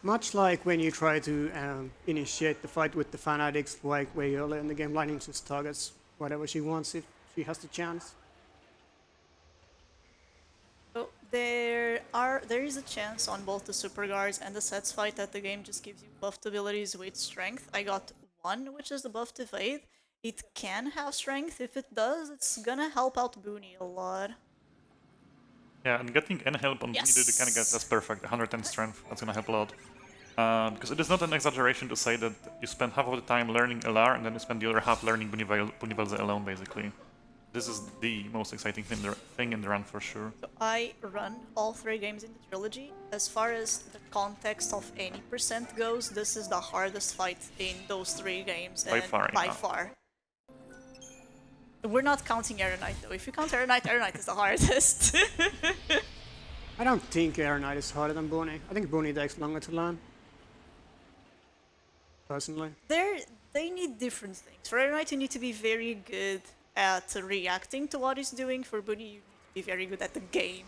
Much like when you try to initiate the fight with the Fanatics, like way earlier in the game, Lightning just targets whatever she wants if she has the chance. So there is a chance on both the Super Guards and the sets fight that the game just gives you buffed abilities with strength. I got 1, which is the buff to Evade. It can have strength. If it does, it's gonna help out Booney a lot. Yeah, and getting any help on Yes. Booney to kind of get that's perfect. 110 strength, that's gonna help a lot. Because it is not an exaggeration to say that you spend half of the time learning LR and then you spend the other half learning Bunivelze alone, basically. This is the most exciting thing in the run for sure. So I run all 3 games in the trilogy. As far as the context of any percent goes, this is the hardest fight in those 3 games. By and far, by yeah. far. We're not counting Air Knight though. If you count Air Knight is the hardest. I don't think Air Knight is harder than Booney. I think Booney takes longer to learn. Personally. They need different things. For Air Knight, you need to be very good at reacting to what he's doing. For Booney, you need to be very good at the game.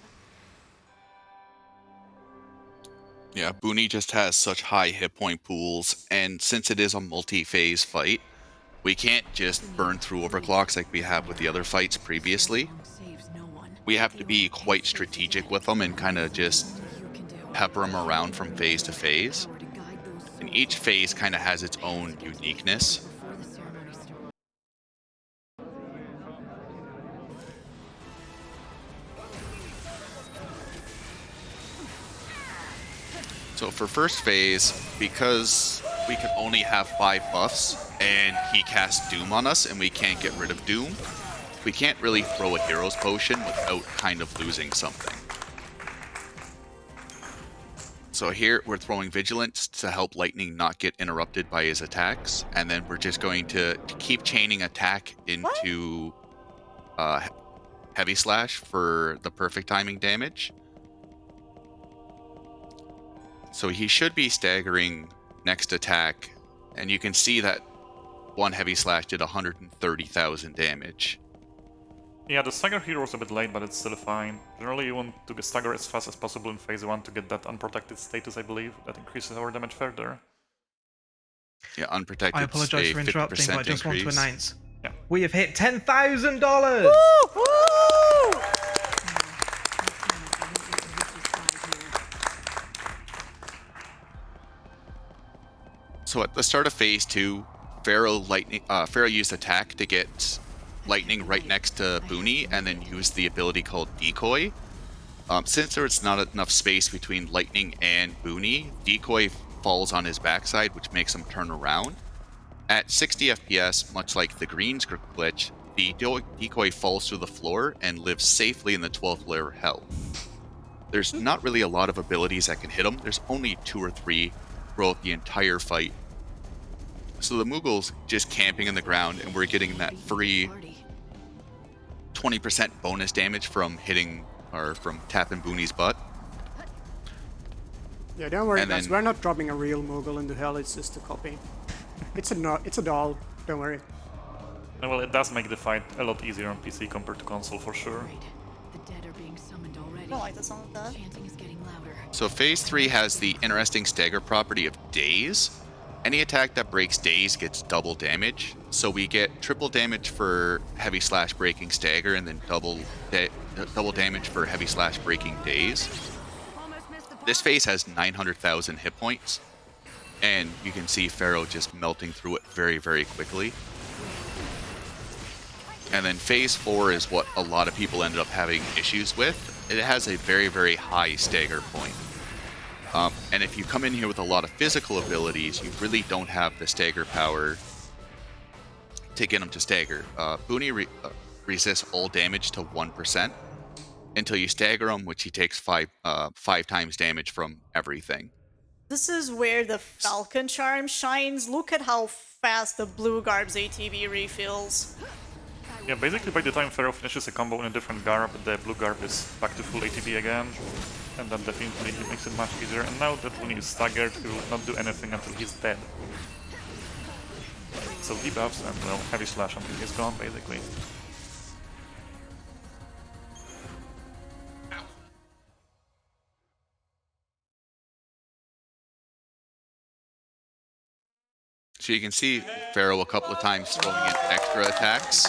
Yeah, Booney just has such high hit point pools, and since it is a multi-phase fight, we can't just burn through overclocks like we have with the other fights previously. Saves no one. we have to be quite strategic with them and kind of just pepper them around from phase to phase. And each phase kind of has its own uniqueness. So for first phase, because we can only have 5 buffs and he casts Doom on us and we can't get rid of Doom, we can't really throw a Hero's Potion without kind of losing something. So here we're throwing Vigilance to help Lightning not get interrupted by his attacks, and then we're just going to keep chaining attack into Heavy Slash for the perfect timing damage. So he should be staggering next attack, and you can see that one Heavy Slash did 130,000 damage. Yeah, the stagger here was a bit late, but it's still fine. Generally you want to stagger as fast as possible in phase 1 to get that unprotected status, I believe. That increases our damage further. Yeah, unprotected. I apologize for interrupting, but I just want to announce we have hit $10,000. So at the start of phase 2, Pharaoh used attack to get Lightning right next to Booney, and then used the ability called Decoy. Since there's not enough space between Lightning and Booney, Decoy falls on his backside, which makes him turn around. At 60 FPS, much like the green script glitch, the Decoy falls through the floor and lives safely in the 12th layer hell. There's not really a lot of abilities that can hit him. There's only 2 or 3 throughout the entire fight. So the Moogle's just camping in the ground, and we're getting that free 20% bonus damage from hitting, or from tapping Booney's butt. Yeah, don't worry, And guys. then- We're not dropping a real Moogle into hell. It's just a copy. It's a doll. Don't worry. And well, it does make the fight a lot easier on PC compared to console for sure. Great. The dead are being summoned already. I don't like the sound of that. Chanting is getting louder. So phase 3 has the interesting stagger property of Daze. Any attack that breaks Daze gets double damage. So we get triple damage for Heavy Slash breaking Stagger, and then double damage for Heavy Slash breaking Daze. This phase has 900,000 hit points, and you can see Pharaoh just melting through it very, very quickly. And then phase 4 is what a lot of people ended up having issues with. It has a very, very high stagger point. And if you come in here with a lot of physical abilities, you really don't have the stagger power to get him to stagger. Booney resists all damage to 1% until you stagger him, which he takes 5 times damage from everything. This is where the Falcon Charm shines. Look at how fast the Blue Garb's ATB refills. Yeah, basically by the time Pharaoh finishes a combo in a different Garb, the Blue Garb is back to full ATB again. And that definitely makes it much easier. And now that Booney is staggered, he will not do anything until he's dead. So debuffs and, well, Heavy Slash until he's gone, basically. So you can see Pharaoh a couple of times throwing in extra attacks.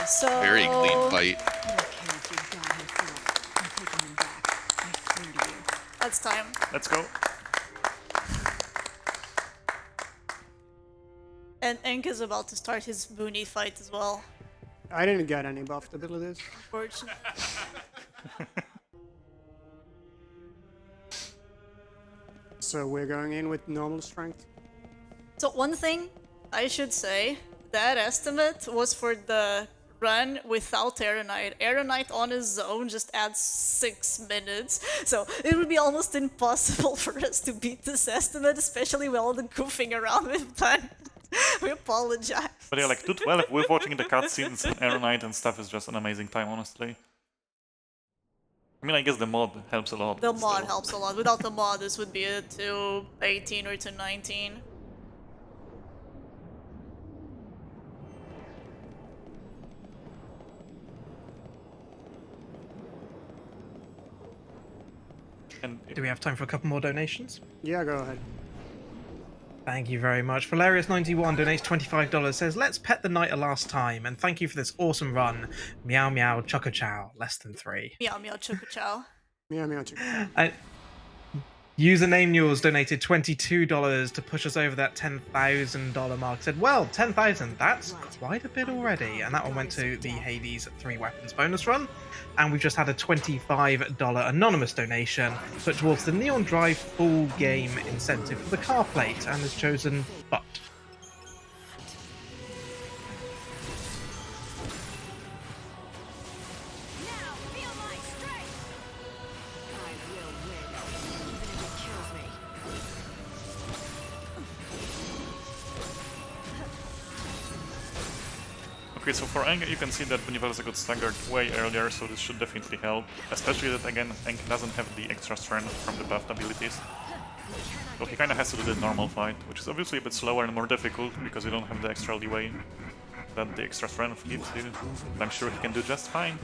So Very clean fight. that's time. Let's go. And Enk is about to start his Booney fight as well. I didn't get any buffed abilities. Unfortunately. So we're going in with normal strength. So one thing I should say, that estimate was for the run without Aeronite. Aeronite on his own just adds 6 minutes, so it would be almost impossible for us to beat this estimate, especially with all the goofing around we've done. We apologize. But yeah, like 212 with watching the cutscenes and Aeronite and stuff is just an amazing time, honestly. I mean, I guess the mod helps a lot. The but mod still. helps a lot. Without the mod, this would be a 218 or 219. And Do we have time for a couple more donations? Yeah, go ahead. Thank you very much. Valerius91 donates $25, says, let's pet the knight a last time, and thank you for this awesome run. Meow meow choco chow, less than 3. Meow meow choco chow. Meow meow chicken. Username Mules donated $22 to push us over that $10,000 mark. Said, well, 10,000, that's quite a bit already. And that one went to the Hades 3 weapons bonus run. And we've just had a $25 anonymous donation put towards the Neon Drive full game incentive for the car plate and has chosen Butt. Now feel my strength. I will win, even if it kills me. Okay, so for Eng, you can see that Universe got staggered way earlier, so this should definitely help. Especially that, again, Eng doesn't have the extra strength from the buffed abilities. So he kinda has to do the normal fight, which is obviously a bit slower and more difficult, because you don't have the extra leeway that the extra strength gives you. But I'm sure he can do just fine.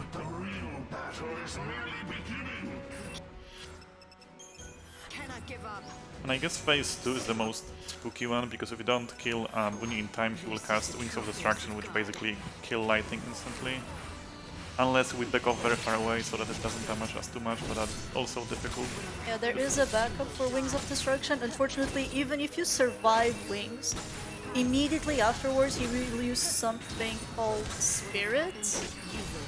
Cannot give up. And I guess phase 2 is the most spooky one, because if you don't kill Bunny in time, he will cast Wings of Destruction, which basically kill lighting instantly. Unless we back off very far away, so that it doesn't damage us too much, but that's also difficult. Yeah, there is a backup for Wings of Destruction. Unfortunately, even if you survive Wings, immediately afterwards you will use something called Spirit,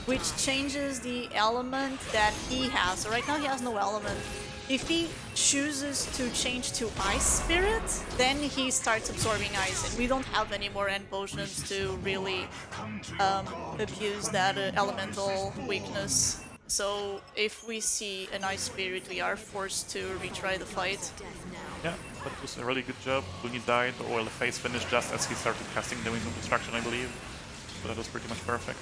which changes the element that he has. So right now he has no element. If he chooses to change to Ice Spirit, then he starts absorbing ice, and we don't have any more end potions to really abuse that elemental weakness. So if we see an Ice Spirit, we are forced to retry the fight. Yeah, that was a really good job. Bunny died, or the phase finished just as he started casting the Wings of Destruction, I believe. So that was pretty much perfect.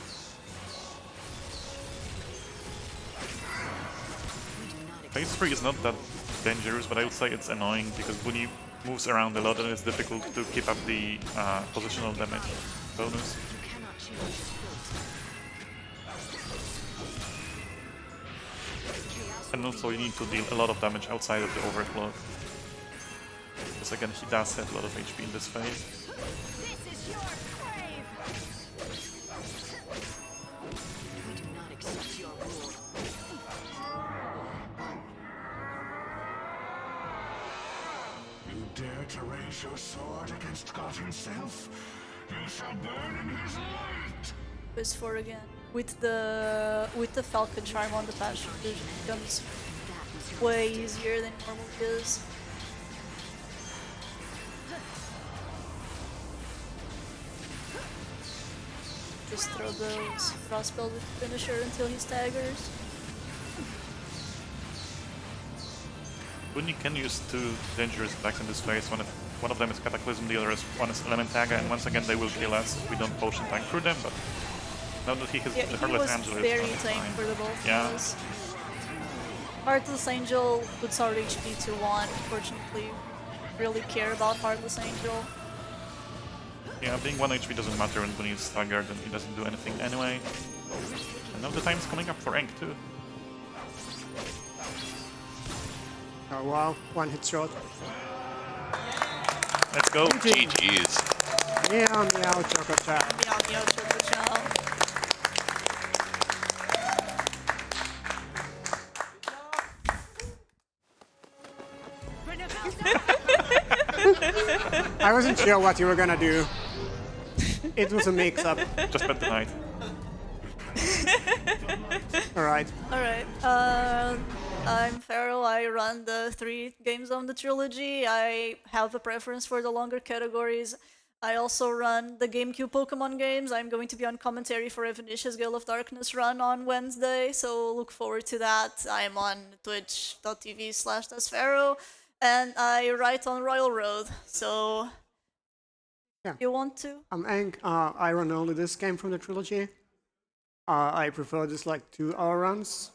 Phase 3 is not that dangerous, but I would say it's annoying because Bunny moves around a lot and it's difficult to keep up the positional damage bonus. And also you need to deal a lot of damage outside of the overclock. Because again, he does have a lot of HP in this phase. This is your grave. We do not accept your rule. You dare to raise your sword against God himself? You shall burn in his light! Phase 4 again. With the Falcon Charm on the passion, it becomes way easier than normal is. Just throw those crossbow with finisher until he staggers. Bunny can use two dangerous attacks in this phase. One of them is Cataclysm, the other one is Elementaga, and once again they will kill us if we don't potion tank through them, but now that he has the Heartless Angel, very it's tame fine. for the both Yeah. of us. Heartless Angel puts our HP to 1. Unfortunately, really care about Heartless Angel. Yeah, being 1 HP doesn't matter when Bunny is staggered and he doesn't do anything anyway. And now the time's coming up for Eng too. Oh wow, one hit shot. Let's go! GG's. Meow meow choco chow. Meow meow choco chow. I wasn't sure what you were gonna do. It was a mix-up. Just bet the night. Alright. Alright, I'm Pharaoh. I run the 3 games on the trilogy. I have a preference for the longer categories. I also run the GameCube Pokemon games. I'm going to be on commentary for Evanicia's Gale of Darkness run on Wednesday, so look forward to that. I'm on twitch.tv/daspharaoh, and I write on Royal Road, so Yeah. you want to? I'm Ang. I run only this game from the trilogy. I prefer just like 2-hour runs.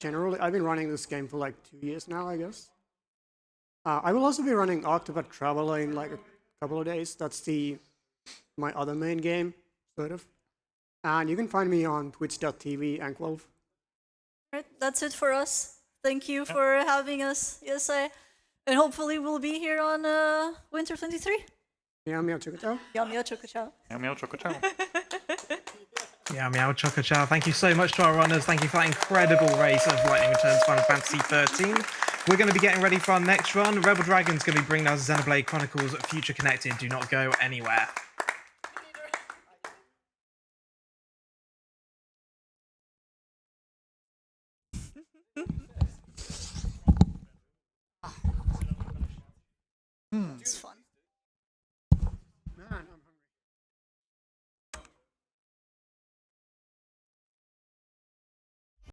Generally, I've been running this game for like 2 years now, I guess. I will also be running Octopath Traveler in like a couple of days. That's my other main game, sort of. And you can find me on twitch.tv, enkwolf. Alright, that's it for us. Thank you for having us. Yes, And hopefully we'll be here on Winter 23. Meow meow chococho. Yum yum choco chow. Meow meow choco chow. Yeah, meow choco chow. Thank you so much to our runners. Thank you for that incredible race of Lightning Returns Final Fantasy XIII. We're going to be getting ready for our next run. Rebel Dragon's going to be bringing us Xenoblade Chronicles Future Connected. Do not go anywhere. It's fun.